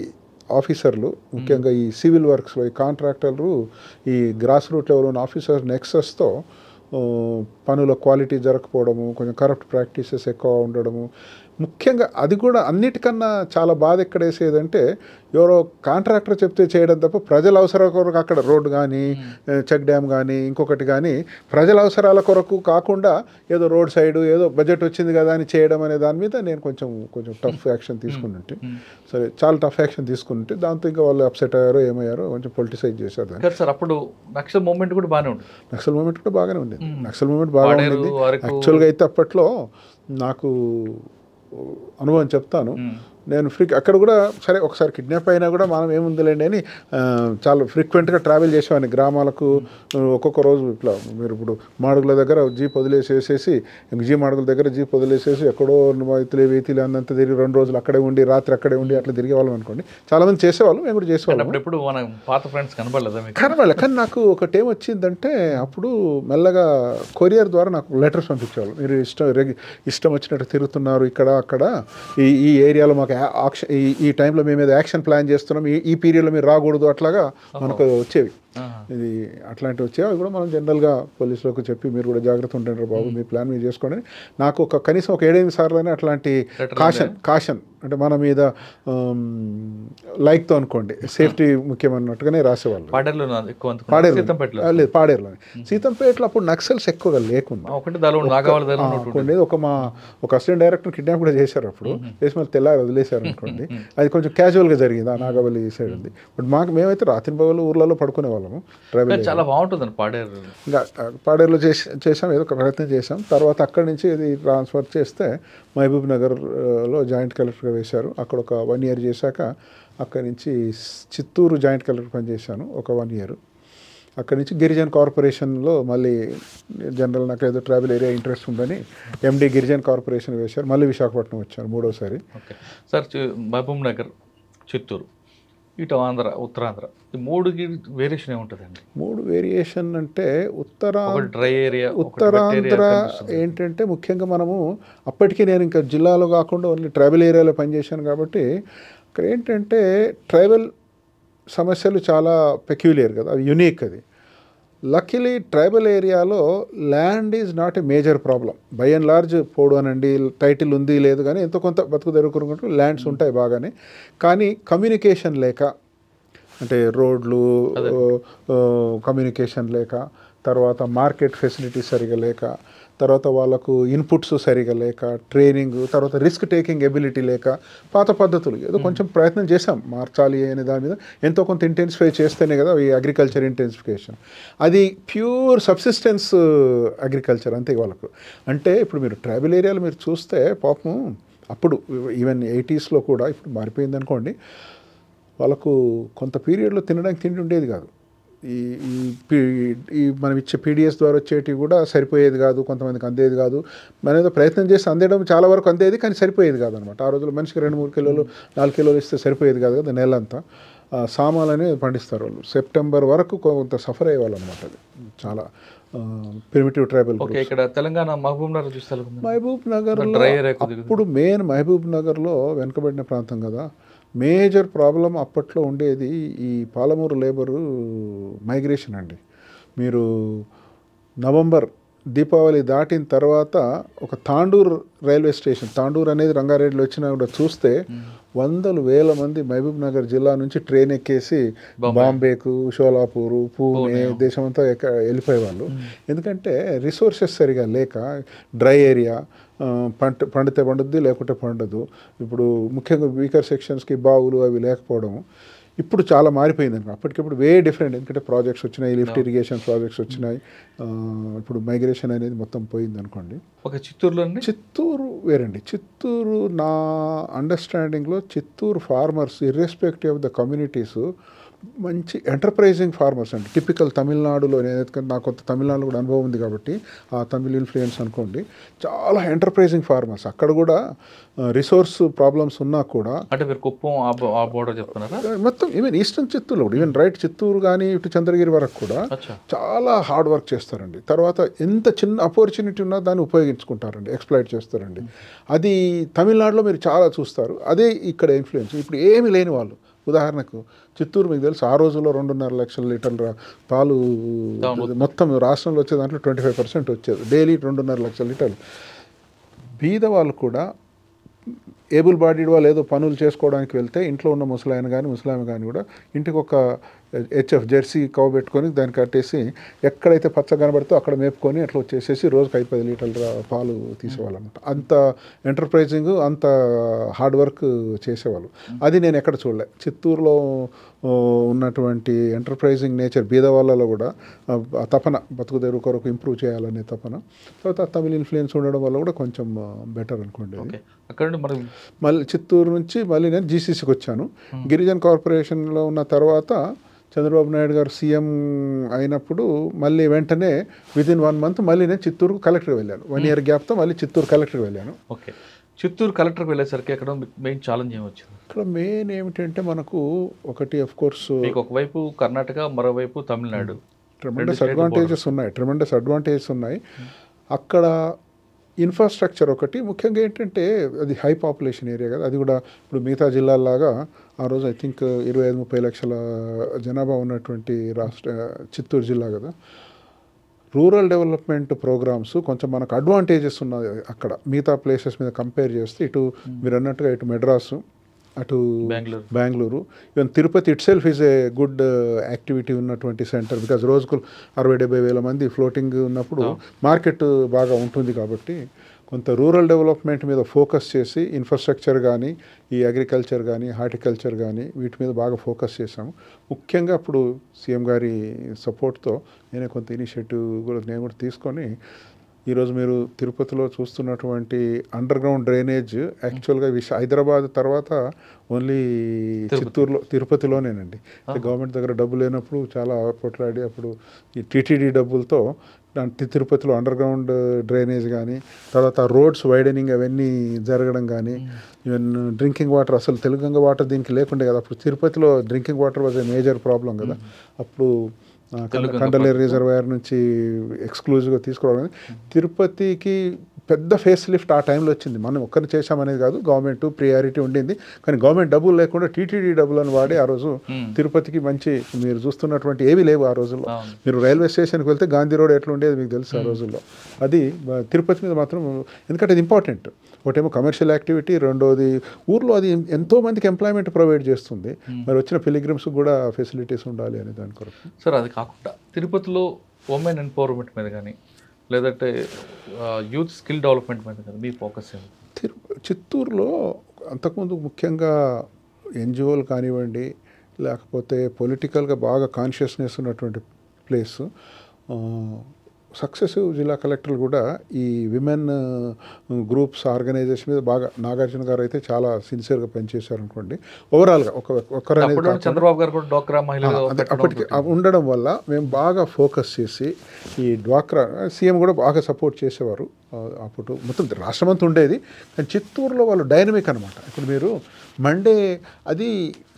ఆఫీసర్లు, ముఖ్యంగా ఈ సివిల్ వర్క్స్లో ఈ కాంట్రాక్టర్లు, ఈ గ్రాస్ రూట్ లెవెల్ ఉన్న ఆఫీసర్ నెక్సస్తో పనుల క్వాలిటీ జరగకపోవడము, కొంచెం కరప్ట్ ప్రాక్టీసెస్ ఎక్కువ ఉండడము. ముఖ్యంగా అది కూడా అన్నిటికన్నా చాలా బాధ ఎక్కడ వేసేదంటే, ఎవరో కాంట్రాక్టర్ చెప్తే చేయడం తప్ప ప్రజల అవసరాల కొరకు అక్కడ రోడ్డు కానీ, చెక్ డ్యామ్ కానీ, ఇంకొకటి కానీ ప్రజల అవసరాల కొరకు కాకుండా ఏదో రోడ్ సైడ్ ఏదో బడ్జెట్ వచ్చింది కదా అని చేయడం అనే దాని మీద నేను కొంచెం టఫ్ యాక్షన్ తీసుకుంటుంటే, సరే చాలా టఫ్ యాక్షన్ తీసుకుంటే దాంతో ఇంకా వాళ్ళు అప్సెట్ అయ్యారో ఏమయ్యారో కొంచెం పొలిటిసైజ్ చేశారు. సార్ అప్పుడు నక్సల్ మూవ్మెంట్ కూడా బాగానే ఉండేది. నక్సల్ మూవ్మెంట్ కూడా బాగానే ఉండేది. యాక్చువల్గా అయితే అప్పట్లో నాకు అనుభవం చెప్తాను. నేను అక్కడ కూడా సరే ఒకసారి కిడ్నాప్ అయినా కూడా మనం ఏముందిలేండి అని చాలా ఫ్రీక్వెంట్గా ట్రావెల్ చేసేవాడిని గ్రామాలకు. ఒక్కొక్క రోజు ఇట్లా మీరు ఇప్పుడు మాడుగుల దగ్గర జీప్ వదిలేసేసి, మాడుగుల దగ్గర జీప్ వదిలేసేసి ఎక్కడో వేతిలే అన్నంత తిరిగి 2 రోజులు అక్కడే ఉండి, రాత్రి అక్కడే ఉండి అట్లా తిరిగేవాళ్ళం అనుకోండి. చాలామంది చేసేవాళ్ళు, మేము కూడా చేసేవాళ్ళం. కనబడలే. కానీ నాకు ఒకటి ఏమొచ్చిందంటే, అప్పుడు మెల్లగా కొరియర్ ద్వారా నాకు లెటర్స్ పంపించేవాళ్ళు. మీరు ఇష్టం వచ్చినట్టు తిరుగుతున్నారు ఇక్కడ అక్కడ, ఈ ఏరియాలో మాకు ఈ టైంలో మేము ఏదో యాక్షన్ ప్లాన్ చేస్తున్నాం, ఈ పీరియడ్లో మీరు రాకూడదు, అట్లాగా మనకు వచ్చేవి. ఇది అట్లాంటివి వచ్చేవి. అవి కూడా మనం జనరల్గా పోలీసులకు చెప్పి మీరు కూడా జాగ్రత్త ఉండండి బాబు, మీ ప్లాన్ మీరు చేసుకోండి. నాకు కనీసం ఒక 7-8 సార్లు అట్లాంటి కాషన్ అంటే మన మీద లైక్తో అనుకోండి, సేఫ్టీ ముఖ్యమన్నట్టుగానే రాసేవాళ్ళు. పాడేరులోనే. సీతంపేటలో అప్పుడు నక్సల్స్ ఎక్కువగా లేకుండా ఒక అసిస్టెంట్ డైరెక్టర్ కిడ్నాప్ కూడా చేశారు. అప్పుడు చేసి మళ్ళీ తెల్లారి వదిలేశారు అనుకోండి. అది కొంచెం క్యాజువల్గా జరిగింది. ఆ నాగవల్లి సైడ్ ఉంది. బట్ మేమైతే రాత్రి పగలు ఊర్లలో పడుకునేవాళ్ళము. చాలా బాగుంటుంది పాడేరు. ఇంకా పాడేరులో చేసాం, ఏదో ఒక ప్రయత్నం చేసాం. తర్వాత అక్కడి నుంచి ఇది ట్రాన్స్ఫర్ చేస్తే మహబూబ్ నగర్లో జాయింట్ కలెక్టర్గా వేశారు. అక్కడ ఒక 1 year చేశాక అక్కడి నుంచి చిత్తూరు జాయింట్ కలెక్టర్ పనిచేశాను ఒక 1 year. అక్కడి నుంచి గిరిజన్ కార్పొరేషన్లో మళ్ళీ జనరల్ నాకు ఏదో ట్రావెల్ ఏరియా ఇంట్రెస్ట్ ఉందని ఎండి గిరిజన్ కార్పొరేషన్ వేశారు. మళ్ళీ విశాఖపట్నం వచ్చాను 3వ సారి. ఓకే సార్, మహబూబ్ నగర్ చిత్తూరు, ఇటు ఆంధ్ర, ఉత్తరాంధ్ర, ఈ మూడుకి వేరియేషన్ ఏముంటుందండి? 3 వేరియేషన్ అంటే డ్రై ఏరియా, ఉత్తరాంధ్ర ఏంటంటే ముఖ్యంగా మనము అప్పటికీ నేను ఇంకా జిల్లాలో కాకుండా ఓన్లీ ట్రైబల్ ఏరియాలో పనిచేశాను కాబట్టి ఇక్కడ ఏంటంటే ట్రైబల్ సమస్యలు చాలా పెక్యులియర్ కదా, అవి యునీక్. అది లక్కీలీ ట్రైబల్ ఏరియాలో land is not a major problem. By and large పోడు అనండి, టైటిల్ ఉంది లేదు కానీ ఎంతో కొంత బతుకు తెరుకుంటూ ల్యాండ్స్ ఉంటాయి బాగానే. కానీ కమ్యూనికేషన్ లేక, అంటే రోడ్లు కమ్యూనికేషన్ లేక, తర్వాత మార్కెట్ ఫెసిలిటీస్ సరిగా లేక, తర్వాత వాళ్ళకు ఇన్పుట్స్ సరిగా లేక, ట్రైనింగ్, తర్వాత రిస్క్ టేకింగ్ ఎబిలిటీ లేక, పాత పద్ధతులు ఏదో కొంచెం ప్రయత్నం చేశాం మార్చాలి అనే దాని మీద ఎంతో కొంత ఇంటెన్సిఫై చేస్తేనే కదా ఈ అగ్రికల్చర్ ఇంటెన్సిఫికేషన్. అది ప్యూర్ సబ్సిస్టెన్స్ అగ్రికల్చర్ అంతే వాళ్ళకు. అంటే ఇప్పుడు మీరు ట్రైబల్ ఏరియాలో మీరు చూస్తే పాపం అప్పుడు ఈవెన్ 80s కూడా, ఇప్పుడు మారిపోయింది అనుకోండి, వాళ్ళకు కొంత పీరియడ్లో తినడానికి తిండి ఉండేది కాదు. ఈ మనం ఇచ్చే పీడిఎస్ ద్వారా వచ్చేటివి కూడా సరిపోయేది కాదు, కొంతమందికి అందేది కాదు. మనం ఏదో ప్రయత్నం చేసి అందేయడం చాలా వరకు అందేది, కానీ సరిపోయేది కాదు అనమాట. ఆ రోజుల్లో మనిషికి 2-3 కిలోలు 4 కిలోలు ఇస్తే సరిపోయేది కాదు కదా నెలంతా. సామాన్లు అనేది పండిస్తారు వాళ్ళు. సెప్టెంబర్ వరకు కొంత సఫర్ అయ్యేవాళ్ళు అనమాట. అది చాలా ప్రిమిటివ్ ట్రైబల్. ఇక్కడ తెలంగాణ మహబూబ్ నగర్ చూస్తే మహబూబ్ నగర్లో అప్పుడు మెయిన్ మహబూబ్ నగర్లో వెనుకబడిన ప్రాంతం కదా, మేజర్ ప్రాబ్లం అప్పట్లో ఉండేది ఈ పాలమూరు లేబరు మైగ్రేషన్ అండి. మీరు నవంబర్ దీపావళి దాటిన తర్వాత ఒక తాండూర్ రైల్వే స్టేషన్, తాండూర్ అనేది రంగారెడ్డిలో వచ్చినా కూడా చూస్తే 100,000 మంది మహబూబ్ నగర్ జిల్లా నుంచి ట్రైన్ ఎక్కేసి బాంబేకు, షోలాపూరు, పూణే, దేశమంతా వెళ్ళిపోయేవాళ్ళు. ఎందుకంటే రిసోర్సెస్ సరిగా లేక, డ్రై ఏరియా, పండితే పండుద్ది లేకుంటే పండదు. ఇప్పుడు ముఖ్యంగా వీకర్ సెక్షన్స్కి బావులు అవి లేకపోవడం. ఇప్పుడు చాలా మారిపోయింది అనుకో, అప్పటికిప్పుడు వే డిఫరెంట్. ఎందుకంటే ప్రాజెక్ట్స్ వచ్చినాయి, లిఫ్ట్ ఇరిగేషన్ ప్రాజెక్ట్స్ వచ్చినాయి. ఇప్పుడు మైగ్రేషన్ అనేది మొత్తం పోయింది అనుకోండి. చిత్తూరు వేరండి. చిత్తూరు నా అండర్స్టాండింగ్లో Chittoor farmers irrespective of the communities మంచి ఎంటర్ప్రైజింగ్ ఫార్మర్స్ అండి. టిపికల్ తమిళనాడులో, నేను నాకు కొంత తమిళనాడులో కూడా అనుభవం ఉంది కాబట్టి ఆ తమిళ ఇన్ఫ్లుయెన్స్ అనుకోండి, చాలా ఎంటర్ప్రైజింగ్ ఫార్మర్స్. అక్కడ కూడా రిసోర్స్ ప్రాబ్లమ్స్ ఉన్నా కూడా, అంటే మీరు కుప్పం ఆ బోర్డర్ చెప్తున్నారా, మొత్తం ఈవెన్ ఈస్టర్న్ చిత్తూరులో కూడా, ఈవెన్ రైట్ చిత్తూరు కానీ ఇటు చంద్రగిరి వరకు కూడా చాలా హార్డ్ వర్క్ చేస్తారండి. తర్వాత ఎంత చిన్న ఆపర్చునిటీ ఉన్నా దాన్ని ఉపయోగించుకుంటారండి, ఎక్స్ప్లాయిట్ చేస్తారండి. అది తమిళనాడులో మీరు చాలా చూస్తారు. అదే ఇక్కడ ఇన్ఫ్లుయెన్స్. ఇప్పుడు ఏమీ లేని వాళ్ళు, ఉదాహరణకు చిత్తూరు మీకు తెలుసు, ఆ రోజుల్లో 2.5 లక్షల లీటర్ల పాలు మొత్తం రాష్ట్రంలో వచ్చే దాంట్లో 25% వచ్చేది. డైలీ 2.5 లక్షల లీటర్లు. బీద వాళ్ళు కూడా, ఏబుల్ బాడీడ్ వాళ్ళు ఏదో పనులు చేసుకోవడానికి వెళ్తే ఇంట్లో ఉన్న ముసలాయన కానీ ముసలామె కానీ కూడా ఇంటికి ఒక హెచ్ఎఫ్ జెర్సీ కౌ పెట్టుకొని దాన్ని కట్టేసి ఎక్కడైతే పచ్చ కనబడితే అక్కడ మేపుకొని అట్లా వచ్చేసేసి రోజుకి 5-10 లీటర్ల పాలు తీసేవాళ్ళనమాట. అంత ఎంటర్ప్రైజింగ్, అంత హార్డ్ వర్క్ చేసేవాళ్ళు. అది నేను ఎక్కడ చూడలే. చిత్తూరులో ఉన్నటువంటి ఎంటర్ప్రైజింగ్ నేచర్ బీద వాళ్ళలో కూడా ఆ తపన, బతుకుదేరు కొరకు ఇంప్రూవ్ చేయాలనే తపన, తర్వాత తమిళ ఇన్ఫ్లుయెన్స్ ఉండడం వల్ల కూడా కొంచెం బెటర్ అనుకోండి. అక్కడ మళ్ళీ చిత్తూరు నుంచి మళ్ళీ నేను జీసీసీకి వచ్చాను. గిరిజన్ కార్పొరేషన్లో ఉన్న తర్వాత చంద్రబాబు నాయుడు గారు సీఎం అయినప్పుడు మళ్ళీ వెంటనే విదిన్ 1 మంత్ మళ్ళీ నేను చిత్తూరుకు కలెక్టర్కి వెళ్ళాను. 1 ఇయర్ గ్యాప్తో మళ్ళీ చిత్తూరు కలెక్టర్కి వెళ్ళాను. ఓకే, చిత్తూరు కలెక్టర్కి వెళ్ళేసరికి అక్కడ మెయిన్ ఛాలెంజ్ ఏమొచ్చింది? ఇక్కడ మెయిన్ ఏమిటంటే మనకు ఒకటి, ఆఫ్ కోర్స్ ఒకవైపు కర్ణాటక, మరోవైపు తమిళనాడు, ట్రెమెండస్ అడ్వాంటేజెస్ ఉన్నాయి. అక్కడ ఇన్ఫ్రాస్ట్రక్చర్ ఒకటి ముఖ్యంగా ఏంటంటే అది హై పాపులేషన్ ఏరియా కదా. అది కూడా ఇప్పుడు మిగతా జిల్లాల్లాగా ఆ రోజు ఐ థింక్ 25-30 లక్షల జనాభా ఉన్నటువంటి చిత్తూరు జిల్లా కదా. రూరల్ డెవలప్మెంట్ ప్రోగ్రామ్స్ కొంచెం మనకు అడ్వాంటేజెస్ ఉన్నాయి అక్కడ మిగతా ప్లేసెస్ మీద కంపేర్ చేస్తే. ఇటు మీరు అన్నట్టుగా ఇటు మెడ్రాసు, అటు Bengaluru, even Tirupati it self is a good activity ఉన్నటువంటి సెంటర్. బికాజ్ రోజుకు 60-70 వేల మంది ఫ్లోటింగ్ ఉన్నప్పుడు మార్కెట్ బాగా ఉంటుంది కాబట్టి కొంత రూరల్ డెవలప్మెంట్ మీద ఫోకస్ చేసి ఇన్ఫ్రాస్ట్రక్చర్ కానీ, ఈ అగ్రికల్చర్ కానీ, హార్టికల్చర్ కానీ వీటి మీద బాగా ఫోకస్ చేశాము. ముఖ్యంగా అప్పుడు సీఎం గారి సపోర్ట్తో నేనే కొంత ఇనిషియేటివ్ కూడా నేను కూడా తీసుకొని, ఈరోజు మీరు తిరుపతిలో చూస్తున్నటువంటి అండర్ గ్రౌండ్ డ్రైనేజ్ యాక్చువల్గా హైదరాబాద్ తర్వాత ఓన్లీ తిరుపతిలోనేనండి. గవర్నమెంట్ దగ్గర డబ్బు లేనప్పుడు చాలా పోట్లాడి అప్పుడు ఈ టీటీడీ డబ్బులతో తిరుపతిలో అండర్ గ్రౌండ్ డ్రైనేజ్ కానీ, తర్వాత రోడ్స్ వైడనింగ్ అవన్నీ జరగడం కానీ, ఈవెన్ డ్రింకింగ్ వాటర్, అసలు తెలుగంగ వాటర్ దీనికి లేకుండే కదా. అప్పుడు తిరుపతిలో drinking water was a major problem కదా. అప్పుడు కండలేరు రిజర్వాయర్ నుంచి ఎక్స్క్లూజివ్గా తీసుకురావడం, తిరుపతికి పెద్ద ఫేస్ లిఫ్ట్ ఆ టైంలో వచ్చింది. మనం ఒక్కరిని చేశామనేది కాదు, గవర్నమెంట్ ప్రియారిటీ ఉండింది. కానీ గవర్నమెంట్ డబ్బులు లేకుండా టీటీడీ డబ్బులను వాడి ఆ రోజు తిరుపతికి మంచి, మీరు చూస్తున్నటువంటి ఏవి లేవు ఆ రోజుల్లో. మీరు రైల్వే స్టేషన్కి వెళ్తే గాంధీ రోడ్ ఎట్లా ఉండేది మీకు తెలుసు ఆ రోజుల్లో. అది తిరుపతి మీద మాత్రం, ఎందుకంటే అది ఇంపార్టెంట్. ఒకటేమో కమర్షియల్ యాక్టివిటీ, రెండోది ఊర్లో అది ఎంతోమందికి ఎంప్లాయ్మెంట్ ప్రొవైడ్ చేస్తుంది. మరి వచ్చిన పిలిగ్రిమ్స్ కూడా ఫెసిలిటీస్ ఉండాలి అనే దాని కొరకు. సార్, అది కాకుండా తిరుపతిలో ఉమెన్ ఎంపవర్మెంట్ మీద కానీ, లేదంటే యూత్ స్కిల్ డెవలప్మెంట్ మీద కానీ మీ ఫోకస్ ఏంటి? చిత్తూరులో అంతకుముందు ముఖ్యంగా ఎన్జిఓలు కానివ్వండి, లేకపోతే పొలిటికల్గా బాగా కాన్షియస్నెస్ ఉన్నటువంటి ప్లేస్. సక్సెసివ్ జిల్లా కలెక్టర్లు కూడా ఈ విమెన్ గ్రూప్స్ ఆర్గనైజేషన్ మీద బాగా, నాగార్జున గారు అయితే చాలా సిన్సియర్గా పనిచేశారు అనుకోండి. ఓవరాల్గా చంద్రబాబు గారు కూడా డ్వాక్రా మహిళలు అప్పటికి ఉండడం వల్ల మేము బాగా ఫోకస్ చేసి, ఈ డ్వాక్రా సీఎం కూడా బాగా సపోర్ట్ చేసేవారు. అప్పుడు మొత్తం రాష్ట్రమంతా ఉండేది, కానీ చిత్తూరులో వాళ్ళు డైనమిక్ అనమాట. ఇప్పుడు మీరు మండే అది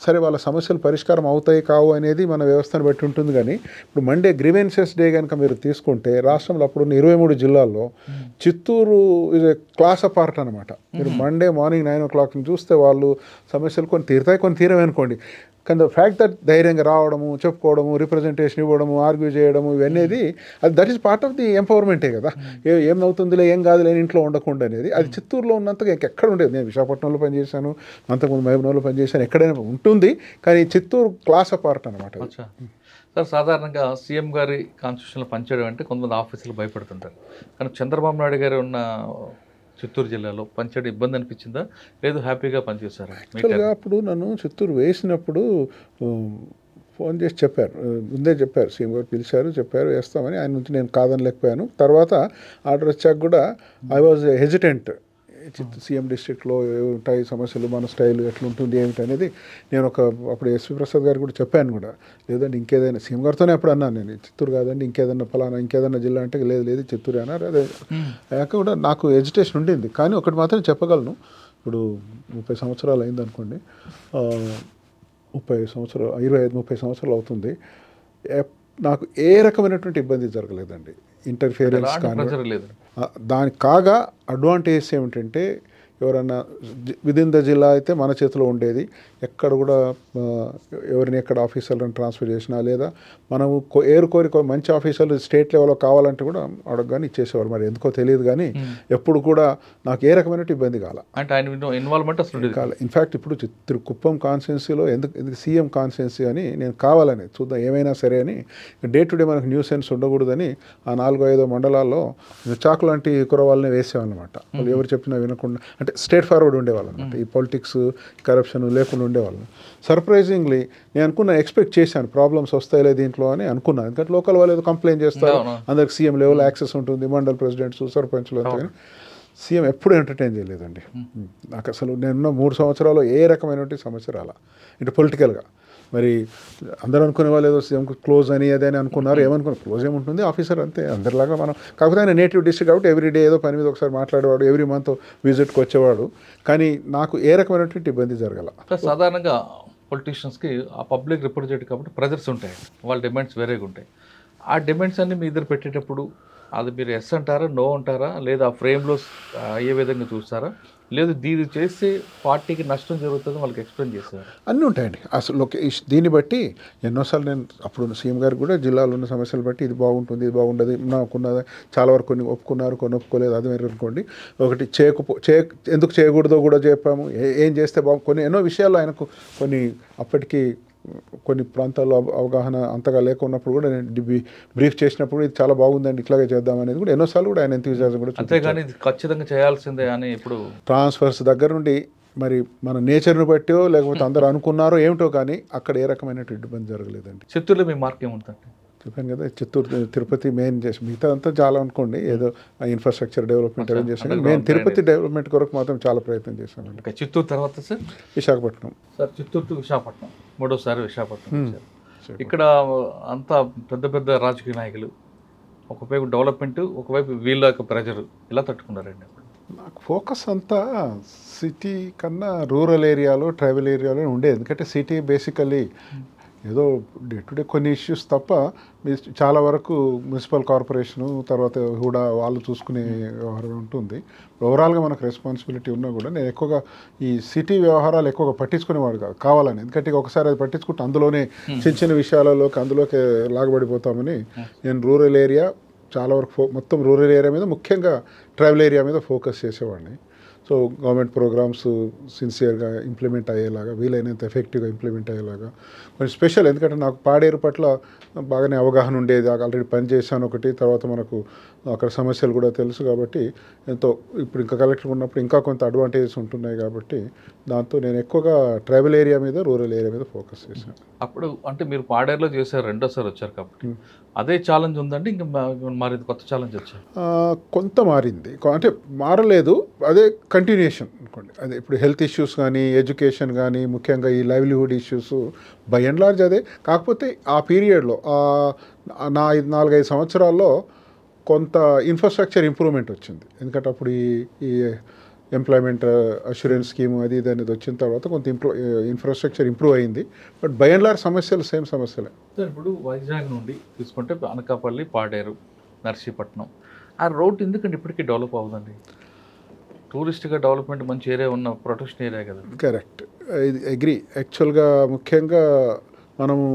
సరే, వాళ్ళ సమస్యలు పరిష్కారం అవుతాయి కావు అనేది మన వ్యవస్థను బట్టి ఉంటుంది. కానీ ఇప్పుడు మండే గ్రీవెన్సెస్ డే కనుక మీరు తీసుకుంటే, రాష్ట్రంలో అప్పుడున్న 23 జిల్లాల్లో చిత్తూరు ఇది క్లాస్ అపార్ట్ అనమాట. మీరు మండే మార్నింగ్ 9 o'clock చూస్తే వాళ్ళు సమస్యలు కొన్ని తీరుతాయి, కొన్ని తీరవే అనుకోండి. కానీ ద ఫ్యాక్ట్ దట్ ధైర్యంగా రావడము, చెప్పుకోవడము, రిప్రజెంటేషన్ ఇవ్వడము, ఆర్గ్యూ చేయడము, ఇవన్నీ అది that is part of the ఎంపవర్మెంటే కదా. ఏం అవుతుందిలే, ఏం కాదులే, ఇంట్లో ఉండకుండా అనేది అది చిత్తూరులో ఉన్నంతగా ఇంకెక్కడ ఉండేది. నేను విశాఖపట్నంలో పనిచేశాను, అంతకుముందు మహబూబ్నగర్లో పనిచేశాను, ఎక్కడైనా ఉంటుంది. కానీ చిత్తూరు క్లాస్ అపార్ట్ అనమాట. సార్, సాధారణంగా సీఎం గారి కాన్స్టిట్యూషన్లో పనిచేయడం అంటే కొంతమంది ఆఫీసులు భయపడుతుంటారు. కానీ చంద్రబాబు నాయుడు గారు ఉన్న చిత్తూరు జిల్లాలో పనిచేయడం ఇబ్బంది అనిపించిందా, లేదు హ్యాపీగా పనిచేస్తారా? యాక్చువల్గా అప్పుడు నన్ను చిత్తూరు వేసినప్పుడు ఫోన్ చేసి చెప్పారు, ముందే చెప్పారు, సీఎం గారు పిలిచారు, చెప్పారు వేస్తామని. ఆయన నుంచి నేను కాదనలేకపోయాను. తర్వాత ఆర్డర్ వచ్చాక కూడా ఐ వాజ్ హెజిటెంట్. సీఎం డిస్ట్రిక్ట్లో ఉంటాయి సమస్యలు, మన స్టైల్ ఎట్లుంటుంది ఏమిటి అనేది నేను అప్పుడు ఎస్వి ప్రసాద్ గారు కూడా చెప్పాను కూడా. లేదండి ఇంకేదైనా, సీఎం గారితోనే అప్పుడు అన్నాను నేను, చిత్తూరు కాదండి ఇంకేదన్నా ఫలానా ఇంకేదన్నా జిల్లా అంటే లేదు చిత్తూరు అన్నారు. అదే అయ్యాక కూడా నాకు ఎజిటేషన్ ఉండింది. కానీ ఒకటి మాత్రం చెప్పగలను, ఇప్పుడు 30 సంవత్సరాలు అయిందనుకోండి, 30 సంవత్సరాలు 25-30 సంవత్సరాలు అవుతుంది, నాకు ఏ రకమైనటువంటి ఇబ్బంది జరగలేదండి. ఇంటర్ఫియరెన్స్ కానీ దానికి కాగా అడ్వాంటేజ్ ఏమిటంటే, ఎవరన్నా విదిన్ ద జిల్లా అయితే మన చేతిలో ఉండేది. ఎక్కడ కూడా ఎవరిని ఎక్కడ ఆఫీసర్లను ట్రాన్స్ఫర్ చేసినా, లేదా మనము కోరి మంచి ఆఫీసర్లు స్టేట్ లెవెల్లో కావాలంటే కూడా అడగగానే ఇచ్చేసేవారు. మరి ఎందుకో తెలియదు, కానీ ఎప్పుడు కూడా నాకు ఏ రకమైన ఇబ్బంది కాల. అంటే ఆయన ఇన్వాల్వ్మెంట్ అసలు కాలే. ఇన్ఫ్యాక్ట్ ఇప్పుడు కుప్పం కాన్స్టిట్యున్సీలో ఎందుకు సీఎం కాన్స్టిట్యున్సీ అని నేను కావాలని చూద్దాం ఏమైనా సరే అని, డే టు డే మనకు న్యూ సెన్స్ ఉండకూడదని ఆ 4-5 మండలాల్లో చాకు లాంటి కురవాళ్ళని వేసేవాళ్ళనమాట. వాళ్ళు ఎవరు చెప్పినా వినకుండా, అంటే స్ట్రేట్ ఫార్వర్డ్ ఉండేవాళ్ళు అనమాట. ఈ పొలిటిక్స్ కరప్షన్ లేకుండా ఉండేవాళ్ళు. సర్ప్రైజింగ్లీ నేను ఎక్స్పెక్ట్ చేశాను ప్రాబ్లమ్స్ వస్తాయిలే దీంట్లో అని అనుకున్నాను. ఎందుకంటే లోకల్ వాళ్ళు ఏదో కంప్లైంట్ చేస్తారు, అందరికి సీఎం లెవెల్ యాక్సెస్ ఉంటుంది, మండల్ ప్రెసిడెంట్స్, సర్పంచ్లు అంతా. కానీ సీఎం ఎప్పుడు ఎంటర్టైన్ చేయలేదండి నాకు. అసలు నేనున్న 3 సంవత్సరాలు ఏ రకమైనటువంటి సమస్య రాలా, ఇటు పొలిటికల్గా. మరి అందరూ అనుకునే వాళ్ళు ఏదో సీఎంకు క్లోజ్ అని అదని అనుకున్నారు. ఏమనుకున్నారు, క్లోజ్ ఏముంటుంది, ఆఫీసర్ అంతే అందరిలాగా. మనం కాకపోతే ఆయన నేటివ్ డిస్ట్రిక్ట్ కాబట్టి ఎవ్రీడే ఏదో పని మీద ఒకసారి మాట్లాడేవాడు, ఎవ్రీ మంత్ విజిట్కి వచ్చేవాడు. కానీ నాకు ఏ రకమైనటువంటి ఇబ్బంది జరగల. సాధారణంగా పొలిటీషియన్స్కి ఆ పబ్లిక్ రిప్రజెంటేటివ్ కాబట్టి ప్రెజర్స్ ఉంటాయి, వాళ్ళ డిమాండ్స్ వేరేగా ఉంటాయి. ఆ డిమాండ్స్ అన్ని మీ ఇద్దరు పెట్టేటప్పుడు అది మీరు ఎస్ అంటారా, నో అంటారా, లేదా ఆ ఫ్రేమ్లో ఏ విధంగా చూస్తారా, లేదు దీన్ని చేస్తే పార్టీకి నష్టం జరుగుతుంది వాళ్ళకి ఎక్స్ప్లెయిన్ చేస్తారు? అన్నీ ఉంటాయండి అసలు. దీన్ని బట్టి ఎన్నోసార్లు నేను అప్పుడు సీఎం గారు కూడా జిల్లాలో ఉన్న సమస్యలు బట్టి ఇది బాగుంటుంది, ఇది బాగుండదు, నాకున్నది చాలా వరకు కొన్ని ఒప్పుకున్నారు, కొన్ని ఒప్పుకోలేదు. అది మీరు అనుకోండి. ఒకటి ఎందుకు చేయకూడదో కూడా చెప్పాము, ఏం చేస్తే కొన్ని ఎన్నో విషయాలు ఆయనకు అప్పటికి కొన్ని ప్రాంతాల్లో అవగాహన అంతగా లేకున్నప్పుడు కూడా నేను బ్రీఫ్ చేసినప్పుడు ఇది చాలా బాగుందండి, ఇట్లాగే చేద్దామనేది కూడా ఎన్నోసార్లు కూడా ఆయన ఎంతూజియాజం కూడా. అంతేగాని ఖచ్చితంగా చేయాల్సిందే అని ఇప్పుడు ట్రాన్స్ఫర్స్ దగ్గర నుండి మరి మన నేచర్ను బట్టో లేకపోతే అందరూ అనుకున్నారో ఏమిటో, కానీ అక్కడ ఏ రకమైన ఇబ్బంది జరగలేదండి. చిత్తూరులో మీ మార్క్ ఏముంటుంది? చెప్పాను కదా, చిత్తూరు తిరుపతి మెయిన్ చేసి, మిగతా అంతా చాలా అనుకోండి ఏదో ఇన్ఫ్రాస్ట్రక్చర్ డెవలప్మెంట్ అరేంజ్ చేశాను, కానీ మెయిన్ తిరుపతి డెవలప్మెంట్ కొరకు మాత్రం చాలా ప్రయత్నం చేశాను. చిత్తూరు తర్వాత sir Visakhapatnam. Sir Chittoor to Visakhapatnam, 3వసారి విశాఖపట్నం. ఇక్కడ అంతా పెద్ద పెద్ద రాజకీయ నాయకులు, ఒకవైపు డెవలప్మెంట్, ఒకవైపు వీళ్ళ యొక్క ప్రెజర్, ఇలా తట్టుకున్నారండి? నాకు ఫోకస్ అంతా సిటీ కన్నా రూరల్ ఏరియాలో, ట్రైబల్ ఏరియాలో ఉండేది. ఎందుకంటే సిటీ బేసికలీ ఏదో డే టు డే కొన్ని ఇష్యూస్ తప్ప చాలా వరకు మున్సిపల్ కార్పొరేషను తర్వాత కూడా వాళ్ళు చూసుకునే వ్యవహారం ఉంటుంది. ఓవరాల్గా మనకు రెస్పాన్సిబిలిటీ ఉన్నా కూడా నేను ఎక్కువగా ఈ సిటీ వ్యవహారాలు ఎక్కువగా పట్టించుకునేవాడు కావాలని. ఎందుకంటే ఒకసారి అది పట్టించుకుంటే అందులోనే చిన్న చిన్న విషయాలలోకి అందులోకి లాగబడిపోతామని నేను రూరల్ ఏరియా చాలా వరకు మొత్తం రూరల్ ఏరియా మీద, ముఖ్యంగా ట్రైబల్ ఏరియా మీద ఫోకస్ చేసేవాడిని. సో గవర్నమెంట్ ప్రోగ్రామ్స్ సిన్సియర్గా ఇంప్లిమెంట్ అయ్యేలాగా, వీలైనంత ఎఫెక్టివ్గా ఇంప్లిమెంట్ అయ్యేలాగా కొంచెం స్పెషల్. ఎందుకంటే నాకు పాడేరు పట్ల బాగానే అవగాహన ఉండేది, ఆల్రెడీ పనిచేశాను ఒకటి, తర్వాత మనకు అక్కడ సమస్యలు కూడా తెలుసు కాబట్టి ఎంతో ఇప్పుడు ఇంకా కలెక్టర్ ఉన్నప్పుడు ఇంకా కొంత అడ్వాంటేజెస్ ఉంటున్నాయి కాబట్టి దాంతో నేను ఎక్కువగా ట్రైబల్ ఏరియా మీద, రూరల్ ఏరియా మీద ఫోకస్ చేశాను. అప్పుడు అంటే మీరు పాడేరులో చేశారు, రెండోసారి వచ్చారు కాబట్టి అదే ఛాలెంజ్ ఉందండి, ఇంకా మారింది, కొత్త ఛాలెంజ్ వచ్చారు? కొంత మారింది, అంటే మారలేదు, అదే కంటిన్యూషన్ అనుకోండి. అదే ఇప్పుడు హెల్త్ ఇష్యూస్ కానీ, ఎడ్యుకేషన్ కానీ, ముఖ్యంగా ఈ livelihood issues by and large అదే. కాకపోతే ఆ పీరియడ్లో నా 4-5 సంవత్సరాల్లో కొంత ఇన్ఫ్రాస్ట్రక్చర్ ఇంప్రూవ్మెంట్ వచ్చింది. ఎందుకంటే అప్పుడు ఈ ఎంప్లాయ్మెంట్ అష్యూరెన్స్ స్కీమ్ అది ఇది అనేది వచ్చిన తర్వాత కొంత ఇన్ఫ్రాస్ట్రక్చర్ ఇంప్రూవ్ అయింది. బట్ బై అండ్ లార్జ్ సమస్యలు సేమ్ సమస్యలే. సార్ ఇప్పుడు వైజాగ్ నుండి తీసుకుంటే అనకాపల్లి, పాడేరు, నర్సీపట్నం ఆ రోడ్ ఎందుకంటే ఇప్పటికీ డెవలప్ అవుతుందండి? టూరిస్ట్గా డెవలప్మెంట్ మంచి ఏరియా ఉన్న ప్రొటెక్షన్ ఏరియా కదా. కరెక్ట్, ఇది అగ్రీ. యాక్చువల్గా ముఖ్యంగా మనము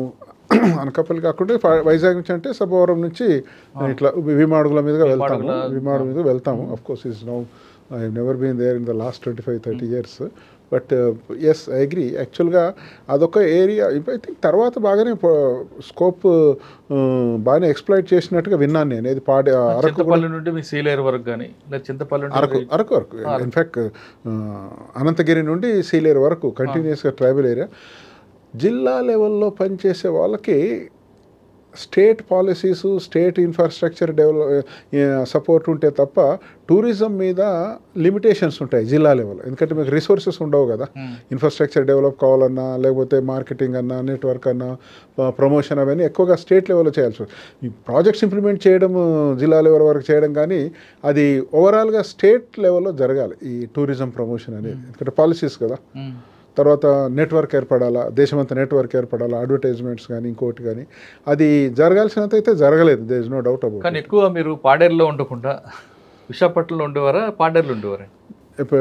అనకాపల్లి కాకుండా వైజాగ్ నుంచి అంటే సభవరం నుంచి ఇట్లా విమాడుగుల మీదుగా వెళ్తాము. Of course is now I have never been there in the last 25-30 years. But yes I agree. యాక్చువల్గా అదొక ఏరియా ఐ థింక్ తర్వాత బాగానే స్కోప్ బాగానే ఎక్స్ప్లాయిట్ చేసినట్టుగా విన్నాను నేను. ఇది అరకుపల్లి నుండి మీ సీలేరు వరకు కానీ, చింతపల్లి అరకు వరకు, ఇన్ఫ్యాక్ట్ అనంతగిరి నుండి సీలేరు వరకు కంటిన్యూస్గా ట్రైబల్ ఏరియా. జిల్లా లెవెల్లో పనిచేసే వాళ్ళకి state policies, state infrastructure support ఉంటే తప్ప టూరిజం మీద లిమిటేషన్స్ ఉంటాయి జిల్లా లెవెల్. ఎందుకంటే మీకు రిసోర్సెస్ ఉండవు కదా. ఇన్ఫ్రాస్ట్రక్చర్ డెవలప్ కావాలన్నా, లేకపోతే మార్కెటింగ్ అన్నా, నెట్వర్క్ అన్నా, ప్రమోషన్ అవన్నీ ఎక్కువగా స్టేట్ లెవెల్లో చేయాల్సి వస్తుంది. ఈ ప్రాజెక్ట్స్ ఇంప్లిమెంట్ చేయడం జిల్లా లెవెల్ వరకు చేయడం కానీ అది ఓవరాల్గా స్టేట్ లెవెల్లో జరగాలి ఈ టూరిజం ప్రమోషన్ అనేది. ఎందుకంటే పాలసీస్ కదా. తర్వాత నెట్వర్క్ ఏర్పడాలా, దేశమంతా నెట్వర్క్ ఏర్పడాలా, అడ్వర్టైజ్మెంట్స్ కానీ ఇంకోటి కానీ అది జరగాల్సినంత అయితే జరగలేదు. There is no doubt about. కానీ ఎక్కువ మీరు పాడేరులో ఉండకుండా విశాఖపట్నంలో ఉండేవారా, పాడేరులో ఉండేవారా? ఇప్పుడు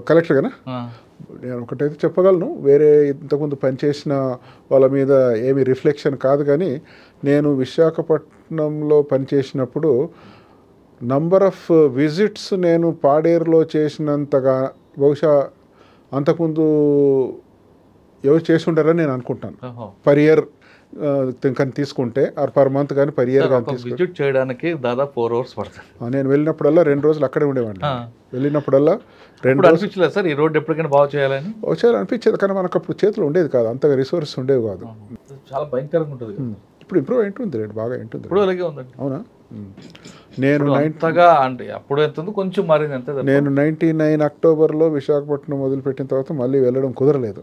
కలెక్టర్ గానా నేను ఒకటైతే చెప్పగలను, వేరే ఇంతకుముందు పనిచేసిన వాళ్ళ మీద ఏమి రిఫ్లెక్షన్ కాదు. కానీ నేను విశాఖపట్నంలో పనిచేసినప్పుడు నంబర్ ఆఫ్ విజిట్స్ నేను పాడేరులో చేసినంతగా బహుశా అంతకుముందు ఎవరు చేసి ఉంటారని నేను అనుకుంటాను. పర్ ఇయర్ కానీ తీసుకుంటే ఆర్ పర్ మంత్ కానీ పర్ ఇయర్ కానీ విజిట్ చేయడానికి దాదాపు 4 hours పడుతుంది. నేను వెళ్ళినప్పుడల్లా 2 రోజులు అక్కడే ఉండేవాడిని. వెళ్ళినప్పుడల్లా 2 రోజులు అనిపించలేదు సార్ ఈ రోడ్ ఎప్పటికైనా బాగు చేయాలని? అనిపించేది, కానీ మనకు అప్పుడు చేతులు ఉండేది కాదు, అంతగా రిసోర్సెస్ ఉండేవి కాదు. చాలా భయంకరంగా ఉంటుంది. ఇప్పుడు ఇంప్రూవ్ అయింటుంది రేటు, బాగా ఉంటుంది. ఇప్పుడు అలాగే ఉందండి. అవునా? నేను అంటే అప్పుడు ఎంత కొంచెం మారింది అంతే. నేను 99 అక్టోబర్లో విశాఖపట్నం మొదలుపెట్టిన తర్వాత మళ్ళీ వెళ్ళడం కుదరలేదు.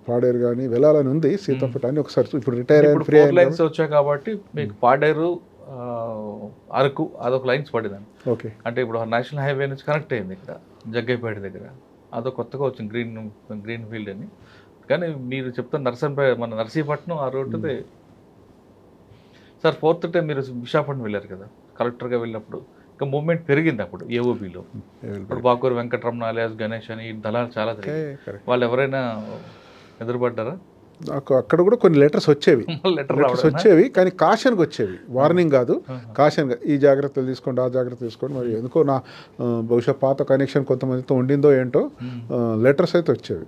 పాడేరు కానీ వెళ్ళాలని ఉంది, సీతంపేట అని ఒకసారి. ఇప్పుడు రిటైర్ అయిన ఫ్రీ లైన్స్ వచ్చాయి కాబట్టి మీకు పాడేరు, అరకు అదొక లైన్స్ పడేదాన్ని. ఓకే, అంటే ఇప్పుడు నేషనల్ హైవే నుంచి కనెక్ట్ అయింది ఇక్కడ జగ్గైపేట దగ్గర, అదొక కొత్తగా వచ్చింది గ్రీన్ ఫీల్డ్ అని. కానీ మీరు చెప్తాను మన నర్సీపట్నం ఆ రోడ్డుదే. సార్ 4th టైం మీరు విశాఖపట్నం వెళ్ళారు కదా కలెక్టర్గా వెళ్ళినప్పుడు, ఇంకా మూవ్మెంట్ పెరిగింది అప్పుడు ఏఓబీలో. ఇప్పుడు బాకూరు వెంకటరమణ అలియాస్ గణేష్ అని దళాలు చాలా తిరిగి, వాళ్ళు ఎవరైనా ఎదురుపడ్డారా? నాకు అక్కడ కూడా కొన్ని లెటర్స్ వచ్చేవి కానీ కాషన్కి వచ్చేవి, వార్నింగ్ కాదు, కాషన్గా ఈ జాగ్రత్తలు తీసుకోండి, ఆ జాగ్రత్త తీసుకోండి. మరి ఎందుకో నా బహుశా పాత కనెక్షన్ కొంతమందితో ఉండిందో ఏంటో లెటర్స్ అయితే వచ్చేవి,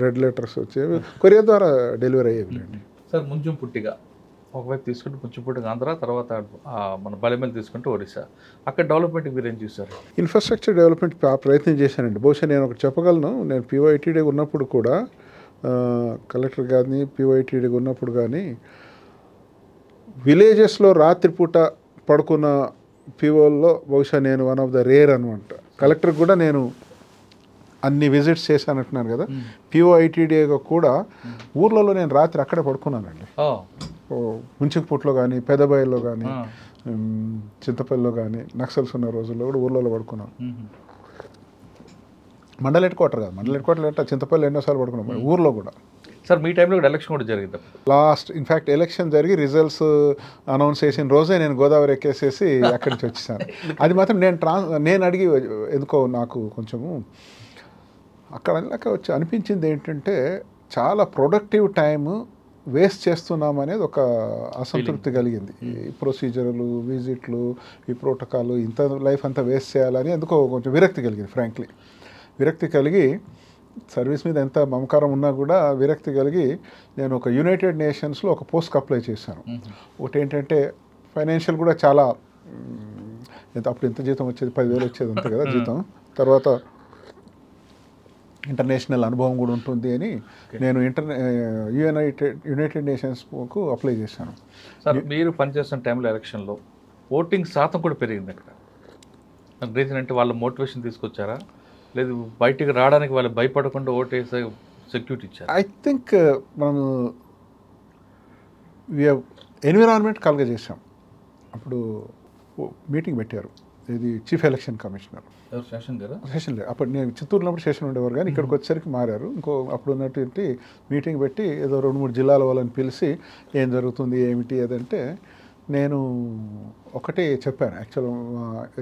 రెడ్ లెటర్స్ వచ్చేవి, కొరియర్ ద్వారా డెలివరీ అయ్యేవి. సార్ ముంచుపుట్టిగా ఒకవైపు తీసుకుంటే ముంచుపుట్టిగా ఆంధ్ర, తర్వాత మన బలిమెల్ తీసుకుంటే ఒరిస్సా, అక్కడ డెవలప్మెంట్ మీరు ఏం చూసారు? ఇన్ఫ్రాస్ట్రక్చర్ డెవలప్మెంట్ ప్రయత్నం చేశానండి. బహుశా నేను ఒకటి చెప్పగలను, నేను పివైటీడీ ఉన్నప్పుడు కూడా, కలెక్టర్ కానీ పివైటీడీ ఉన్నప్పుడు కానీ, విలేజెస్లో రాత్రిపూట పడుకున్న పిఓల్లో బహుశా నేను వన్ ఆఫ్ ద రేర్ అనమాట. కలెక్టర్ కూడా నేను అన్ని విజిట్స్ చేశానంటున్నాను కదా, పిఓఐటీడీగా కూడా ఊర్లలో నేను రాత్రి అక్కడే పడుకున్నానండి. ముంచింపుట్లో కానీ, పెదబయల్లో కానీ, చింతపల్లిలో కానీ నక్సల్స్ ఉన్న రోజుల్లో కూడా ఊర్లలో పడుకున్నాం. మండల హెడ్ క్వార్టర్ కాదు, మండల హెడ్ క్వార్టర్ అంటే చింతపల్లి ఎన్నోసార్లు పడుకున్నాం, ఊర్లో కూడా. సార్ మీ టైంలో కూడా ఎలక్షన్ కూడా జరిగింది. లాస్ట్ ఇన్ఫ్యాక్ట్ ఎలక్షన్ జరిగి రిజల్ట్స్ అనౌన్స్ చేసిన రోజే నేను గోదావరి ఎక్కేసేసి అక్కడి నుంచి వచ్చేసాను. అది మాత్రం నేను అడిగి ఎందుకో నాకు కొంచెము అక్కడ వచ్చి అనిపించింది ఏంటంటే చాలా ప్రొడక్టివ్ టైము వేస్ట్ చేస్తున్నాం అనేది ఒక అసంతృప్తి కలిగింది. ఈ ప్రొసీజర్లు, విజిట్లు, ఈ ప్రోటోకాల్, ఇంత లైఫ్ అంతా వేస్ట్ చేయాలని ఎందుకో కొంచెం విరక్తి కలిగింది. ఫ్రాంక్లీ విరక్తి కలిగి, సర్వీస్ మీద ఎంత మమకారం ఉన్నా కూడా విరక్తి కలిగి నేను ఒక యునైటెడ్ నేషన్స్లో ఒక పోస్ట్కి అప్లై చేశాను. ఒకటి ఏంటంటే ఫైనాన్షియల్ కూడా చాలా అప్పుడు ఎంత జీతం వచ్చేది, 10,000 వచ్చేది అంతే కదా జీతం. తర్వాత ఇంటర్నేషనల్ అనుభవం కూడా ఉంటుంది అని నేను యునైటెడ్ నేషన్స్కు అప్లై చేశాను. సార్ మీరు పనిచేస్తున్న టైంలో ఎలక్షన్లో ఓటింగ్ శాతం కూడా పెరిగింది అక్కడ. రీజన్ అంటే వాళ్ళ మోటివేషన్ తీసుకొచ్చారా, లేదు బయటికి రావడానికి వాళ్ళు భయపడకుండా ఓటేసే సెక్యూరిటీ ఇచ్చారు? ఐ థింక్ మనం ఎన్విరాన్మెంట్ కలుగజేసాం. అప్పుడు మీటింగ్ పెట్టారు, ఇది చీఫ్ ఎలక్షన్ కమిషనర్ సెషన్ లేదు. అప్పుడు నేను చిత్తూరులో సెషన్ ఉండేవారు, కానీ ఇక్కడికి వచ్చేసరికి మారారు. అప్పుడు ఉన్నటువంటి మీటింగ్ పెట్టి ఏదో 2-3 జిల్లాల వాళ్ళని పిలిచి ఏం జరుగుతుంది ఏమిటి అదంటే నేను ఒకటే చెప్పాను. యాక్చువల్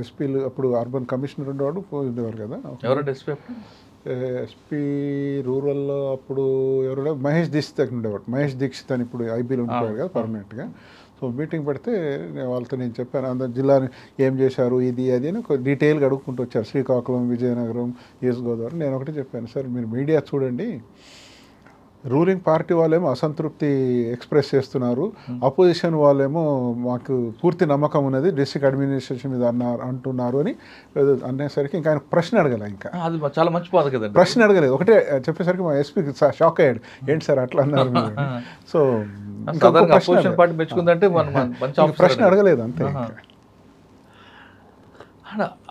ఎస్పీలు అప్పుడు అర్బన్ కమిషనర్ ఉండేవారు కదా, ఎవరంటే ఎస్పీ రూరల్లో అప్పుడు ఎవరు మహేష్ దీక్షిత్ ఉండేవాడు. మహేష్ దీక్షిత్ అని ఇప్పుడు ఐబీలో ఉండేవాడు కదా పర్మనెంట్గా. సో మీటింగ్ పెడితే వాళ్ళతో నేను చెప్పాను, అందరు జిల్లాని ఏం చేశారు ఇది అది అని ఒక డీటెయిల్గా అడుగుకుంటూ వచ్చారు. శ్రీకాకుళం, విజయనగరం, ఈస్ట్ గోదావరి. నేను ఒకటి చెప్పాను, సార్ మీరు మీడియా చూడండి, రూలింగ్ పార్టీ వాళ్ళేమో అసంతృప్తి ఎక్స్ప్రెస్ చేస్తున్నారు, అపోజిషన్ వాళ్ళేమో మాకు పూర్తి నమ్మకం ఉన్నది డిస్ట్రిక్ట్ అడ్మినిస్ట్రేషన్ మీద అంటున్నారు అని అనేసరికి ఇంకా ఆయన ప్రశ్న అడగలే. ఇంకా అది చాలా మంచి బాధ కదండి, ప్రశ్న అడగలేదు. ఒకటే చెప్పేసరికి మా ఎస్పీ షాక్ అయ్యాడు, ఏంటి సార్ అట్లా అన్నారు. సో ప్రశ్న అడగలేదు అంతే.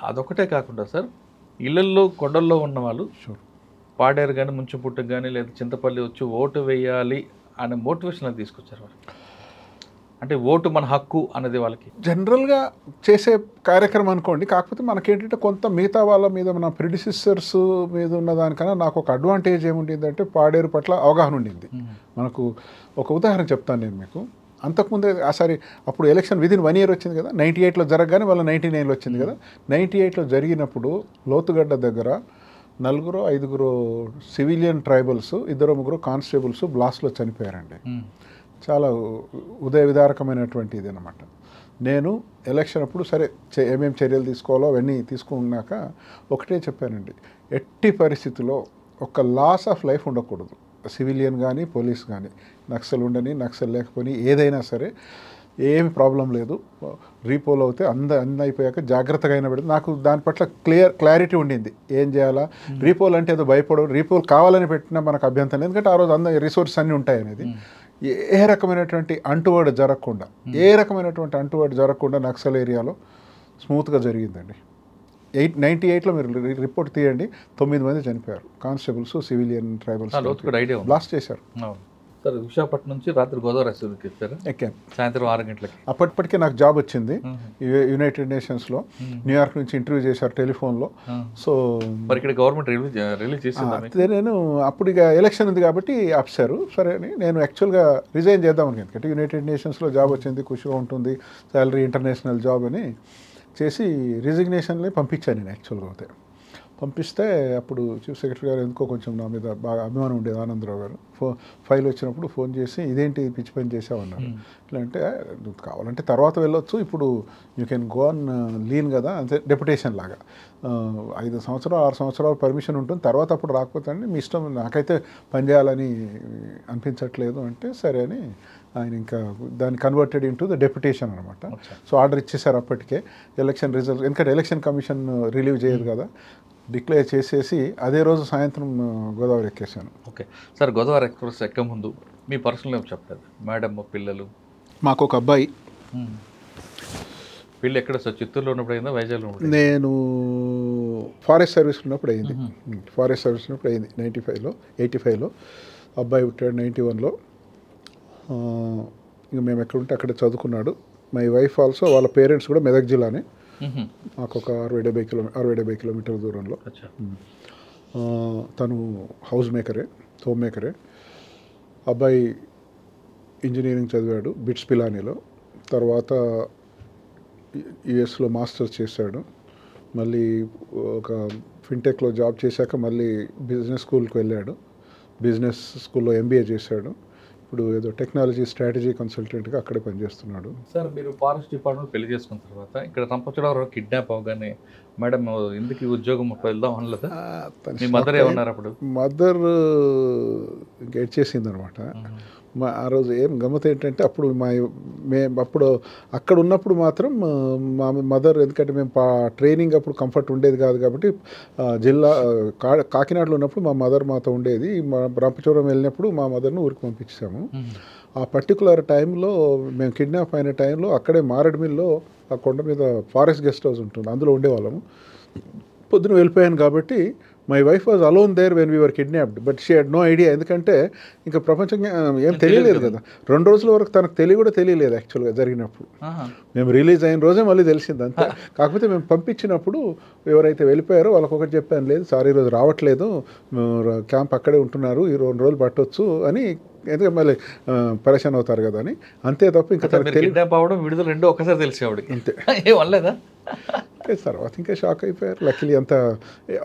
అదొకటే కాకుండా సార్ ఇళ్లల్లో కొండల్లో ఉన్న వాళ్ళు పాడేరు కానీ ముంచుపుట్టుకు కానీ లేదా చింతపల్లి వచ్చి ఓటు వేయాలి అనే మోటివేషన్ తీసుకొచ్చారు వాళ్ళు. అంటే ఓటు మన హక్కు అనేది వాళ్ళకి జనరల్గా చేసే కార్యక్రమం అనుకోండి. కాకపోతే మనకేంటంటే కొంత మిగతా వాళ్ళ మీద మన ప్రిడిసిసర్స్ మీద ఉన్న దానికన్నా నాకు ఒక అడ్వాంటేజ్ ఏముండిందంటే పాడేరు పట్ల అవగాహన ఉండింది. మనకు ఒక ఉదాహరణ చెప్తాను నేను మీకు. అంతకుముందే అప్పుడు ఎలక్షన్ విదిన్ 1 year వచ్చింది కదా, 98లో జరగగానే వాళ్ళ 99లో వచ్చింది కదా. 98లో జరిగినప్పుడు లోతుగడ్డ దగ్గర 4-5 సివిలియన్ ట్రైబల్స్, 2-3 కానిస్టేబుల్స్ బ్లాస్ట్లో చనిపోయారండి. చాలా ఉదయ విదారకమైనటువంటి ఇది అనమాట. నేను ఎలక్షన్ అప్పుడు సరే ఏమేమి చర్యలు తీసుకోవాలో అవన్నీ తీసుకున్నాక ఒకటే చెప్పానండి, ఎట్టి పరిస్థితుల్లో ఒక లాస్ ఆఫ్ లైఫ్ ఉండకూడదు. సివిలియన్ కానీ పోలీస్ కానీ, నక్సల్ ఉండని నక్సల్ లేకపోని ఏదైనా సరే ఏమి ప్రాబ్లం లేదు. రీపోల్ అవుతే అన్నీ అయిపోయాక జాగ్రత్తగా అయినా పెడితే నాకు దాని పట్ల క్లారిటీ ఉండింది ఏం చేయాలా. రీపోల్ అంటే ఏదో భయపడవు, రీపోల్ కావాలని పెట్టినా మనకు అభ్యంతరం లేదు, ఎందుకంటే ఆ రోజు రిసోర్సెస్ అన్నీ ఉంటాయి అనేది. ఏ రకమైనటువంటి అంటువర్డ్ జరగకుండా నక్సల్ ఏరియాలో స్మూత్గా జరిగిందండి. 98లో మీరు రిపోర్ట్ తీయండి, 9 మంది చనిపోయారు, కానిస్టేబుల్స్, సివిలియన్, ట్రైబల్స్ బ్లాస్ట్ చేశారు. సార్ విశాఖపట్నం నుంచి రాత్రి గోదావరి ఎక్కాను సాయంత్రం 6 గంటలకి. అప్పటికే నాకు జాబ్ వచ్చింది యునైటెడ్ నేషన్స్లో. న్యూయార్క్ నుంచి ఇంటర్వ్యూ చేశారు టెలిఫోన్లో. సో మరి ఇక్కడ గవర్నమెంట్ రిలీజ్ చేసింది. నేను అప్పుడు ఇక ఎలక్షన్ ఉంది కాబట్టి ఆప్చారు. సరే అని నేను యాక్చువల్గా రిజైన్ చేద్దామని, ఎందుకంటే యునైటెడ్ నేషన్స్లో జాబ్ వచ్చింది, ఖుషిగా ఉంటుంది, శాలరీ, ఇంటర్నేషనల్ జాబ్ అని చేసి రిజిగ్నేషన్లే పంపించాను నేను. యాక్చువల్గా అయితే పంపిస్తే అప్పుడు చీఫ్ సెక్రటరీ గారు ఎందుకో కొంచెం నా మీద బాగా అభిమానం ఉండేది, ఆనందరావు గారు. ఫైల్ వచ్చినప్పుడు ఫోన్ చేసి ఇదేంటి పిచ్చి పని చేసామన్నారు. ఇట్లా అంటే కావాలంటే తర్వాత వెళ్ళొచ్చు, ఇప్పుడు you can go on lean కదా, అంతే డెప్యుటేషన్ లాగా 5 సంవత్సరాలు 6 సంవత్సరాలు పర్మిషన్ ఉంటుంది, తర్వాత అప్పుడు రాకపోతే అండి మీ ఇష్టం, నాకైతే పని చేయాలని అనిపించట్లేదు అంటే సరే అని ఆయన ఇంకా దాన్ని కన్వర్టెడ్ ఇంటూ ద డెప్యుటేషన్ అనమాట. సో ఆర్డర్ ఇచ్చేసారు అప్పటికే. ఎలక్షన్ రిజల్ట్ ఎందుకంటే ఎలక్షన్ కమిషన్ రిలీవ్ చేయదు కదా, డిక్లేర్ చేసేసి అదే రోజు సాయంత్రం గోదావరి ఎక్కేసాను. ఓకే సార్, గోదావరి ఎక్స్ప్రెస్ ఎక్క ముందు మీ పర్సనల్ ఏం చెప్పలేదు? మేడం, పిల్లలు? మాకు ఒక అబ్బాయి. పెళ్ళి ఎక్కడ సార్? చిత్తూరులో ఉన్నప్పుడు అయిందా, వైజాగ్లో ఉన్నప్పుడు? నేను ఫారెస్ట్ సర్వీస్ ఉన్నప్పుడు అయింది. ఫారెస్ట్ సర్వీస్ ఉన్నప్పుడు అయింది 85లో. అబ్బాయి పుట్టాడు 91లో. ఇంకా మేము ఎక్కడుంటే అక్కడే చదువుకున్నాడు. మై వైఫ్ ఆల్సో, వాళ్ళ పేరెంట్స్ కూడా మెదక్ జిల్లానే, మాకు ఒక 60-70 కిలోమీటర్ల దూరంలో. తను హౌస్ మేకరే, హోమ్ మేకరే. అబ్బాయి ఇంజనీరింగ్ చదివాడు బిట్స్ పిలానీలో. తర్వాత యుఎస్లో మాస్టర్స్ చేశాడు. మళ్ళీ ఒక ఫిన్టెక్లో జాబ్ చేశాక మళ్ళీ బిజినెస్ స్కూల్కి వెళ్ళాడు. బిజినెస్ స్కూల్లో ఎంబీఏ చేశాడు. ఇప్పుడు ఏదో టెక్నాలజీ స్ట్రాటజీ కన్సల్టెంట్గా అక్కడే పనిచేస్తున్నాడు. సార్ మీరు ఫారెస్ట్ డిపార్ట్మెంట్ పెళ్లి చేసుకున్న తర్వాత ఇక్కడ రంపచోడవరం కిడ్నాప్ అవగానే మేడం ఎందుకు ఉద్యోగం వెళ్దాం అనలేదా? మీ మదర్ ఏమన్నారు అప్పుడు? మదర్ గెట్ చేసింది అనమాట. ఆ రోజు ఏం గమ్మత్ ఏంటంటే అప్పుడు మేము అప్పుడు అక్కడ ఉన్నప్పుడు మాత్రం మా మదర్, ఎందుకంటే మేము ట్రైనింగ్ అప్పుడు కంఫర్ట్ ఉండేది కాదు కాబట్టి జిల్లా కాకినాడలో ఉన్నప్పుడు మా మదర్ మాతో ఉండేది. మా రంపచోడవరం వెళ్ళినప్పుడు మా మదర్ను ఊరికి పంపించాము. ఆ పర్టికులర్ టైంలో మేము కిడ్నాప్ అయిన టైంలో అక్కడే మారేడుమిల్లో ఆ కొండ మీద ఫారెస్ట్ గెస్ట్ హౌస్ ఉంటుంది, అందులో ఉండేవాళ్ళము. పొద్దున వెళ్ళిపోయాను కాబట్టి my wife was alone there when we are kidnapped, but she had no idea. ఎందుకంటే ఇంకా ప్రపంచంగా ఏం తెలియలేదు కదా. 2 రోజుల వరకు తనకు తెలియలేదు యాక్చువల్గా జరిగినప్పుడు. మేము రిలీజ్ అయిన రోజే మళ్ళీ తెలిసింది అంతే. కాకపోతే మేము పంపించినప్పుడు ఎవరైతే వెళ్ళిపోయారో వాళ్ళకి ఒకటి చెప్పాను, లేదు సార్ ఈరోజు రావట్లేదు, క్యాంప్ అక్కడే ఉంటున్నారు, ఈ 2 రోజులు పట్టవచ్చు అని. ఎందుకంటే మళ్ళీ పరేషాన్ అవుతారు కదా అని. అంతే తప్ప ఇంకా విడుదల రెండో ఒకసారి తెలిసి అంతే వల్లేదా. తర్వాత ఇంకా షాక్ అయిపోయారు. లక్కీలీ అంతా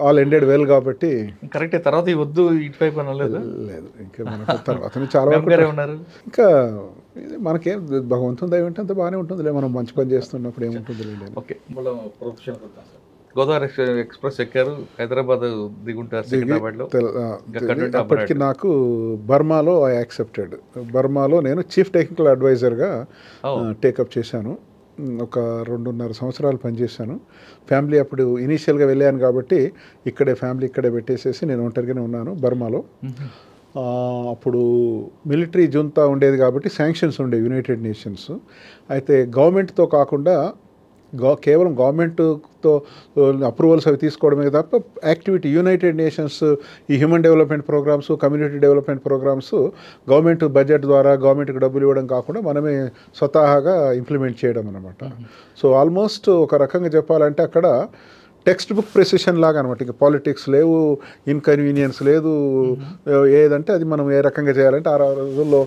ఆల్ ఎండెడ్ వెల్ కాబట్టి కరెక్ట్. తర్వాత వద్దు ఇటువైపు అనలేదు. లేదు ఇంకా మనకు తర్వాత చాలా ఉన్నారు. ఇంకా మనకేం భగవంతుని దయ ఉంటే అంత బాగానే ఉంటుంది. మనం మంచి పని చేస్తున్నప్పుడు ఏముంటుంది. ఓకే, గోదావరి ఎక్స్ప్రెస్ ఎక్కారు, హైదరాబాద్ దిగుంటారు. అప్పటికి నాకు బర్మాలో ఐ యాక్సెప్టెడ్. బర్మాలో నేను చీఫ్ టెక్నికల్ అడ్వైజర్గా టేకప్ చేశాను. ఒక 2.5 సంవత్సరాలు పనిచేశాను. ఫ్యామిలీ అప్పుడు ఇనీషియల్గా వెళ్ళాను కాబట్టి ఫ్యామిలీ ఇక్కడే పెట్టేసేసి నేను ఒంటరిగానే ఉన్నాను బర్మాలో. అప్పుడు మిలిటరీ జుంతా ఉండేది కాబట్టి శాంక్షన్స్ ఉండేవి యునైటెడ్ నేషన్స్. అయితే గవర్నమెంట్తో కాకుండా కేవలం గవర్నమెంట్తో అప్రూవల్స్ అవి తీసుకోవడమే తప్ప యాక్టివిటీ యునైటెడ్ నేషన్స్ ఈ human development programmes, community development programmes government budget ద్వారా గవర్నమెంట్కి డబ్బులు ఇవ్వడం కాకుండా మనమే స్వతహాగా ఇంప్లిమెంట్ చేయడం అనమాట. సో ఆల్మోస్ట్ ఒక రకంగా చెప్పాలంటే అక్కడ టెక్స్ట్ బుక్ ప్రెసిషన్ లాగా అనమాట. ఇక పాలిటిక్స్ లేవు, ఇన్కన్వీనియన్స్ లేదు, ఏదంటే అది మనం ఏ రకంగా చేయాలంటే. ఆ రోజుల్లో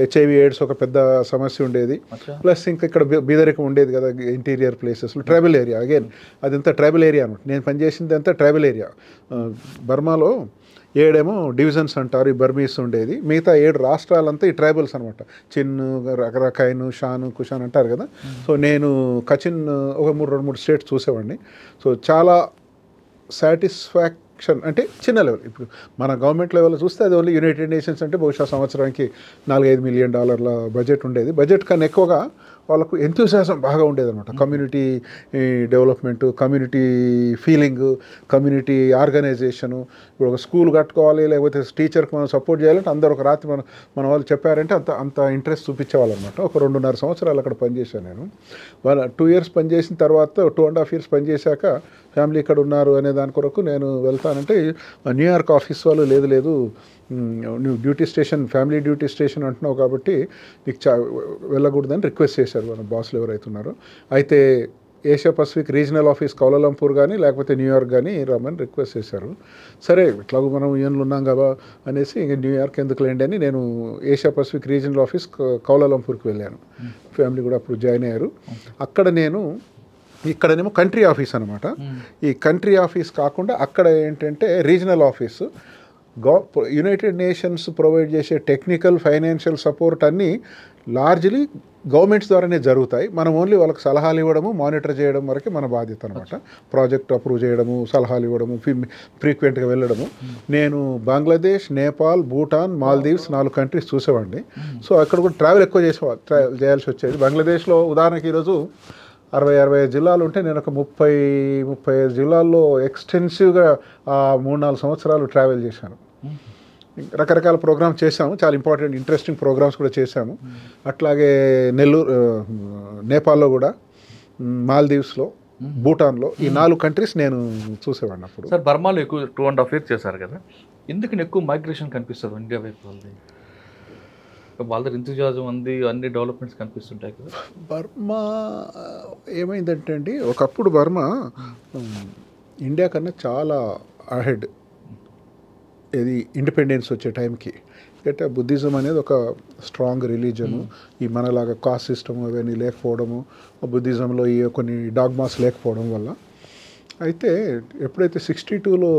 HIV AIDS ఒక పెద్ద సమస్య ఉండేది. ప్లస్ ఇంకా ఇక్కడ బీదరికం ఉండేది కదా ఇంటీరియర్ ప్లేసెస్లో. ట్రైబల్ ఏరియా, అగైన్ అదంతా ట్రైబల్ ఏరియా అనమాట. నేను పనిచేసింది అంతా ట్రైబల్ ఏరియా. బర్మాలో 7 డివిజన్స్ అంటారు, ఈ బర్మీస్ ఉండేది. మిగతా 7 రాష్ట్రాలంతా ఈ ట్రైబల్స్ అనమాట. చిన్ను, రకరకాయను, షాను, కుషాన్ అంటారు కదా. సో నేను కచిన్ ఒక 2-3 స్టేట్స్ చూసేవాడిని. సో చాలా సాటిస్ఫాక్షన్ అంటే చిన్న లెవెల్. ఇప్పుడు మన గవర్నమెంట్ లెవెల్లో చూస్తే అది ఓన్లీ యునైటెడ్ నేషన్స్ అంటే బహుశా సంవత్సరానికి $4-5 మిలియన్ బడ్జెట్ ఉండేది. బడ్జెట్ కన్నా ఎక్కువగా వాళ్ళకు ఎంతూసియాజం బాగా ఉండేదన్నమాట. Community development, community feeling, community organisation. ఇప్పుడు ఒక స్కూల్ కట్టుకోవాలి లేకపోతే టీచర్కి మనం సపోర్ట్ చేయాలంటే అందరూ ఒక రాత్రి మన వాళ్ళు చెప్పారంటే అంత ఇంట్రెస్ట్ చూపించేవాళ్ళు అనమాట. ఒక 2.5 సంవత్సరాలు అక్కడ పనిచేశాను నేను. 2 ఇయర్స్ పనిచేసిన తర్వాత 2.5 ఇయర్స్ పనిచేశాక ఫ్యామిలీ ఇక్కడ ఉన్నారు అనే దాని కొరకు నేను వెళ్తానంటే న్యూయార్క్ ఆఫీస్ వాళ్ళు లేదు నువ్వు duty station, family duty station అంటున్నావు కాబట్టి నీకు వెళ్ళకూడదని రిక్వెస్ట్ చేశారు మన బాస్లు ఎవరైతే ఉన్నారో. అయితే Asia Pacific regional office Kuala Lumpur కానీ లేకపోతే న్యూయార్క్ కానీ రమ్మని రిక్వెస్ట్ చేశారు. సరే ఇట్లాగూ మనం యూఎన్లో ఉన్నాం కదా అనేసి ఇంక న్యూయార్క్ ఎందుకు లేండి అని నేను ఏషియా పసిఫిక్ రీజనల్ ఆఫీస్ కౌలాలంపూర్కి వెళ్ళాను. ఫ్యామిలీ కూడా అప్పుడు జాయిన్ అయ్యారు. అక్కడ నేను ఇక్కడనేమో కంట్రీ ఆఫీస్ అనమాట. ఈ కంట్రీ ఆఫీస్ కాకుండా అక్కడ ఏంటంటే regional office. United nations provide చేసే టెక్నికల్, ఫైనాన్షియల్ సపోర్ట్ అన్నీ లార్జ్లీ గవర్నమెంట్స్ ద్వారానే జరుగుతాయి. మనం ఓన్లీ వాళ్ళకి సలహాలు ఇవ్వడము, మానిటర్ చేయడం వరకే మన బాధ్యత అనమాట. ప్రాజెక్ట్ అప్రూవ్ చేయడము, సలహాలు ఇవ్వడము, ఫ్రీక్వెంట్గా వెళ్ళడము. నేను బంగ్లాదేశ్, నేపాల్, భూటాన్, మాల్దీవ్స్ 4 కంట్రీస్ చూసేవాడిని. సో అక్కడ కూడా ట్రావెల్ ఎక్కువ చేయాల్సి వచ్చేది. బంగ్లాదేశ్లో ఉదాహరణకి ఈరోజు 60-65 జిల్లాలు ఉంటే నేను ఒక 30-35 జిల్లాల్లో ఎక్స్టెన్సివ్గా 3-4 సంవత్సరాలు ట్రావెల్ చేశాను. రకరకాల ప్రోగ్రామ్స్ చేశాము, చాలా ఇంపార్టెంట్ ఇంట్రెస్టింగ్ ప్రోగ్రామ్స్ కూడా చేశాము. అట్లాగే నెల్లూరు, నేపాల్లో కూడా, మాల్దీవ్స్లో, భూటాన్లో ఈ 4 కంట్రీస్ నేను చూసేవాడిని అప్పుడు. సార్ బర్మాలో ఎక్కువ 2.5 years చేశారు కదా, ఎందుకని ఎక్కువ మైగ్రేషన్ కనిపిస్తుంది ఇండియా వైపు? వాళ్ళ దగ్గర ఇంతజాజం ఉంది, అన్ని డెవలప్మెంట్స్ కనిపిస్తుంటాయి కదా. బర్మా ఏమైందంటే అండి, ఒకప్పుడు బర్మా ఇండియా కన్నా చాలా అహెడ్, ఇది ఇండిపెండెన్స్ వచ్చే టైంకి. అంటే బుద్ధిజం అనేది ఒక స్ట్రాంగ్ రిలీజను. ఈ మనలాగా కాస్ట్ సిస్టమ్ అవన్నీ లేకపోవడము, బుద్ధిజంలో ఈ కొన్ని డాగ్మాస్ లేకపోవడం వల్ల. అయితే ఎప్పుడైతే 62లో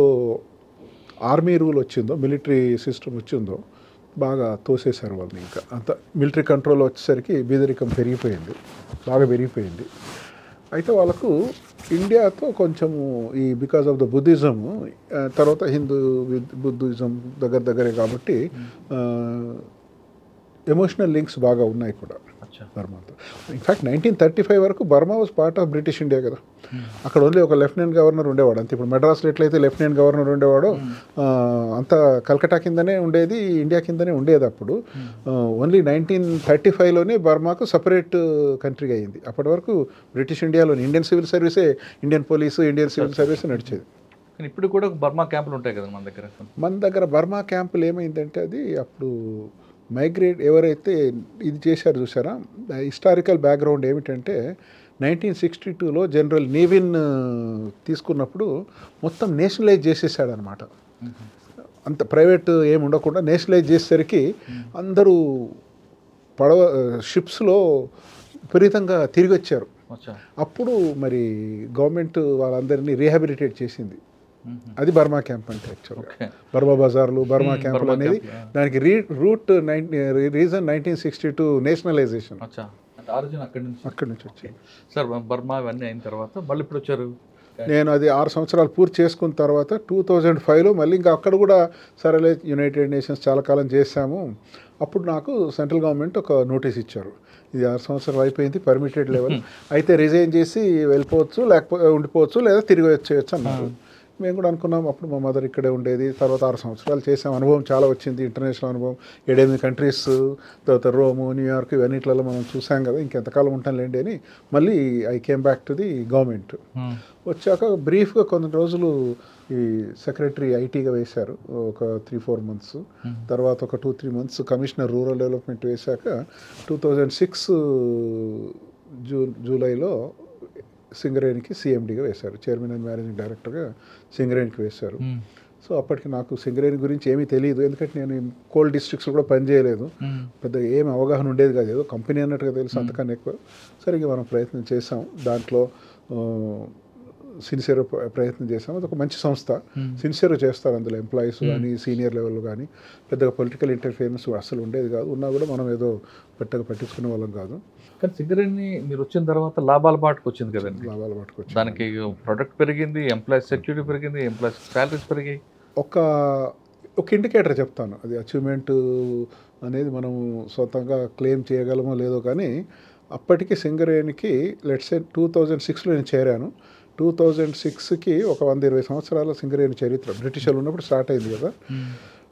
ఆర్మీ రూల్ వచ్చిందో, మిలిటరీ సిస్టమ్ వచ్చిందో, బాగా తోసేశారు వాళ్ళని. ఇంకా అంత మిలిటరీ కంట్రోల్ వచ్చేసరికి బీదరికం పెరిగిపోయింది, బాగా పెరిగిపోయింది. అయితే వాళ్ళకు ఇండియాతో కొంచెము ఈ బికాజ్ ఆఫ్ ద బుద్ధిజము, తర్వాత హిందూ బుద్ధిజం దగ్గరే కాబట్టి ఎమోషనల్ లింక్స్ బాగా ఉన్నాయి కూడా బర్మాతో. ఇన్ఫ్యాక్ట్ 1935 వరకు Burma was part of British India కదా. అక్కడ ఓన్లీ ఒక లెఫ్టినెంట్ గవర్నర్ ఉండేవాడు అంతే. ఇప్పుడు మెడ్రాస్లో ఎట్లయితే లెఫ్టినెంట్ గవర్నర్ ఉండేవాడో, అంతా కల్కటా కిందనే ఉండేది, ఇండియా కిందనే ఉండేది. అప్పుడు ఓన్లీ 1935లోనే బర్మాకు సపరేట్ కంట్రీ అయింది. అప్పటి వరకు బ్రిటిష్ ఇండియాలోని ఇండియన్ సివిల్ సర్వీసే, Indian police, Indian civil service నడిచేది. కానీ ఇప్పుడు కూడా బర్మా క్యాంపులు ఉంటాయి కదా మన దగ్గర. బర్మా క్యాంపులు ఏమైందంటే, అది అప్పుడు మైగ్రేట్ ఎవరైతే ఇది చేశారు చూసారా, హిస్టారికల్ బ్యాక్గ్రౌండ్ ఏమిటంటే 1962లో జనరల్ నీవిన్ తీసుకున్నప్పుడు మొత్తం నేషనలైజ్ చేసేసాడనమాట. అంత ప్రైవేట్ ఏమి ఉండకుండా నేషనలైజ్ చేసేసరికి అందరూ షిప్స్లో విపరీతంగా తిరిగి వచ్చారు. అప్పుడు మరి గవర్నమెంట్ వాళ్ళందరినీ రీహాబిలిటేట్ చేసింది. అది బర్మా క్యాంప్ అంటే యాక్చువల్గా. బర్మా బజార్లు, బర్మా క్యాంపులు అనేది దానికి రీజన్ 1962 నేషనలైజేషన్. అక్కడి నుంచి వచ్చింది సార్. బర్మా అవన్నీ అయిన తర్వాత మళ్ళీ ఇప్పుడు వచ్చారు. నేను అది 6 సంవత్సరాలు పూర్తి చేసుకున్న తర్వాత 2005లో మళ్ళీ ఇంకా అక్కడ కూడా సరేలే, యునైటెడ్ నేషన్స్ చాలా కాలం చేశాము. అప్పుడు నాకు సెంట్రల్ గవర్నమెంట్ ఒక నోటీస్ ఇచ్చారు, ఇది 6 సంవత్సరాలు అయిపోయింది, పర్మిటెడ్ లెవెల్, అయితే రిజైన్ చేసి వెళ్ళిపోవచ్చు, లేకపోతే ఉండిపోవచ్చు, లేదా తిరిగి వచ్చేయచ్చు అన్నారు. మేము కూడా అనుకున్నాం. అప్పుడు మా మదర్ ఇక్కడే ఉండేది. తర్వాత 6 సంవత్సరాలు చేసాం, అనుభవం చాలా వచ్చింది, ఇంటర్నేషనల్ అనుభవం. 7-8 కంట్రీస్, తర్వాత రోము, న్యూయార్క్, ఇవన్నిట్లలో మనం చూసాం కదా, ఇంకెంతకాలం ఉంటానులేండి అని మళ్ళీ I came back to the government. వచ్చాక బ్రీఫ్గా కొన్ని రోజులు ఈ సెక్రటరీ ఐటీగా వేశారు, ఒక 3-4 మంత్స్. తర్వాత ఒక 2-3 మంత్స్ కమిషనర్ రూరల్ డెవలప్మెంట్ వేశాక 2006 జూలైలో సింగరేణికి సిఎండిగా వేశారు, చైర్మన్ అండ్ మేనేజింగ్ డైరెక్టర్గా సింగరేణికి వేశారు. సో అప్పటికి నాకు సింగరేణి గురించి ఏమీ తెలియదు, ఎందుకంటే నేను కోల్ డిస్ట్రిక్ట్స్లో కూడా పనిచేయలేదు, పెద్ద ఏమి అవగాహన ఉండేది కాదు, ఏదో కంపెనీ అన్నట్టుగా తెలుసు, అంతకన్నా ఎక్కువ. సరిగ్గా మనం ప్రయత్నం చేసాం, దాంట్లో సిన్సియర్ ప్రయత్నం చేసాం. అది ఒక మంచి సంస్థ, సిన్సియర్ చేస్తారు అందులో ఎంప్లాయీస్ కానీ, సీనియర్ లెవెల్ కానీ. పెద్దగా పొలిటికల్ ఇంటర్ఫియరెన్స్ అసలు ఉండేది కాదు, ఉన్నా కూడా మనం ఏదో పెద్దగా పట్టించుకునే వాళ్ళం కాదు. కానీ సింగరేణి మీరు వచ్చిన తర్వాత లాభాల బాటకు వచ్చింది కదండి. లాభాల బాటకు వచ్చింది, దానికి ప్రొడక్ట్ పెరిగింది, ఎంప్లాయీస్ సెక్యూరిటీ పెరిగింది, ఎంప్లాయీస్ శాలరీస్ పెరిగాయి. ఒక ఇండికేటర్ చెప్తాను, అది అచీవ్మెంట్ అనేది మనం సొంతంగా క్లెయిమ్ చేయగలమో లేదో కానీ, అప్పటికి సింగరేణికి లెట్స్ సే 2006లో నేను చేరాను. 2006కి ఒక 120 సంవత్సరాల సింగరేణి చరిత్ర. బ్రిటిషర్లు ఉన్నప్పుడు స్టార్ట్ అయింది కదా.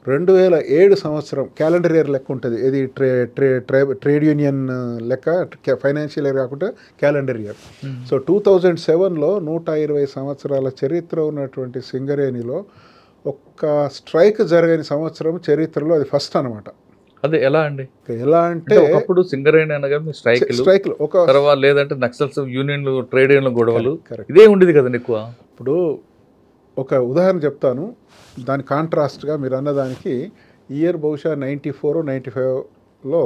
2007 సంవత్సరం క్యాలెండర్ ఇయర్ లెక్క ఉంటుంది, ఇది ట్రేడ్ యూనియన్ లెక్క, ఫైనాన్షియల్ ఇయర్ కాకుండా క్యాలెండర్ ఇయర్. సో 2007లో 120 సంవత్సరాల చరిత్ర ఉన్నటువంటి సింగరేణిలో ఒక్క స్ట్రైక్ జరగని సంవత్సరం చరిత్రలో అది ఫస్ట్ అనమాట. అదే ఎలా అండి? ఎలా అంటే ఒకప్పుడు సింగరేణి అనగా స్ట్రైక్లు, ఒక తర్వాత లేదంటే నక్సల్స్, యూనియన్లు, ట్రేడ్ యూనియన్ల గొడవలు, ఇదే ఉండేది కదండి ఎక్కువ. ఇప్పుడు ఒక ఉదాహరణ చెప్తాను, దాని కాంట్రాస్ట్గా మీరు అన్నదానికి. ఇయర్ బహుశా 94, 95లో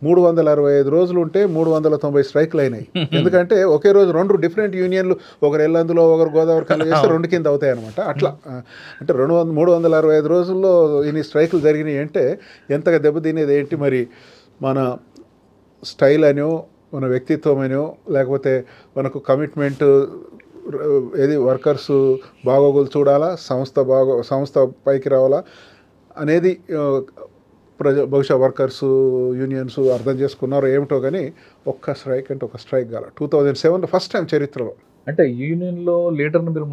365 రోజులు ఉంటే 390 స్ట్రైక్లు అయినాయి. ఎందుకంటే ఒకే రోజు 2 డిఫరెంట్ యూనియన్లు, ఒకరు ఎల్లందులో, ఒకరు గోదావరి కన్నా చేస్తే 2 కింద అవుతాయి అనమాట. అట్లా అంటే 365 రోజుల్లో ఇన్ని స్ట్రైకులు జరిగినాయి అంటే ఎంతగా దెబ్బతినేది ఏంటి మరి. మన స్టైల్ అనో, మన వ్యక్తిత్వం అనో, లేకపోతే మనకు కమిట్మెంట్, ఏది వర్కర్స్ బాగోగులు చూడాలా, సంస్థ పైకి రావాలా అనేది బహుశా వర్కర్స్, యూనియన్స్ అర్థం చేసుకున్నారో ఏమిటో కానీ, ఒక్క స్ట్రైక్ అంటే ఒక స్ట్రైక్ కాల 2007లో ఫస్ట్ టైం చరిత్రలో. అంటే యూనియన్లో లీడర్ని మీరు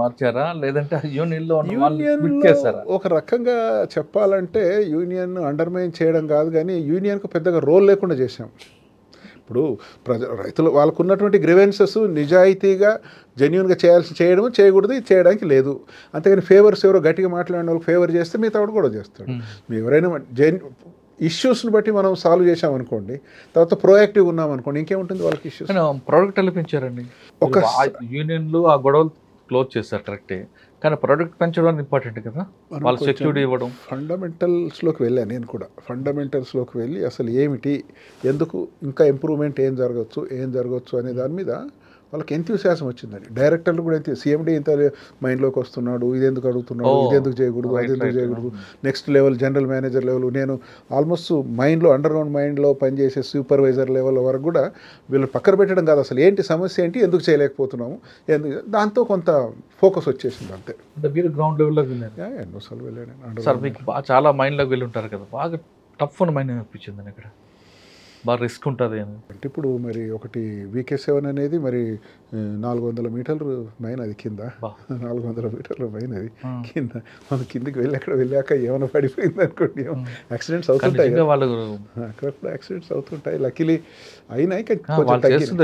మార్చారా, లేదంటే యూనియన్లో ఒక రకంగా చెప్పాలంటే యూనియన్ అండర్మైన్ చేయడం కాదు కానీ, యూనియన్కు పెద్దగా రోల్ లేకుండా చేశాం. ఇప్పుడు రైతులు వాళ్ళకు ఉన్నటువంటి గ్రివెన్సెస్ నిజాయితీగా జెన్యున్గా చేయడం, చేయకూడదు, చేయడానికి లేదు. అంతేగాని ఫేవర్స్ ఎవరో గట్టిగా మాట్లాడిన వాళ్ళకి ఫేవర్ చేస్తే మిగతా వాడు కూడా చేస్తాడు. ఎవరైనా ఇష్యూస్ని బట్టి మనం సాల్వ్ చేసామనుకోండి, తర్వాత ప్రోయాక్టివ్ ఉన్నాం అనుకోండి, ఇంకేముంటుంది వాళ్ళకి ఇష్యూస్. ప్రోడక్ట్ ఎలా పెంచారండి? ఒక యూనియన్లు ఆ గొడవలు క్లోజ్ చేస్తారు కరెక్టే, కానీ ప్రోడక్ట్ పెంచడం ఇంపార్టెంట్ కదా, వాళ్ళు సెక్యూరిటీ ఇవ్వడం. ఫండమెంటల్స్లోకి వెళ్ళాను నేను కూడా. ఫండమెంటల్స్లోకి వెళ్ళి అసలు ఏమిటి, ఎందుకు ఇంకా ఇంప్రూవ్మెంట్ ఏం జరగవచ్చు అనే దాని మీద వాళ్ళకి ఎంతూసియాసం వచ్చిందండి. డైరెక్టర్లు కూడా సీఎండీ ఇంత మైండ్లోకి వస్తున్నాడు, ఇది ఎందుకు అడుగుతున్నాడు, ఇది ఎందుకు చేయకూడదు, అది ఎందుకు చేయకూడదు, next level general manager level, నేను ఆల్మోస్ట్ మైండ్లో అండర్ గ్రౌండ్ మైండ్లో పనిచేసే సూపర్వైజర్ లెవెల్ వరకు కూడా వీళ్ళు పక్కన పెట్టడం కాదు, అసలు ఏంటి సమస్య ఏంటి, ఎందుకు చేయలేకపోతున్నాము, దాంతో కొంత ఫోకస్ వచ్చేసింది అంతే. అంటే మీరు గ్రౌండ్ లెవెల్లోకి వెళ్ళారు? ఎన్నోసార్లు వెళ్ళాను సార్. మీకు చాలా మైండ్లోకి వెళ్ళి ఉంటారు కదా, బాగా టఫ్ అని మైండ్ అనిపించింది ఇక్కడ, బాగా రిస్క్ ఉంటుంది అని. అంటే ఇప్పుడు మరి ఒకటి VK7 అనేది మరి 400 మీటర్లు మైన్, అది కింద 400 మీటర్ల మైన్, అది కింద మనం కిందికి వెళ్ళాక ఏమైనా పడిపోయింది అనుకోండి, యాక్సిడెంట్స్ అవుతుంటాయి, అక్కడప్పుడు యాక్సిడెంట్స్ అవుతుంటాయి. లక్కీలీ అయినాయి,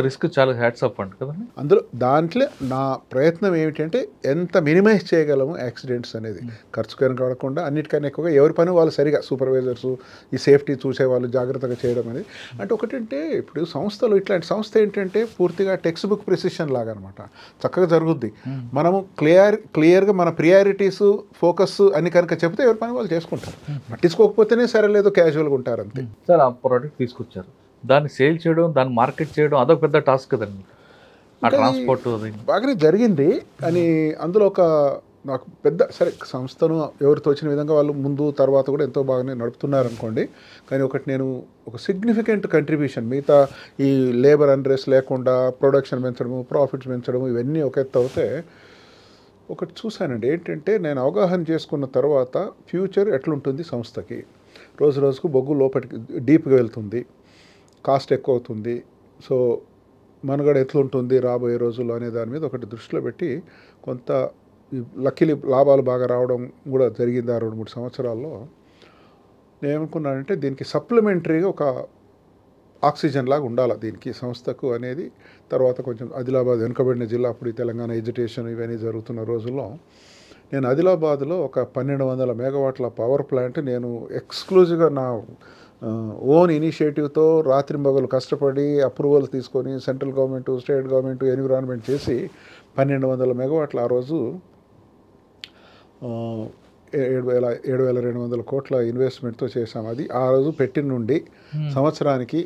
రిస్క్ చాలా హ్యాట్స్ అప్ అంట కదా. అందులో దాంట్లో నా ప్రయత్నం ఏమిటంటే ఎంత మినిమైజ్ చేయగలము యాక్సిడెంట్స్ అనేది, ఖర్చు కనకడకుండా అన్నిటికన్నా ఎక్కువగా ఎవరి పని వాళ్ళు సరిగా సూపర్వైజర్స్ ఈ సేఫ్టీ చూసేవాళ్ళు జాగ్రత్తగా చేయడం అనేది. అంటే ఒకటంటే ఇప్పుడు సంస్థలు, ఇట్లాంటి సంస్థ ఏంటంటే పూర్తిగా టెక్స్ట్ బుక్ ప్రిసిషన్ లాగా అనమాట, చక్కగా జరుగుద్ది. మనము క్లియర్గా మన ప్రియారిటీస్, ఫోకస్ అని కనుక చెప్తే ఎవరి పని వాళ్ళు చేసుకుంటారు, పట్టించుకోకపోతేనే సరే లేదు క్యాజువల్గా ఉంటారు అంతే. సార్, ఆ ప్రోడక్ట్ తీసుకొచ్చారు, దాన్ని సేల్ చేయడం, దాన్ని మార్కెట్ చేయడం అదొక పెద్ద టాస్క్ కదండి. ఆ ట్రాన్స్పోర్ట్ బాగానే జరిగింది, కానీ అందులో ఒక నాకు పెద్ద సరే సంస్థను ఎవరు తోచిన విధంగా వాళ్ళు ముందు తర్వాత కూడా ఎంతో బాగానే నడుపుతున్నారు అనుకోండి. కానీ ఒకటి నేను ఒక సిగ్నిఫికెంట్ కంట్రిబ్యూషన్, మిగతా ఈ లేబర్ అన్రెస్ట్ లేకుండా ప్రొడక్షన్ పెంచడము, ప్రాఫిట్స్ పెంచడము ఇవన్నీ ఒక ఎత్తు అవుతే ఒకటి చూశానండి. ఏంటంటే నేను అవగాహన చేసుకున్న తర్వాత ఫ్యూచర్ ఎట్లుంటుంది సంస్థకి, రోజు రోజుకు బొగ్గు లోపలికి డీప్గా వెళ్తుంది, కాస్ట్ ఎక్కువ అవుతుంది, సో మనుగడ ఎట్లుంటుంది రాబోయే రోజుల్లో అనే దాని మీద ఒకటి దృష్టిలో పెట్టి కొంత లక్కీలి లాభాలు బాగా రావడం కూడా జరిగింది. 2-3 సంవత్సరాల్లో నేను ఏమనుకున్నానంటే దీనికి సప్లిమెంటరీగా ఒక ఆక్సిజన్ లాగా ఉండాలి దీనికి సంస్థకు అనేది. తర్వాత కొంచెం ఆదిలాబాద్ వెనుకబడిన జిల్లా, అప్పుడు తెలంగాణ ఎడ్యుకేషన్ ఇవన్నీ జరుగుతున్న రోజుల్లో నేను ఆదిలాబాద్లో ఒక 1200 మెగావాట్ల పవర్ ప్లాంట్ నేను ఎక్స్క్లూజివ్గా నా ఓన్ ఇనిషియేటివ్తో రాత్రింబగలు కష్టపడి అప్రూవల్ తీసుకొని central government, state government, environment చేసి 1200 మెగావాట్ల ఆ రోజు 7,200 కోట్ల ఇన్వెస్ట్మెంట్తో చేశాం. అది ఆ రోజు పెట్టిన నుండి సంవత్సరానికి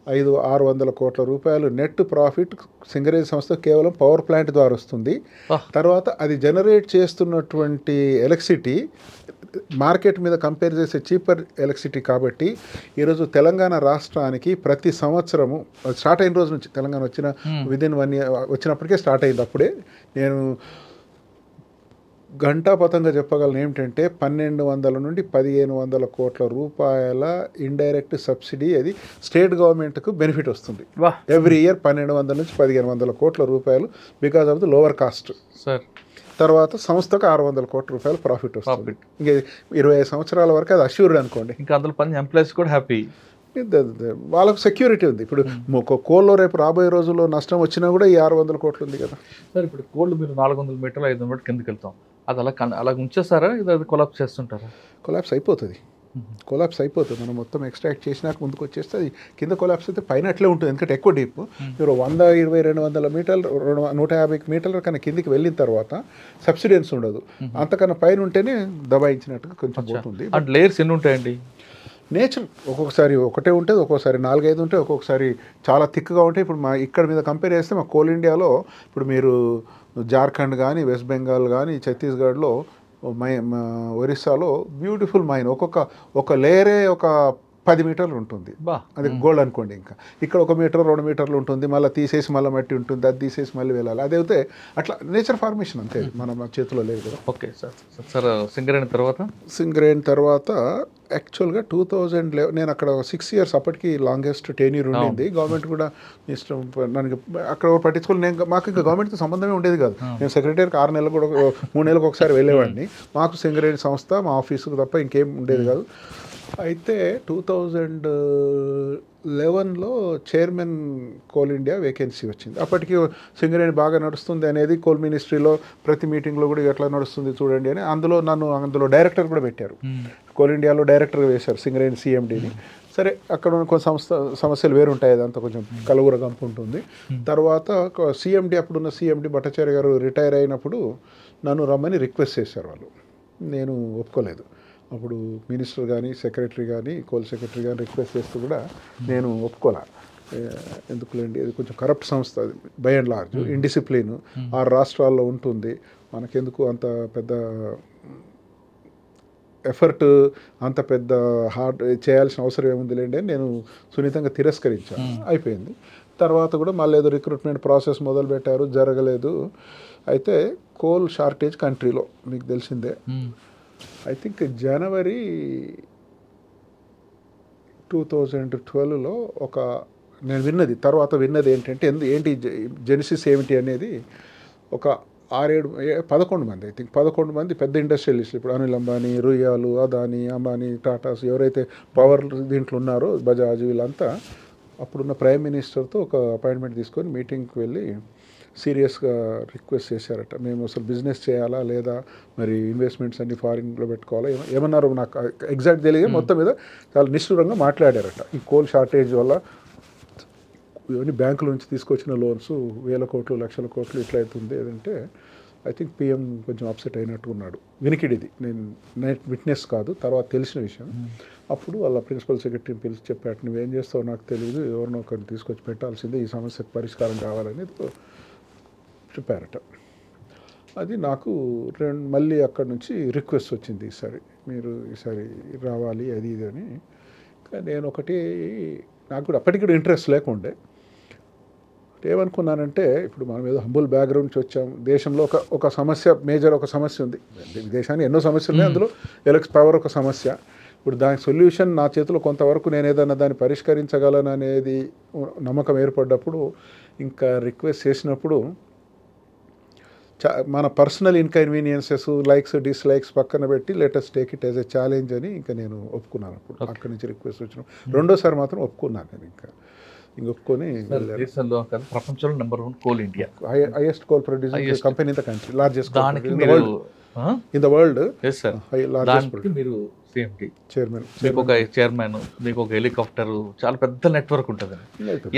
500-600 కోట్ల రూపాయలు నెట్ ప్రాఫిట్ సింగరేజ్ సంస్థ కేవలం పవర్ ప్లాంట్ ద్వారా వస్తుంది. తర్వాత అది జనరేట్ చేస్తున్నటువంటి ఎలక్ట్రిసిటీ మార్కెట్ మీద కంపేర్ చేసే చీపర్ ఎలక్ట్రిసిటీ కాబట్టి ఈరోజు తెలంగాణ రాష్ట్రానికి ప్రతి సంవత్సరము స్టార్ట్ అయిన రోజు నుంచి, తెలంగాణ వచ్చిన విదిన్ 1 year వచ్చినప్పటికే స్టార్ట్ అయింది. అప్పుడే నేను ఘంటాపథంగా చెప్పగలను ఏమిటంటే 1200 నుండి 1500 కోట్ల రూపాయల ఇండైరెక్ట్ సబ్సిడీ అది స్టేట్ గవర్నమెంట్కు బెనిఫిట్ వస్తుంది ఎవ్రీ ఇయర్. 1200 నుంచి 1500 కోట్ల రూపాయలు because of the lower caste. Sir తర్వాత సంస్థకు 600 కోట్ల రూపాయలు ప్రాఫిట్ వస్తుంది. ఇంకా 25 సంవత్సరాల వరకు అది అష్యూర్డ్ అనుకోండి. ఇంకా అందులో పని ఎంప్లాయీస్ కూడా హ్యాపీ, వాళ్ళకు సెక్యూరిటీ ఉంది. ఇప్పుడు కోల్లో రేపు రాబోయే రోజుల్లో నష్టం వచ్చినా కూడా ఈ 600 కోట్లు ఉంది కదా. సార్, ఇప్పుడు కోళ్ళు మీరు 400 మీటర్లు 500 మీటర్లు కిందకి వెళ్తాం, అది అలా ఉంచేస్తారా, ఇది అది కొలాప్స్ చేస్తుంటారా? కొలాప్స్ అయిపోతుంది. మనం మొత్తం ఎక్స్ట్రాక్ట్ చేసినాక ముందుకు వచ్చేస్తే అది కింద కొలాప్స్ అయితే పైన అట్లే ఉంటుంది, ఎందుకంటే ఎక్కువ డీప్. మీరు 120-200 మీటర్లు 150 మీటర్ల కన్నా కిందికి వెళ్ళిన తర్వాత సబ్సిడెన్స్ ఉండదు, అంతకన్నా పైన ఉంటేనే దబాయించినట్టుగా కొంచెం పోతుంది. అంటే లేయర్స్ ఎన్ని ఉంటాయండి? నేచర్ ఒక్కొక్కసారి ఒకటే ఉంటుంది, ఒక్కొక్కసారి 4-5 ఉంటాయి, ఒక్కొక్కసారి చాలా థిక్గా ఉంటాయి. ఇప్పుడు మా ఇక్కడ మీద కంపేర్ చేస్తే మా కోల్ ఇండియాలో ఇప్పుడు మీరు జార్ఖండ్ కానీ, వెస్ట్ బెంగాల్ కానీ, ఛత్తీస్గఢ్లో, ఒరిస్సాలో బ్యూటిఫుల్ మైన్ ఒక లేయరే ఒక 10 మీటర్లు ఉంటుంది. అది గోల్డ్ అనుకోండి. ఇంకా ఇక్కడ 1 మీటర్ 2 మీటర్లు ఉంటుంది, మళ్ళీ తీసేసి మళ్ళీ మట్టి ఉంటుంది, అది తీసేసి మళ్ళీ వెళ్ళాలి. అదైతే అట్లా నేచర్ ఫార్మేషన్ అంతే, మన చేతిలో లేదు కదా. Okay sir. సార్, సింగరేణి తర్వాత యాక్చువల్గా 2011 నేను అక్కడ 6 years అప్పటికి లాంగెస్ట్ టెన్యూర్ ఉండింది. గవర్నమెంట్ కూడా ఇష్టం నన్ను అక్కడ పట్టించుకోవాలి. మాకు ఇంకా గవర్నమెంట్తో సంబంధమే ఉండేది కాదు. నేను సెక్రటరీకి 6 నెలలు కూడా 3 నెలలకు ఒకసారి వెళ్ళేవాడిని. మాకు సింగరేణి సంస్థ మా ఆఫీసుకు తప్ప ఇంకేం ఉండేది కాదు. అయితే 2011లో చైర్మన్ కోల్ ఇండియా వేకెన్సీ వచ్చింది. అప్పటికి సింగరేణి బాగా నడుస్తుంది అనేది కోల్ మినిస్ట్రీలో ప్రతి మీటింగ్లో కూడా ఎట్లా నడుస్తుంది చూడండి అని అందులో డైరెక్టర్ కూడా పెట్టారు. కోల్ ఇండియాలో డైరెక్టర్గా వేశారు సింగరేణి సిఎండిని. సరే, అక్కడ ఉన్న కొన్ని సమస్యలు వేరుంటాయి, అదంతా కొంచెం కలుగుర గంపు ఉంటుంది. తర్వాత సిఎండి, అప్పుడున్న సిఎండి భట్టాచార్య గారు రిటైర్ అయినప్పుడు నన్ను రమ్మని రిక్వెస్ట్ చేశారు వాళ్ళు. నేను ఒప్పుకోలేదు. అప్పుడు మినిస్టర్ కానీ సెక్రటరీ కానీ కోల్ సెక్రటరీ కానీ రిక్వెస్ట్ చేస్తూ కూడా నేను ఒప్పుకోలే. ఎందుకులేండి, అది కొంచెం కరప్ట్ సంస్థ, అది బై అండ్ లార్జ్ ఇండిసిప్లిన్ 6 రాష్ట్రాల్లో ఉంటుంది, మనకెందుకు అంత పెద్ద ఎఫర్ట్, అంత పెద్ద హార్డ్ చేయాల్సిన అవసరం ఏముందిలేండి అని నేను సున్నితంగా తిరస్కరించాను. అయిపోయింది. తర్వాత కూడా మళ్ళీ ఏదో రిక్రూట్మెంట్ ప్రాసెస్ మొదలుపెట్టారు, జరగలేదు. అయితే కోల్ షార్టేజ్ కంట్రీలో మీకు తెలిసిందే. ఐ థింక్ జనవరి 2012లో నేను తర్వాత విన్నది ఏంటంటే ఏంటి జెనిసిస్ ఏమిటి అనేది, ఒక 11 మంది, ఐ థింక్ 11 మంది పెద్ద ఇండస్ట్రియలిస్టులు, ఇప్పుడు అనిల్ అంబానీ, రుయాలు, అదానీ, అంబానీ, టాటాస్, ఎవరైతే పవర్ దీంట్లో ఉన్నారో బజాజ్, వీళ్ళంతా అప్పుడున్న ప్రైమ్ మినిస్టర్తో ఒక అపాయింట్మెంట్ తీసుకొని మీటింగ్కి వెళ్ళి సీరియస్గా రిక్వెస్ట్ చేశారట. మేము అసలు బిజినెస్ చేయాలా లేదా, మరి ఇన్వెస్ట్మెంట్స్ అన్ని ఫారిన్లో పెట్టుకోవాలా, ఏమన్నారో నాకు ఎగ్జాక్ట్ తెలియదు. మొత్తం మీద చాలా నిష్ఠురంగా మాట్లాడారట. ఈ కోల్ షార్టేజ్ వల్ల ఇవన్నీ బ్యాంకుల నుంచి తీసుకొచ్చిన లోన్స్ 1000 కోట్లు, లక్షల కోట్లు ఇట్లా అవుతుంది ఏదంటే, ఐ థింక్ పిఎం కొంచెం అప్సెట్ అయినట్టు ఉన్నాడు. వినికిడిది, నేను విట్నెస్ కాదు, తర్వాత తెలిసిన విషయం. అప్పుడు వాళ్ళ ప్రిన్సిపల్ సెక్రటరీని పిలిచి చెప్పాడు, నువ్వేం చేస్తావో నాకు తెలియదు, ఎవరినో ఒకరిని తీసుకొచ్చి పెట్టాల్సిందే, ఈ సమస్యకు పరిష్కారం కావాలని చెప్పారట. అది నాకు మళ్ళీ అక్కడ నుంచి రిక్వెస్ట్ వచ్చింది, మీరు ఈసారి రావాలి అది ఇది అని. నేను నాకు కూడా అప్పటికి కూడా ఇంట్రెస్ట్ లేకుండే. ఏమనుకున్నానంటే, ఇప్పుడు మనం ఏదో హంబుల్ బ్యాక్గ్రౌండ్ నుంచి వచ్చాం, దేశంలో ఒక సమస్య, మేజర్ ఒక సమస్య ఉంది, దేశానికి ఎన్నో సమస్యలు ఉన్నాయి, అందులో పవర్ ఒక సమస్య. ఇప్పుడు దానికి సొల్యూషన్ నా చేతిలో కొంతవరకు నేను ఏదన్నా దాన్ని పరిష్కరించగలను అనేది నమ్మకం ఏర్పడ్డప్పుడు, ఇంకా రిక్వెస్ట్ చేసినప్పుడు మన పర్సనల్ ఇన్కన్వీనియన్సెస్, లైక్స్ డిస్లైక్స్ పక్కన పెట్టి latest take it as a challenge అని ఇంకా నేను ఒప్పుకున్నాను. అప్పుడు అక్కడి నుంచి రిక్వెస్ట్ వచ్చిన రెండోసారి మాత్రం ఒప్పుకున్నాను నేను. ఇంకా ఒప్పుకొని ప్రపంచంలో number 1 coal India, highest coal producing company in the country, largest in the world. మీరు సిఎండి చైర్మన్, మీకు ఒక చైర్మన్, మీకు ఒక హెలికాప్టర్, చాలా పెద్ద నెట్వర్క్ ఉంటుంది.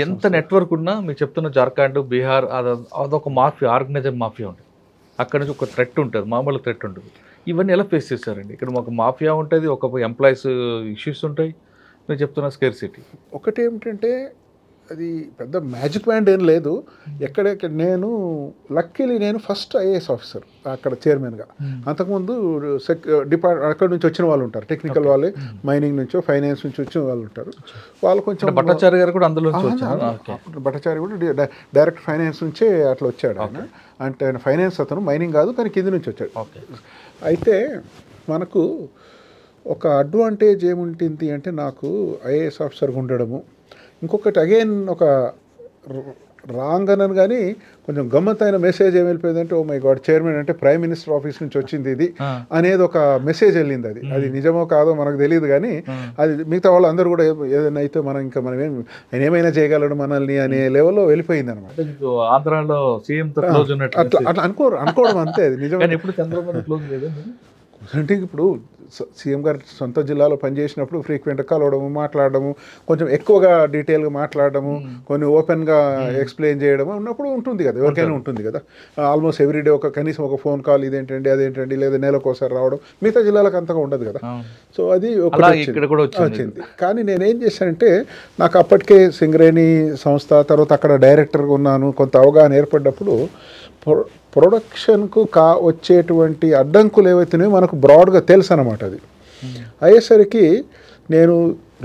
ఎంత నెట్వర్క్ ఉన్నా మీకు చెప్తున్న జార్ఖండ్, బీహార్, అదొక మాఫియా, ఆర్గనైజర్ మాఫియా ఉంటుంది. అక్కడ నుంచి ఒక థ్రెట్ ఉంటుంది, మామూలు థ్రెట్ ఉంటుంది. ఇవన్నీ ఎలా ఫేస్ చేస్తారండి? ఇక్కడ ఒక మాఫియా ఉంటుంది, ఒక ఎంప్లాయీస్ ఇష్యూస్ ఉంటాయి, నేను చెప్తున్న స్కేర్సిటీ. ఒకటి ఏమిటంటే, అది పెద్ద మ్యాజిక్ బ్యాండ్ ఏం లేదు. నేను లక్కీలీ నేను ఫస్ట్ ఐఏఎస్ ఆఫీసర్ అక్కడ చైర్మన్గా. అంతకుముందు అక్కడ నుంచి వచ్చిన వాళ్ళు ఉంటారు, టెక్నికల్ వాళ్ళే, మైనింగ్ నుంచో ఫైనాన్స్ నుంచి వచ్చిన వాళ్ళు ఉంటారు. వాళ్ళు కొంచెం భట్టాచార్య గారు కూడా అందులో భట్టాచార్య కూడా డైరెక్ట్ ఫైనాన్స్ నుంచే అట్లా వచ్చాడు ఆయన. అంటే ఆయన ఫైనాన్స్ అతను, మైనింగ్ కాదు, కానీ కింది నుంచి వచ్చాడు. అయితే మనకు ఒక అడ్వాంటేజ్ ఏముంటుంది అంటే, నాకు ఐఏఎస్ ఆఫీసర్గా ఉండడము. ఇంకొకటి అగైన్ ఒక రాంగ్ అనను కానీ కొంచెం గమ్మత్తైన మెసేజ్ ఏమి వెళ్ళిపోయిందంటే, ఓ మై గాడ్, చైర్మన్ అంటే ప్రైమ్ మినిస్టర్ ఆఫీస్ నుంచి వచ్చింది ఇది అనేది ఒక మెసేజ్ వెళ్ళింది. అది నిజమో కాదో మనకు తెలియదు, కానీ అది మిగతా వాళ్ళు అందరూ కూడా ఏదైనా అయితే మనం ఆయన ఏమైనా చేయగలడు మనల్ని అనే లెవెల్లో వెళ్ళిపోయింది అనమాట. ఆంధ్రాలో అట్లా అనుకోవడం అంతే. అది నిజం. ఎప్పుడు చంద్రబాబు క్లోజ్ లేదు అంటే ఇప్పుడు సీఎం గారు సొంత జిల్లాలో పనిచేసినప్పుడు ఫ్రీక్వెంట్గా కలవడము, మాట్లాడడము, కొంచెం ఎక్కువగా డీటెయిల్గా మాట్లాడడము, కొన్ని ఓపెన్గా ఎక్స్ప్లెయిన్ చేయడము ఉన్నప్పుడు ఉంటుంది కదా, ఎవరికైనా ఉంటుంది కదా. ఆల్మోస్ట్ ఎవ్రీడే కనీసం ఒక ఫోన్ కాల్, ఇదేంటండి అదేంటండి, లేదా నెలకోసారి రావడం. మిగతా జిల్లాలకు అంతగా ఉండదు కదా. సో అది వచ్చింది. కానీ నేనేం చేశానంటే, నాకు అప్పటికే సింగరేణి సంస్థ, తర్వాత అక్కడ డైరెక్టర్గా ఉన్నాను, కొంత అవగాహన ఏర్పడ్డప్పుడు ప్రొడక్షన్కు వచ్చేటువంటి అడ్డంకులు ఏవైతున్నాయో మనకు బ్రాడ్గా తెలుసు అన్నమాట. అది అయ్యేసరికి నేను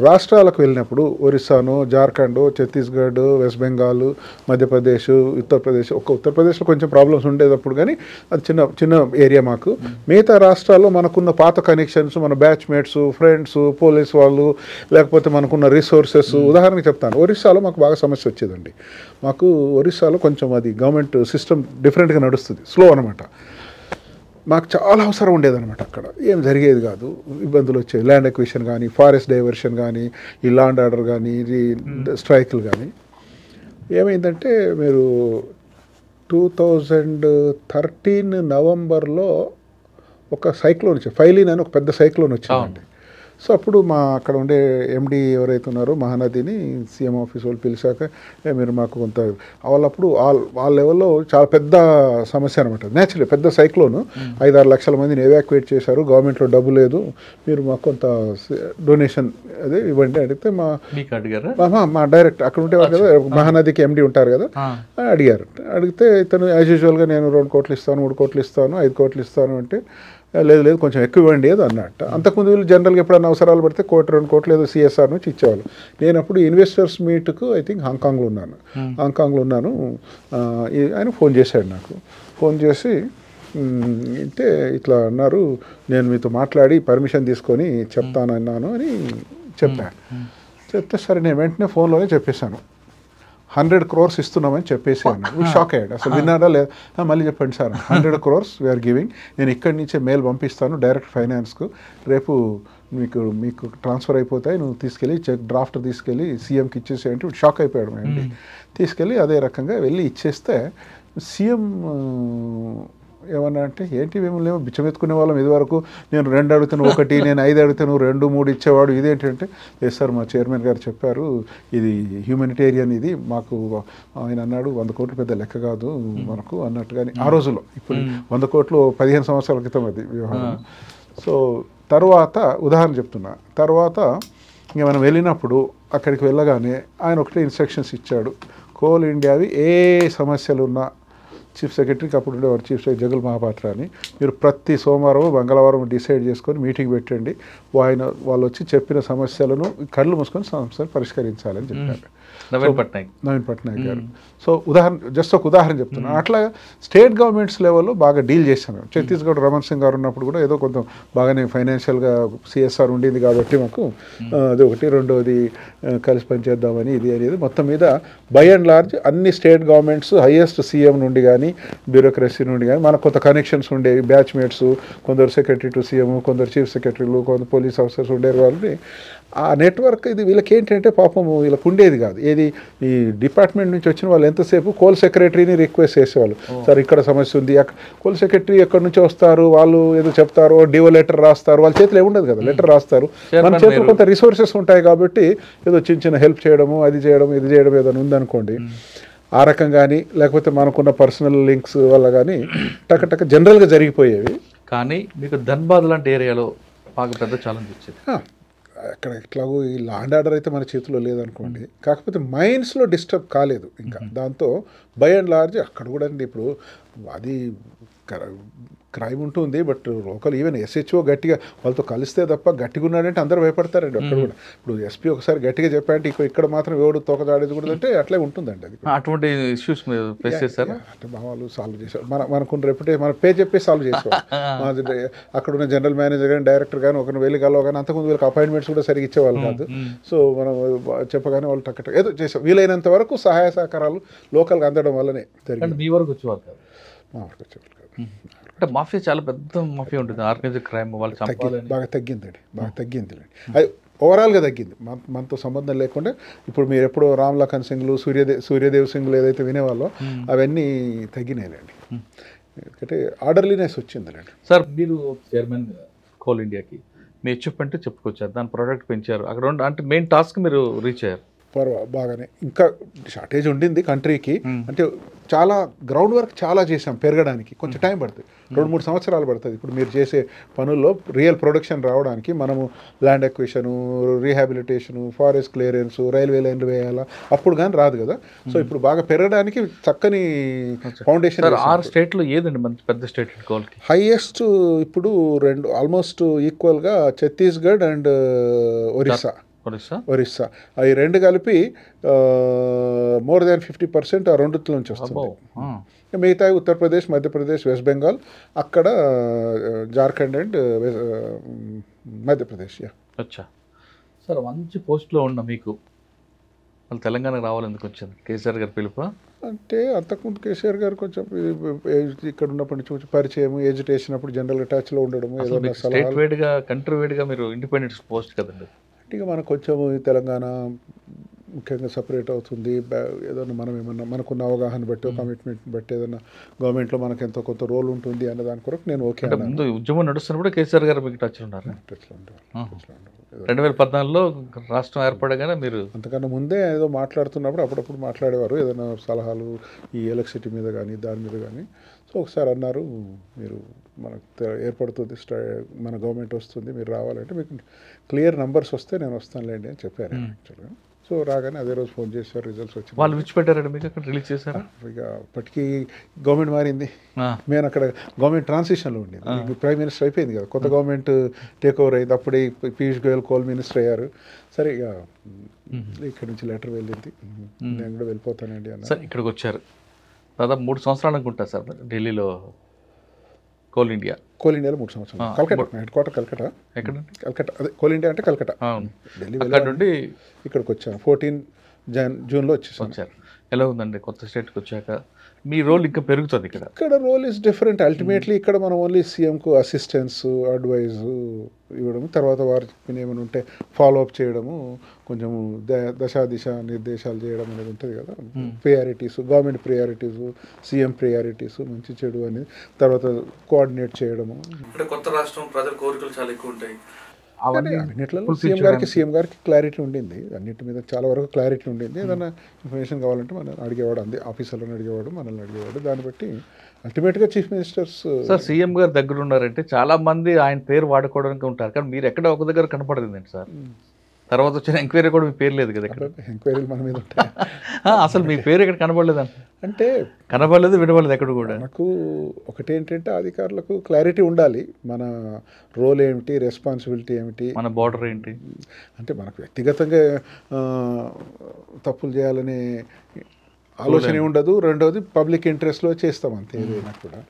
రాష్ట్రాలకు వెళ్ళినప్పుడు ఒరిస్సాను, జార్ఖండ్, ఛత్తీస్గఢ్, వెస్ట్ బెంగాల్, మధ్యప్రదేశ్, ఉత్తరప్రదేశ్, ఉత్తరప్రదేశ్లో కొంచెం ప్రాబ్లమ్స్ ఉండేటప్పుడు, కానీ అది చిన్న ఏరియా మాకు. మిగతా రాష్ట్రాల్లో మనకున్న పాత కనెక్షన్స్, మన బ్యాచ్మేట్స్, ఫ్రెండ్స్, పోలీస్ వాళ్ళు, లేకపోతే మనకున్న రిసోర్సెస్. ఉదాహరణకి చెప్తాను, ఒరిస్సాలో మాకు బాగా సమస్య వచ్చేదండి. మాకు ఒరిస్సాలో కొంచెం అది గవర్నమెంట్ సిస్టమ్ డిఫరెంట్గా నడుస్తుంది, స్లో అనమాట. మాకు చాలా అవసరం ఉండేదన్నమాట. అక్కడ ఏం జరిగేది కాదు, ఇబ్బందులు వచ్చేవి. ల్యాండ్ ఎక్విజిషన్ కానీ, ఫారెస్ట్ డైవర్షన్ కానీ, ఈ లాండ్ ఆర్డర్ కానీ, ఇది స్ట్రైకులు కానీ. ఏమైందంటే మీరు 2013 నవంబర్లో ఒక సైక్లోన్ వచ్చింది, ఫైలిన్ అని ఒక పెద్ద సైక్లోన్ వచ్చిందండి. సో అప్పుడు మా అక్కడ ఉండే ఎండి ఎవరైతే ఉన్నారో మహానదిని సీఎం ఆఫీస్ వాళ్ళు పిలిచాక మీరు మాకు కొంత వాళ్ళప్పుడు వాళ్ళ లెవెల్లో చాలా పెద్ద సమస్య అనమాట. నేచురల్లీ పెద్ద సైక్లోను, 5-6 లక్షల మందిని ఎవాక్యుయేట్ చేశారు, గవర్నమెంట్లో డబ్బు లేదు, మీరు మాకు కొంత డొనేషన్ అదే ఇవ్వండి అడిగితే మా డైరెక్ట్ అక్కడ ఉండేవారు కదా, మహానదికి ఎండి ఉంటారు కదా, అడిగారు. అడిగితే ఇతను యాజ్ యూజువల్గా నేను 2 కోట్లు ఇస్తాను, 3 కోట్లు ఇస్తాను, 5 కోట్లు ఇస్తాను అంటే లేదు కొంచెం ఎక్కువ ఇవ్వండి ఏదో అన్నట్టు. అంతకుముందు వీళ్ళు జనరల్గా ఎప్పుడైనా అవసరాలు పడితే 1-2 కోట్లు ఏదో సిఎస్ఆర్ నుంచి ఇచ్చేవాళ్ళు. నేను అప్పుడు ఇన్వెస్టర్స్ మీట్కు ఐ థింక్ హాంకాంగ్లో ఉన్నాను. ఆయన ఫోన్ చేశాడు నాకు. ఫోన్ చేసి అంటే ఇట్లా అన్నారు, నేను మీతో మాట్లాడి పర్మిషన్ తీసుకొని చెప్తానన్నాను అని చెప్పాను. చెప్తే సరే నేను వెంటనే ఫోన్లోనే చెప్పేశాను, 100 crores ఇస్తున్నామని చెప్పేసి అన్నాడు. షాక్ అయ్యాడు, అసలు విన్నారా లేదా, మళ్ళీ చెప్పండి సార్, 100 crores వీఆర్ గివింగ్, నేను ఇక్కడి నుంచే మెయిల్ పంపిస్తాను డైరెక్ట్ ఫైనాన్స్కు, రేపు మీకు ట్రాన్స్ఫర్ అయిపోతాయి, నువ్వు తీసుకెళ్ళి చెక్ డ్రాఫ్ట్ తీసుకెళ్ళి సీఎంకి ఇచ్చేసేయంటే షాక్ అయిపోయాడు. మేము తీసుకెళ్ళి అదే రకంగా వెళ్ళి ఇచ్చేస్తే సీఎం ఏమన్నా అంటే ఏంటి మిమ్మల్ని ఏమో బిచ్చమెత్తుకునే వాళ్ళం ఇదివరకు, నేను 2 అడుగుతాను 1, నేను 5 అడుగుతాను 2, 3 ఇచ్చేవాడు, ఇదేంటంటే లేదు సార్ మా చైర్మన్ గారు చెప్పారు ఇది హ్యూమనిటేరియన్, ఇది మాకు ఆయన అన్నాడు 100 కోట్లు పెద్ద లెక్క కాదు మనకు అన్నట్టుగాని ఆ రోజుల్లో. ఇప్పుడు 100 కోట్లు 15 సంవత్సరాల క్రితం అది వ్యవహారం. సో తర్వాత ఉదాహరణ చెప్తున్నా, తర్వాత ఇంక మనం వెళ్ళినప్పుడు అక్కడికి వెళ్ళగానే ఆయన ఒకటే ఇన్స్ట్రక్షన్స్ ఇచ్చాడు, కోల్ ఇండియావి ఏ సమస్యలున్నా చీఫ్ సెక్రటరీకి అప్పుడు ఉండేవారు చీఫ్ సెక్రటరీ జగల్ మహాపాత్ర అని, మీరు ప్రతి సోమవారం మంగళవారం డిసైడ్ చేసుకొని మీటింగ్ పెట్టండి, వాళ్ళు వచ్చి చెప్పిన సమస్యలను కళ్ళు మూసుకొని సమస్యలు పరిష్కరించాలని చెప్పారు నవీన్ పట్నాయక్ గారు. సో జస్ట్ ఒక ఉదాహరణ చెప్తున్నాను. అట్లా స్టేట్ గవర్నమెంట్స్ లెవెల్లో బాగా డీల్ చేశాను. ఛత్తీస్గఢ్ రమణ్ సింగ్ గారు ఉన్నప్పుడు కూడా ఏదో కొంత బాగానే ఫైనాన్షియల్గా సిఎస్ఆర్ ఉండింది కాబట్టి మాకు అది ఒకటి. రెండోది కలిసి పనిచేద్దామని ఇది అనేది మొత్తం మీద బై అండ్ లార్జ్ అన్ని స్టేట్ గవర్నమెంట్స్ హైయెస్ట్ సీఎం నుండి కానీ బ్యూరోక్రసీ నుండి కానీ మనకు కొంత కనెక్షన్స్ ఉండేవి, బ్యాచ్మేట్స్, కొందరు సెక్రటరీ టు సీఎం, కొందరు చీఫ్ సెక్రటరీలు, కొందరు పోలీస్ ఆఫీసర్స్ ఉండేవారు. వాళ్ళని ఆ నెట్వర్క్ ఇది వీళ్ళకి ఏంటంటే పాపం వీళ్ళకి ఉండేది కాదు. ఏది ఈ డిపార్ట్మెంట్ నుంచి వచ్చిన వాళ్ళు ఎంతసేపు కోల్ సెక్రటరీని రిక్వెస్ట్ చేసేవాళ్ళు, సార్ ఇక్కడ సమస్య ఉంది, కోల్ సెక్రటరీ ఎక్కడి నుంచి వస్తారు, వాళ్ళు ఏదో చెప్తారు, డివో లెటర్ రాస్తారు, వాళ్ళ చేతిలో ఏముండదు కదా, లెటర్ రాస్తారు, మన చేతిలో కొంత రిసోర్సెస్ ఉంటాయి కాబట్టి ఏదో చిన్న హెల్ప్ చేయడము, అది చేయడం, ఇది చేయడం ఏదైనా ఉందనుకోండి, ఆ రకం కానీ లేకపోతే మనకున్న పర్సనల్ లింక్స్ వల్ల కానీ టక జనరల్గా జరిగిపోయేవి. కానీ మీకు ధన్బాద్ లాంటి ఏరియాలో బాగా పెద్ద ఛాలెంజ్ వచ్చింది. అక్కడ ఎట్లాగో ఈ లాండ్ ఆర్డర్ అయితే మన చేతిలో లేదనుకోండి, కాకపోతే మైన్స్లో డిస్టర్బ్ కాలేదు ఇంకా. దాంతో బై అండ్ లార్జ్ అక్కడ కూడా అండి ఇప్పుడు అది క్రైమ్ ఉంటుంది, బట్ లోకల్ ఈవెన్ ఎస్హెచ్ఓ గట్టిగా వాళ్ళతో కలిస్తే తప్ప గట్టిగా ఉన్నాడంటే అందరూ భయపడతారండి. అక్కడ కూడా ఇప్పుడు ఎస్పీ ఒకసారి గట్టిగా చెప్పారంటే ఇక్కడ మాత్రం ఎవడు తోకదాడేది కూడా అంటే అట్లే ఉంటుందండి. అది అటువంటి ఇష్యూస్ ఫేస్ చేస్తారు అంటే మా వాళ్ళు సాల్వ్ చేశారు. మనకున్న రెప్యుటేషన్ మన పే చెప్పి సాల్వ్ చేసేవాళ్ళు. అక్కడ ఉన్న జనరల్ మేనేజర్ కానీ డైరెక్టర్ కానీ ఒకరిని వెళ్ళి కలవగానే అంతకుముందు వీళ్ళకి అపాయింట్మెంట్స్ కూడా సరిగ్గా ఇచ్చేవాళ్ళు కాదు. సో మనం చెప్పగానే వాళ్ళు టక్ ఏదో చేసాం. వీలైనంత వరకు సహాయ సహకారాలు లోకల్గా అందడం వల్లనే జరిగింది. మీ వరకు వచ్చేవాళ్ళు కాదు, మా వరకు వచ్చేవాళ్ళు కాదు. అంటే మాఫియా చాలా పెద్ద మాఫియా ఉంటుంది, ఆర్గనైజ్డ్ క్రైమ్ వాళ్ళు బాగా తగ్గిందండి, బాగా తగ్గింది. అది ఓవరాల్గా తగ్గింది, మనతో సంబంధం లేకుండా. ఇప్పుడు మీరు ఎప్పుడో రామ్ లఖన్ సింగ్లు, సూర్యదేవ్ సింగ్లు ఏదైతే వినేవాళ్ళో అవన్నీ తగ్గినాయిలేండి. ఎందుకంటే ఆర్డర్లీనెస్ వచ్చిందిలేండి. సార్ మీరు చైర్మన్ కోల్ ఇండియాకి మీ అచీవ్మెంట్ చెప్పుకొచ్చారు, దాని ప్రోడక్ట్ పెంచారు, అక్కడ అంటే మెయిన్ టాస్క్ మీరు రీచ్ అయ్యారు. బాగానే ఇంకా షార్టేజ్ ఉండింది కంట్రీకి, అంటే చాలా గ్రౌండ్ వర్క్ చాలా చేసాం, పెరగడానికి కొంచెం టైం పడుతుంది, 2-3 సంవత్సరాలు పడుతుంది. ఇప్పుడు మీరు చేసే పనుల్లో రియల్ ప్రొడక్షన్ రావడానికి మనము land acquisition, rehabilitation, forest clearance, railway లైన్లు వేయాలా, అప్పుడు కానీ రాదు కదా. సో ఇప్పుడు బాగా పెరగడానికి చక్కని ఫౌండేషన్. 6 స్టేట్లో ఏదండి మంచి పెద్ద స్టేట్ కోల్కి? హైయెస్ట్ ఇప్పుడు 2 ఆల్మోస్ట్ ఈక్వల్గా ఛత్తీస్గఢ్ అండ్ ఒరిస్సా. అవి 2 కలిపి మోర్ దాన్ 50% ఆ 2 నుంచి వస్తుంది. మిగతా ఉత్తరప్రదేశ్, మధ్యప్రదేశ్, వెస్ట్ బెంగాల్, అక్కడ జార్ఖండ్ అండ్ మధ్యప్రదేశ్. అచ్చా సార్, మంచి పోస్ట్లో ఉన్న మీకు వాళ్ళు తెలంగాణకు రావాలి ఎందుకు వచ్చింది? కేసీఆర్ గారు పిలుపా? అంటే అంతకుముందు కేసీఆర్ గారు కొంచెం ఇక్కడ ఉన్నప్పటి నుంచి కొంచెం పరిచయం, ఎడ్యుటేషన్ అప్పుడు జనరల్ టచ్లో ఉండడము, ఏదైనా స్టేట్ సలహాలు. వైడ్గా కంట్రీ వైడ్గా మీరు ఇండిపెండెన్స్ పోస్ట్ కదండి. అంటే ఇక మనకు కొంచెం ఈ తెలంగాణ ముఖ్యంగా సపరేట్ అవుతుంది, ఏదైనా మనం ఏమన్నా మనకున్న అవగాహన బట్టి కమిట్మెంట్ బట్టి ఏదైనా గవర్నమెంట్లో మనకు ఎంతో కొంత రోల్ ఉంటుంది అన్న దాని కొరకు నేను ఓకే అంటే ముందు ఉద్యమం నడుస్తున్నప్పుడు కేసీఆర్ గారు మీకు టచ్లో ఉన్నారు. టచ్లో ఉండేవాళ్ళు. 2014లో రాష్ట్రం ఏర్పడగానే మీరు అంతకన్నా ముందే ఏదో మాట్లాడుతున్నప్పుడు అప్పుడప్పుడు మాట్లాడేవారు ఏదైనా సలహాలు ఈ ఎలక్ట్రిసిటీ మీద కానీ దాని మీద కానీ. సో ఒకసారి అన్నారు, మీరు మనకు ఏర్పడుతుంది మన గవర్నమెంట్ వస్తుంది, మీరు రావాలంటే మీకు క్లియర్ నంబర్స్ వస్తే నేను వస్తానులేండి అని చెప్పాను యాక్చువల్గా. సో రాగానే అదే రోజు ఫోన్ చేశారు, రిజల్ట్స్ వచ్చి వాళ్ళు విడిచిపెట్టారండి మీకు అక్కడ రిలీజ్ చేశారు. ఇక అప్పటికి గవర్నమెంట్ మారింది, నేను అక్కడ గవర్నమెంట్ ట్రాన్సిషన్లో ఉండేది. ప్రైమ్ మినిస్టర్ అయిపోయింది కదా, కొత్త గవర్నమెంట్ టేక్ ఓవర్ అయింది. అప్పుడే పీయూష్ గోయల్ కోల్ మినిస్టర్ అయ్యారు. సరే ఇక ఇక్కడ నుంచి లెటర్ వెళ్ళింది, నేను కూడా వెళ్ళిపోతానండి అన్న. సార్ ఇక్కడికి వచ్చారు దాదాపు 3 సంవత్సరాలు అనుకుంటా సార్ ఢిల్లీలో కోల్ ఇండియాలో 3 సంవత్సరాలు. Calcutta head quarter Calcutta. ఎక్కడండి? కల్కటా, అదే కోల్ ఇండియా అంటే కల్కటా. ఢిల్లీ అక్కడ నుండి ఇక్కడికి వచ్చాను 14 జూన్లో వచ్చారు. ఎలా ఉందండి కొత్త స్టేట్కి వచ్చాక మీ రోల్ ఇంకా పెరుగుతుంది ఇక్కడ? ఇక్కడ రోల్ ఇస్ డిఫరెంట్. అల్టిమేట్లీ ఇక్కడ మనం ఓన్లీ సీఎంకు అసిస్టెన్స్, అడ్వైజ్ ఇవ్వడము, తర్వాత వారు చెప్పిన ఏమైనా ఉంటే ఫాలో అప్ చేయడము, కొంచెం దిశ నిర్దేశాలు చేయడం అనేది ఉంటుంది కదా. Priorities, government priorities, CM priorities, మంచి చెడు అనేది, తర్వాత కోఆర్డినేట్ చేయడము. అంటే కొత్త రాష్ట్రం ప్రజల కోరికలు చాలా ఎక్కువ ఉంటాయి. అన్నిట్లలో సీఎం గారికి క్లారిటీ ఉండింది, అన్నిటి మీద చాలా వరకు క్లారిటీ ఉండింది. ఏదైనా ఇన్ఫర్మేషన్ కావాలంటే మనం అడిగేవాడు, అంది ఆఫీసర్లను అడిగేవాడు, మనల్ని అడిగేవాడు. దాన్ని బట్టి అల్టిమేట్గా చీఫ్ మినిస్టర్స్. సార్ సీఎం గారు దగ్గర ఉన్నారంటే చాలా మంది ఆయన పేరు వాడుకోవడానికి ఉంటారు, కానీ మీరు ఎక్కడ ఒక దగ్గర కనపడదండి సార్. తర్వాత వచ్చిన ఎంక్వైరీ కూడా మీ పేరు లేదు కదా ఇక్కడ. ఎంక్వైరీలు మన మీద ఉంటాయి. అసలు మీ పేరు ఇక్కడ కనబడలేదండి. అంటే కనబడలేదు, వినబడలేదు ఎక్కడ కూడా. నాకు ఒకటేంటంటే అధికారులకు క్లారిటీ ఉండాలి, మన రోల్ ఏమిటి, రెస్పాన్సిబిలిటీ ఏమిటి, మన బార్డర్ ఏంటి. అంటే మనకు వ్యక్తిగతంగా తప్పులు చేయాలనే ఆలోచన ఉండదు. రెండవది పబ్లిక్ ఇంట్రెస్ట్లో చేస్తాం అంతే. ఏదైనా కూడా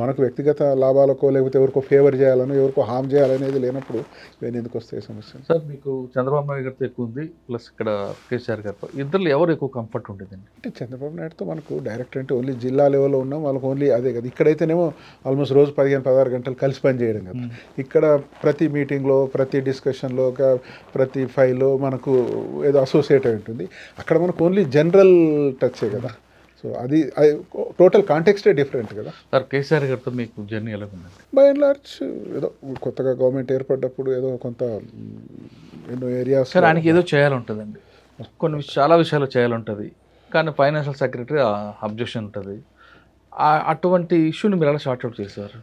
మనకు వ్యక్తిగత లాభాలకో లేకపోతే ఎవరికో ఫేవర్ చేయాలనో ఎవరికో హామ్ చేయాలనేది లేనప్పుడు ఇవన్నీ ఎందుకు వస్తాయి సమస్య? సార్ మీకు చంద్రబాబు నాయుడు గారితో ఎక్కువ ఉంది, ప్లస్ ఇక్కడ కేసీఆర్ గారితో, ఇద్దరు ఎవరు ఎక్కువ కంఫర్ట్ ఉండేదండి? అంటే చంద్రబాబు నాయుడుతో మనకు డైరెక్ట్ అంటే ఓన్లీ జిల్లా లెవెల్లో ఉన్నాం, వాళ్ళకి ఓన్లీ అదే కదా. ఇక్కడైతేనేమో ఆల్మోస్ట్ రోజు 15-16 గంటలు కలిసి పని చేయడం కదా. ఇక్కడ ప్రతి మీటింగ్లో, ప్రతి డిస్కషన్లో, ప్రతి ఫైల్లో మనకు ఏదో అసోసియేట్ అయి ఉంటుంది. అక్కడ మనకు ఓన్లీ జనరల్ టచ్చే కదా. సో అది టోటల్ కాంటెక్స్టే డిఫరెంట్ కదా. సార్ కేసీఆర్ గారితో మీకు జర్నీ ఎలా ఉందండి? బై అండ్ లార్జ్ ఏదో కొత్తగా గవర్నమెంట్ ఏర్పడ్డప్పుడు ఏదో కొంత ఎన్నో ఏరియాస్ ఆయనకి ఏదో చేయాలంటుందండి, చాలా విషయాలు చేయాలంటుంది, కానీ ఫైనాన్షియల్ సెక్రటరీ అబ్జెక్షన్ ఉంటుంది. అటువంటి ఇష్యూని మీరు ఎలా షార్ట్అవుట్ చేశారు?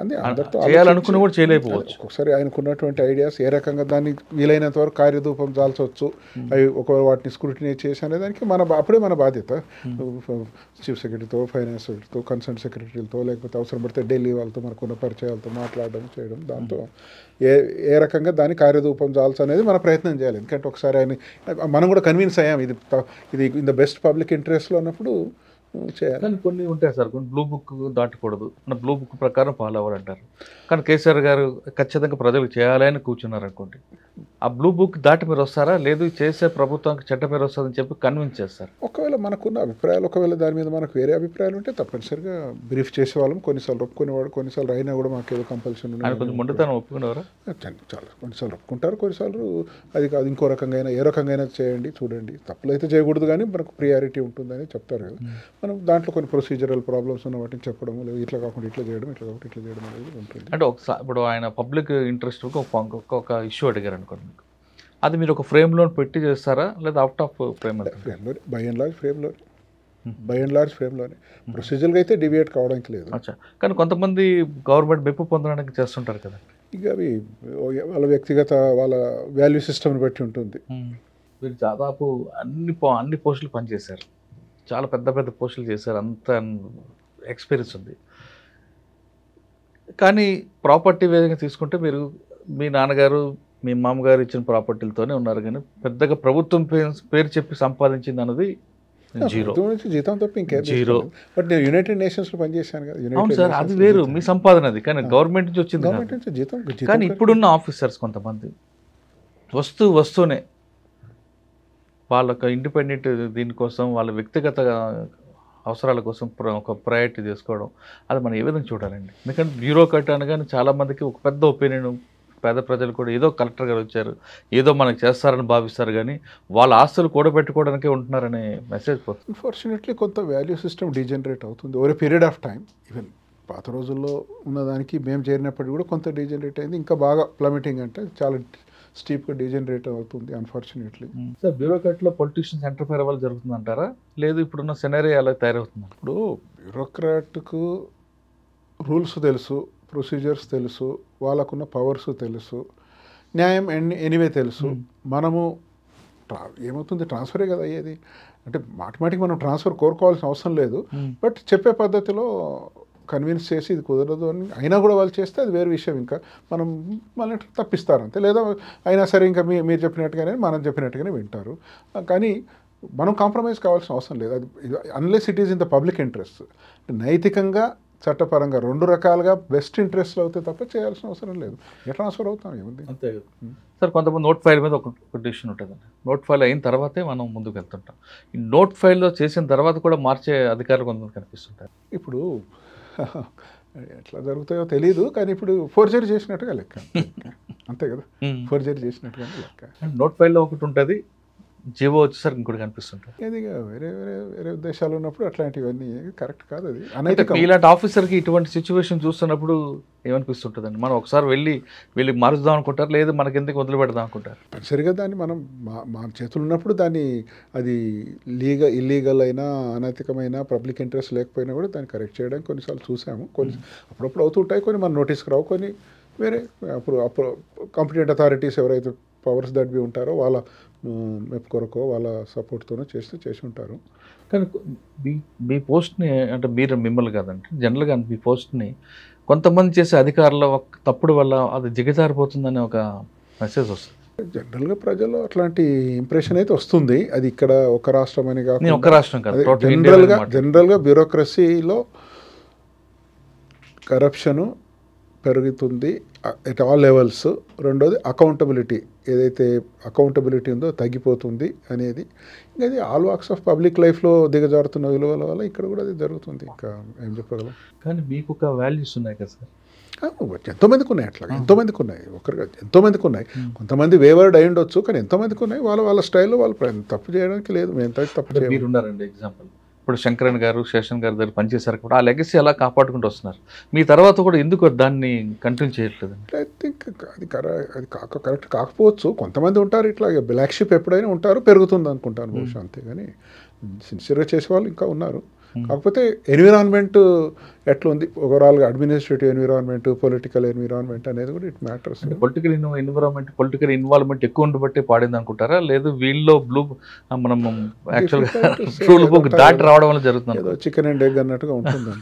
అంటే అందరితో చేయాలనుకుని కూడా చేయలేకపోవచ్చు. ఒకసారి ఆయనకున్నటువంటి ఐడియాస్ ఏ రకంగా దాన్ని వీలైనంత వరకు కార్యరూపం దాల్చవచ్చు, అవి ఒకవేళ వాటిని స్క్రూటినైజ్ చేసి అనే దానికి అప్పుడే మన బాధ్యత. చీఫ్ సెక్రటరీతో, ఫైనాన్స్ సెక్రటరీతో, కన్సర్న్ సెక్రటరీలతో, లేకపోతే అవసరం పడితే ఢిల్లీ వాళ్ళతో మనకున్న పరిచయాలతో మాట్లాడడం చేయడం, దాంతో ఏ రకంగా దాన్ని కార్యరూపం దాల్చు అనేది మన ప్రయత్నం చేయాలి. ఎందుకంటే ఒకసారి మనం కూడా కన్విన్స్ అయ్యాం ఇది ఇన్ ద బెస్ట్ పబ్లిక్ ఇంట్రెస్ట్లో ఉన్నప్పుడు చేయాలి. కానీ కొన్ని ఉంటాయి సార్, కొన్ని బ్లూ బుక్ దాటకూడదు, మన బ్లూ బుక్ ప్రకారం ఫాలో అవ్వాలంటారు. కానీ కేసీఆర్ గారు ఖచ్చితంగా ప్రజలకు చేయాలని కూర్చున్నారు అనుకోండి, ఆ బ్లూ బుక్ దాటి మీరు వస్తారా? లేదు చేసే ప్రభుత్వానికి చెడ్డ పేరు వస్తుందని చెప్పి కన్విన్స్ చేస్తారు. ఒకవేళ మనకున్న అభిప్రాయాలు, ఒకవేళ దాని మీద మనకు వేరే అభిప్రాయాలు ఉంటే తప్పనిసరిగా బ్రీఫ్ చేసేవాళ్ళం. కొన్నిసార్లు ఒప్పుకునేవాడు, కొన్నిసార్లు అయినా కూడా మాకు ఏదో కంపల్షన్ ఉంది. కొంచెం మొండితనం ఒప్పుకునేవారా? చాలా కొన్నిసార్లు ఒప్పుకుంటారు, కొన్నిసార్లు అది కాదు ఇంకో రకంగా అయినా, ఏ రకంగా అయినా చేయండి, చూడండి, తప్పులు అయితే చేయకూడదు కానీ మనకు ప్రియారిటీ ఉంటుందని చెప్తారు కదా. మనం దాంట్లో కొన్ని ప్రొసీజరల్ ప్రాబ్లమ్స్ ఉన్న వాటిని చెప్పడం, లేదు ఇట్లా కాకుండా ఇట్లా చేయడం, ఇట్లా కాకుండా ఇట్లా చేయడం అనేది ఉంటుంది. అంటే ఒకసారి ఇప్పుడు ఆయన పబ్లిక్ ఇంట్రెస్ట్ ఒక ఇష్యూ అడిగారు అనుకోండి, అది మీరు ఒక ఫ్రేమ్లో పెట్టి చేస్తారా లేదా అవుట్ ఆఫ్ ఫ్రేమ్? ఫ్రేమ్లో, బై అండ్ లార్జ్ ఫ్రేమ్లోనే. ప్రొసీజర్గా అయితే డివియేట్ కావడానికి లేదు. అచ్చా, కానీ కొంతమంది గవర్నమెంట్ మెప్పు పొందడానికి చేస్తుంటారు కదా. ఇక అవి వాళ్ళ వ్యక్తిగత, వాళ్ళ వాల్యూ సిస్టమ్ని బట్టి ఉంటుంది. మీరు దాదాపు అన్ని పోస్టులు పనిచేశారు, చాలా పెద్ద పెద్ద పోస్టులు చేశారు, అంత ఎక్స్పీరియన్స్ ఉంది. కానీ ప్రాపర్టీ వేదిక తీసుకుంటే మీరు మీ నాన్నగారు, మీ మామగారు ఇచ్చిన ప్రాపర్టీలతోనే ఉన్నారు, కానీ పెద్దగా ప్రభుత్వం పేరు చెప్పి సంపాదించింది అన్నది జీరో. జీతం తప్ప ఇంకేం జీరో. బట్ నేను యునైటెడ్ నేషన్స్లో పనిచేశాను కదా. అవును సార్, అది వేరు మీ సంపాదన, అది కానీ గవర్నమెంట్ నుంచి వచ్చింది. గవర్నమెంట్ నుంచి జీతం. కానీ ఇప్పుడున్న ఆఫీసర్స్ కొంతమంది వస్తూనే వాళ్ళ ఇండిపెండెంట్ దీనికోసం వాళ్ళ వ్యక్తిగత అవసరాల కోసం ఒక ప్రయారిటీ చేసుకోవడం అది మనం ఏ విధంగా చూడాలండి? ఎందుకంటే బ్యూరోక్రాట్ అనగానే చాలామందికి ఒక పెద్ద ఒపీనియన్, పేద ప్రజలు కూడా ఏదో కలెక్టర్ గారు వచ్చారు ఏదో మనకు చేస్తారని భావిస్తారు, కానీ వాళ్ళ ఆస్తులు కూడబెట్టుకోవడానికే ఉంటున్నారనే మెసేజ్ పోతుంది. అన్ఫార్చునేట్లీ కొంత వాల్యూ సిస్టమ్ డీజనరేట్ అవుతుంది over period of time. Even పాత రోజుల్లో ఉన్నదానికి మేము చేరినప్పటికీ కూడా కొంత డీజనరేట్ అయింది. ఇంకా బాగా ప్లమిటింగ్ అంటే చాలా స్టీప్గా డీజనరేట్ అవుతుంది అన్ఫార్చునేట్లీ. సార్, బ్యూరోక్రాట్లో పొలిటీషియన్స్ ఎంటర్ఫైర్ అవ్వాలి జరుగుతుందంటారా, లేదు ఇప్పుడున్న సినారియో అలా తయారవుతుంది? ఇప్పుడు బ్యూరోక్రాట్కు రూల్స్ తెలుసు, ప్రొసీజర్స్ తెలుసు, వాళ్ళకున్న పవర్స్ తెలుసు, న్యాయం ఎనీవే తెలుసు. మనము ఏమవుతుంది, ట్రాన్స్ఫరే కదా అయ్యేది. అంటే మాటిమాటికి మనం ట్రాన్స్ఫర్ కోరుకోవాల్సిన అవసరం లేదు. బట్ చెప్పే పద్ధతిలో కన్విన్స్ చేసి ఇది కుదరదు అని అయినా కూడా వాళ్ళు చేస్తే అది వేరే విషయం. ఇంకా మనం మళ్ళీ తప్పిస్తారంతే, లేదా అయినా సరే ఇంకా మీరు చెప్పినట్టుగానే మనం చెప్పినట్టుగానే వింటారు. కానీ మనం కాంప్రమైజ్ కావాల్సిన అవసరం లేదు. అది unless it is in the public interest, నైతికంగా చట్టపరంగా రెండు రకాలుగా బెస్ట్ ఇంట్రెస్ట్లో అవుతే తప్ప చేయాల్సిన అవసరం లేదు. ఏ ట్రాన్స్ఫర్ అవుతాం ఏముంది అంతే కదా. సార్, కొంతమంది నోట్ ఫైల్ మీద ఒక డిసిషన్ ఉంటుందండి. నోట్ ఫైల్ అయిన తర్వాతే మనం ముందుకు వెళ్తుంటాం. ఈ నోట్ ఫైల్లో చేసిన తర్వాత కూడా మార్చే అధికారులు కొంతమంది కనిపిస్తుంటారు. ఇప్పుడు ఎట్లా జరుగుతాయో తెలియదు, కానీ ఇప్పుడు ఫోర్జరీ చేసినట్టుగా లెక్క. అంతే కదా, ఫోర్జరీ చేసినట్టుగా లెక్క. నోట్ ఫైల్లో ఒకటి ఉంటుంది, జీవో వచ్చేసరికి ఇంకోటి కనిపిస్తుంటారు. ఇది వేరే వేరే వేరే ఉద్దేశాలు ఉన్నప్పుడు అట్లాంటివన్నీ కరెక్ట్ కాదు. అది అనైతికం. ఇలాంటి ఆఫీసర్కి ఇటువంటి సిచ్యువేషన్ చూస్తున్నప్పుడు ఏమనిపిస్తుంటుందండి? మనం ఒకసారి వెళ్ళి మారుద్దాం అనుకుంటారు, లేదు మనకి ఎందుకు వదిలిపెడదాం అనుకుంటారు? సరిగా దాన్ని మనం మా చేతులు ఉన్నప్పుడు దాన్ని అది ఇల్లీగల్ అయినా అనైతికమైన పబ్లిక్ ఇంట్రెస్ట్ లేకపోయినా కూడా దాన్ని కరెక్ట్ చేయడానికి కొన్నిసార్లు చూసాము. కొన్ని అప్పుడప్పుడు అవుతుంటాయి, కొన్ని మన నోటీస్కి రావు, కొన్ని వేరే అప్పుడు కాంపిటెంట్ అథారిటీస్ ఎవరైతే పవర్స్ దట్ బి ఉంటారో వాళ్ళ మెప్ కొరకో వాళ్ళ సపోర్ట్తోనో చేసి ఉంటారు. కానీ మీ పోస్ట్ని అంటే మిమ్మల్ని కాదంటే జనరల్గా మీ పోస్ట్ని కొంతమంది చేసే అధికారుల తప్పుడు వల్ల అది జిగజారిపోతుందనే ఒక మెసేజ్ వస్తుంది. జనరల్గా ప్రజల్లో అట్లాంటి ఇంప్రెషన్ అయితే వస్తుంది. అది ఇక్కడ ఒక రాష్ట్రం అని కాకుండా ఒక రాష్ట్రం కాదు, జనరల్గా బ్యూరోక్రసీలో కరప్షను పెరుగుతుంది ఎట్ ఆల్ లెవెల్స్. రెండోది అకౌంటబిలిటీ, ఏదైతే అకౌంటబిలిటీ ఉందో తగ్గిపోతుంది అనేది. ఇంకా అది ఆల్ వాక్స్ ఆఫ్ పబ్లిక్ లైఫ్లో దిగజారుతున్న విలువల వల్ల ఇక్కడ కూడా అది జరుగుతుంది. ఇంకా ఏం చెప్పగలం. కానీ మీకు ఒక వాల్యూస్ ఉన్నాయి కదా సార్? ఎంతోమందికి ఉన్నాయి, అట్లా ఎంతోమందికి ఉన్నాయి, ఒకరిగా ఎంతోమందికి ఉన్నాయి. కొంతమంది వేవర్డ్ అయి ఉండొచ్చు, కానీ ఎంతోమందికి ఉన్నాయి. వాళ్ళ స్టైల్లో వాళ్ళు తప్పు చేయడానికి లేదు. మేము తప్పు చేయాలి. మీరు ఉన్నారండి ఎగ్జాంపుల్, ఇప్పుడు శంకరన్ గారు, శేషన్ గారి దగ్గర పనిచేశారు కూడా, ఆ లెగసీ అలా కాపాడుకుంటూ వస్తున్నారు. మీ తర్వాత కూడా ఎందుకు దాన్ని కంటిన్యూ చేయట్లేదు? ఐ థింక్ అది కరెక్ట్ కాకపోవచ్చు. కొంతమంది ఉంటారు ఇట్లా బ్లాక్ షిప్ ఎప్పుడైనా ఉంటారు, పెరుగుతుంది అనుకుంటాను బహుశా. అంతేగాని సిన్సియర్గా చేసేవాళ్ళు ఇంకా ఉన్నారు. కాకపోతే ఎన్విరాన్మెంట్ ఎట్లుంది ఓవరాల్గా, అడ్మినిస్ట్రేటివ్ ఎన్విరాన్మెంట్, పొలిటికల్ ఎన్విరాన్మెంట్ అనేది కూడా ఇట్ మ్యాటర్స్. పొలిటికల్ ఇన్వాల్వ్మెంట్ ఎక్కువ ఉండబట్టే పాడింది అనుకుంటారా, లేదు వీళ్ళలో మనం యాక్చువల్గా రూల్ బుక్ దాటి రావడం వల్ల జరుగుతుంది? ఏదో చికెన్ అండ్ ఎగ్ అన్నట్టుగా ఉంటుంది.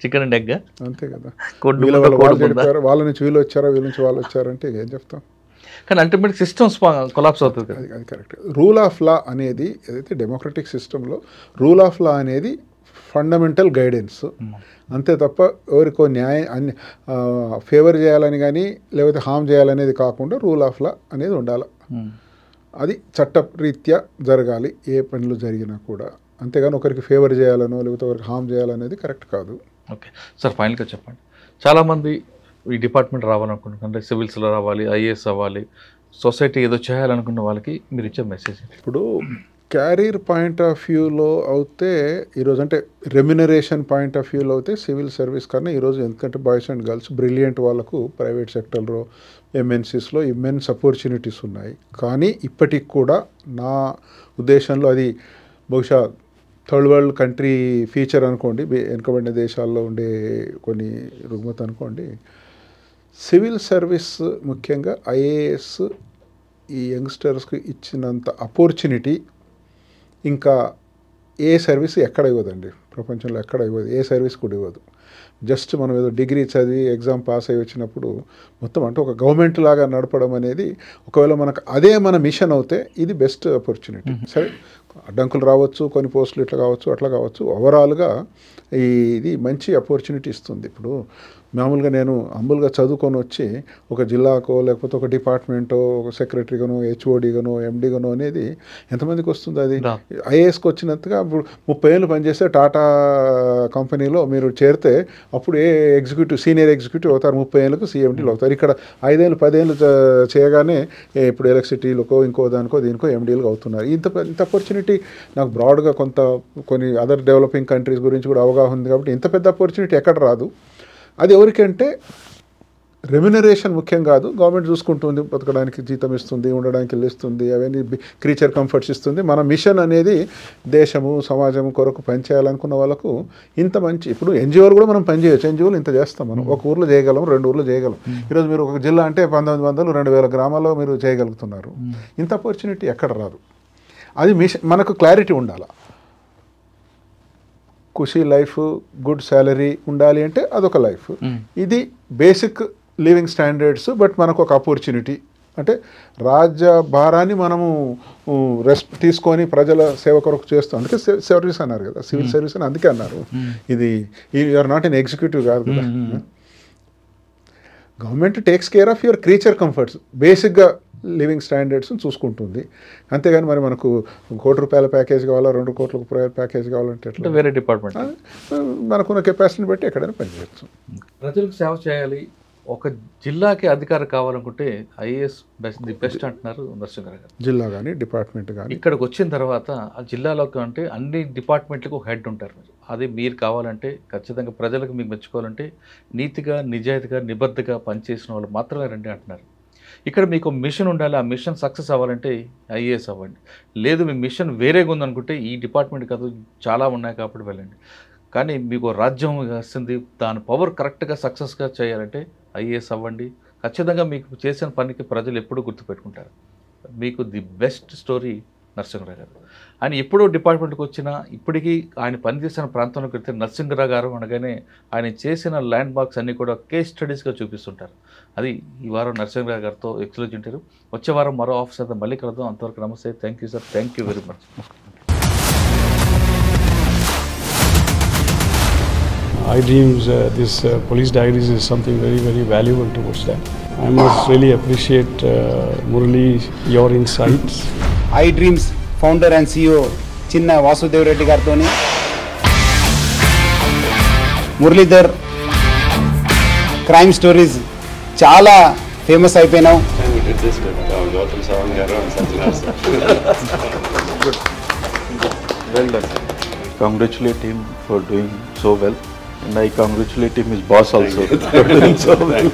చికెన్ అండ్ ఎగ్ అంతే కదా. వాళ్ళ నుంచి వీళ్ళు వచ్చారా, వీళ్ళ నుంచి వాళ్ళు వచ్చారంటే ఏం చెప్తాం. కానీ అల్టిమేట్ సిస్టమ్స్ కొలాప్స్ అవుతుంది. అది కరెక్ట్. రూల్ ఆఫ్ లా అనేది ఏదైతే డెమోక్రటిక్ సిస్టంలో రూల్ ఆఫ్ లా అనేది ఫండమెంటల్ గైడెన్స్. అంతే తప్ప ఎవరికో న్యాయం ఫేవర్ చేయాలని కానీ లేకపోతే హామ్ చేయాలనేది కాకుండా రూల్ ఆఫ్ లా అనేది ఉండాలి. అది చట్టరీత్యా జరగాలి ఏ పనులు జరిగినా కూడా. అంతేగాని ఒకరికి ఫేవర్ చేయాలనో లేకపోతే ఒకరికి హామ్ చేయాలనేది కరెక్ట్ కాదు. ఓకే సార్, ఫైనల్గా చెప్పండి. చాలామంది ఈ డిపార్ట్మెంట్ రావాలనుకుంటున్నారు, అంటే సివిల్స్లో రావాలి, ఐఏఎస్ అవ్వాలి, సొసైటీ ఏదో చేయాలనుకున్న వాళ్ళకి మీరు ఇచ్చే మెసేజ్? ఇప్పుడు క్యారీర్ పాయింట్ ఆఫ్ వ్యూలో అయితే ఈరోజు, అంటే రెమ్యునరేషన్ పాయింట్ ఆఫ్ వ్యూలో అయితే సివిల్ సర్వీస్ కన్నా ఈరోజు, ఎందుకంటే బాయ్స్ అండ్ గర్ల్స్ బ్రిలియంట్ వాళ్ళకు ప్రైవేట్ సెక్టర్లో ఎంఎన్సీస్లో ఇమ్మెన్స్ ఆపర్చునిటీస్ ఉన్నాయి. కానీ ఇప్పటికి కూడా నా ఉద్దేశంలో అది బహుశా థర్డ్ వరల్డ్ కంట్రీ ఫీచర్ అనుకోండి, వెనుకబడిన దేశాల్లో ఉండే కొన్ని రుగ్మత అనుకోండి. సివిల్ సర్వీస్ ముఖ్యంగా ఐఏఎస్ ఈ యంగ్స్టర్స్కి ఇచ్చినంత ఆపర్చునిటీ ఇంకా ఏ సర్వీస్ ఎక్కడ ఇవ్వదండి, ప్రపంచంలో ఎక్కడ ఇవ్వదు, ఏ సర్వీస్ కూడా ఇవ్వదు. జస్ట్ మనం ఏదో డిగ్రీ చదివి ఎగ్జామ్ పాస్ అయ్యి వచ్చినప్పుడు మొత్తం అంటే ఒక గవర్నమెంట్ లాగా నడపడం అనేది, ఒకవేళ మనకు అదే మన మిషన్ అవుతే ఇది బెస్ట్ ఆపర్చునిటీ. సరే, అడ్డంకులు రావచ్చు, కొన్ని పోస్టులు ఇట్లా కావచ్చు, అట్లా కావచ్చు, ఓవరాల్గా ఇది మంచి ఆపర్చునిటీ ఇస్తుంది. ఇప్పుడు మామూలుగా నేను హంబుల్గా చదువుకొని వచ్చి ఒక జిల్లాకో లేకపోతే ఒక డిపార్ట్మెంటో ఒక సెక్రటరీగానో హెచ్ఓడిగానో ఎండీగానో అనేది ఎంతమందికి వస్తుంది? అది ఐఏఎస్కి వచ్చినంతగా ఇప్పుడు 30 ఏళ్ళు పనిచేస్తే టాటా కంపెనీలో మీరు చేరితే అప్పుడు ఎగ్జిక్యూటివ్ సీనియర్ ఎగ్జిక్యూటివ్ అవుతారు, 30 ఏళ్ళకు సీఎండీలు అవుతారు. ఇక్కడ 5 ఏళ్ళు 10 ఏళ్ళు చేయగానే ఇప్పుడు ఎలక్ట్రిసిటీలకో ఇంకో దానికో దీనికో ఎండీలుగా అవుతున్నారు. ఇంత ఆపర్చునిటీ నాకు బ్రాడ్గా కొన్ని అదర్ డెవలపింగ్ కంట్రీస్ గురించి కూడా అవగాహన ఉంది కాబట్టి ఇంత పెద్ద ఆపర్చునిటీ ఎక్కడ రాదు. అది ఎవరికంటే రెమ్యునరేషన్ ముఖ్యం కాదు, గవర్నమెంట్ చూసుకుంటుంది, బతకడానికి జీతం ఇస్తుంది, ఉండడానికి ఇల్లు ఇస్తుంది, అవన్నీ క్రీచర్ కంఫర్ట్స్ ఇస్తుంది. మన మిషన్ అనేది దేశము సమాజం కొరకు పనిచేయాలనుకున్న వాళ్ళకు ఇంత మంచి, ఇప్పుడు ఎన్జిఓలు కూడా మనం పనిచేయచ్చు. ఎన్జిఓలు ఇంత చేస్తాం మనం, ఒక ఊర్లో చేయగలం, 2 ఊర్లో చేయగలం. ఈరోజు మీరు ఒక జిల్లా అంటే 1900 2000 గ్రామాల్లో మీరు చేయగలుగుతున్నారు. ఇంత ఆపర్చునిటీ ఎక్కడ రాదు. అది మిషన్, మనకు క్లారిటీ ఉండాలి. ఖుషీ లైఫ్, గుడ్ శాలరీ ఉండాలి అంటే అదొక లైఫ్. ఇది బేసిక్ లివింగ్ స్టాండర్డ్స్. బట్ మనకు ఒక ఆపర్చునిటీ అంటే రాజ్య భారాన్ని మనము తీసుకొని ప్రజల సేవ కొరకు చేస్తాం. అందుకే సర్వీస్ అన్నారు కదా, సివిల్ సర్వీస్ అని అందుకే అన్నారు. ఇది యూఆర్ నాట్ ఎన్ ఎగ్జిక్యూటివ్ కాదు కదా. Government takes care of your creature comforts, బేసిక్గా లివింగ్ స్టాండర్డ్స్ చూసుకుంటుంది. అంతేగాని మరి మనకు ₹1,00,00,000 ప్యాకేజ్ కావాలా, 2 కోట్ల ప్యాకేజ్ కావాలంటే ఎట్లా? వేరే డిపార్ట్మెంట్ మనకున్న కెపాసిటీని బట్టి ఎక్కడైనా పనిచేయచ్చు. ప్రజలకు సేవ చేయాలి, ఒక జిల్లాకి అధికారం కావాలనుకుంటే ఐఏఎస్ ది బెస్ట్ అంటున్నారు నరసింహరావు గారు. జిల్లా కానీ డిపార్ట్మెంట్ కానీ ఇక్కడికి వచ్చిన తర్వాత ఆ జిల్లాలోకి అంటే అన్ని డిపార్ట్మెంట్లకు ఒక హెడ్ ఉంటారు. అది మీరు కావాలంటే ఖచ్చితంగా ప్రజలకు మీకు మెచ్చుకోవాలంటే నీతిగా నిజాయితీగా నిబద్ధగా పనిచేసిన వాళ్ళు మాత్రమే రండి అంటున్నారు. ఇక్కడ మీకు మిషన్ ఉండాలి, ఆ మిషన్ సక్సెస్ అవ్వాలంటే ఐఏఎస్ అవ్వండి. లేదు మీ మిషన్ వేరేగా ఉందనుకుంటే ఈ డిపార్ట్మెంట్ కాదు చాలా ఉన్నాయి కాబట్టి వెళ్ళండి. కానీ మీకు రాజ్యం వస్తుంది, దాని పవర్ కరెక్ట్గా సక్సెస్గా చేయాలంటే ఐఏఎస్ అవ్వండి. ఖచ్చితంగా మీకు చేసిన పనికి ప్రజలు ఎప్పుడూ గుర్తుపెట్టుకుంటారు. మీకు ది బెస్ట్ స్టోరీ నరసింహరావు గారు. ఆయన ఎప్పుడూ డిపార్ట్మెంట్కి వచ్చినా ఇప్పటికీ ఆయన పనిచేసిన ప్రాంతంలోకి వెళ్తే నరసింహరావు గారు అనగానే ఆయన చేసిన ల్యాండ్ మార్క్స్ అన్నీ కూడా కేస్ స్టడీస్గా చూపిస్తుంటారు. అది ఈ వారం నరసింహరావు గారితో ఎక్స్క్లూజివ్ ఇంటర్వ్యూ. వచ్చే వారం మరో ఆఫీసర్ మళ్ళీ కలుద్దాం. అంతవరకు నమస్తే. Thank you sir, thank you very much. iDreams, this police diaries is something very, very valuable towards that. I must really appreciate Murali, your insights. iDreams founder and CEO Chinna Vasudev Reddy gartoni Muralidhar crime stories చాలా famous అయిపోయినావు. Well done. Congratulate him for doing so well. And I congratulate him, his boss also, for doing so well.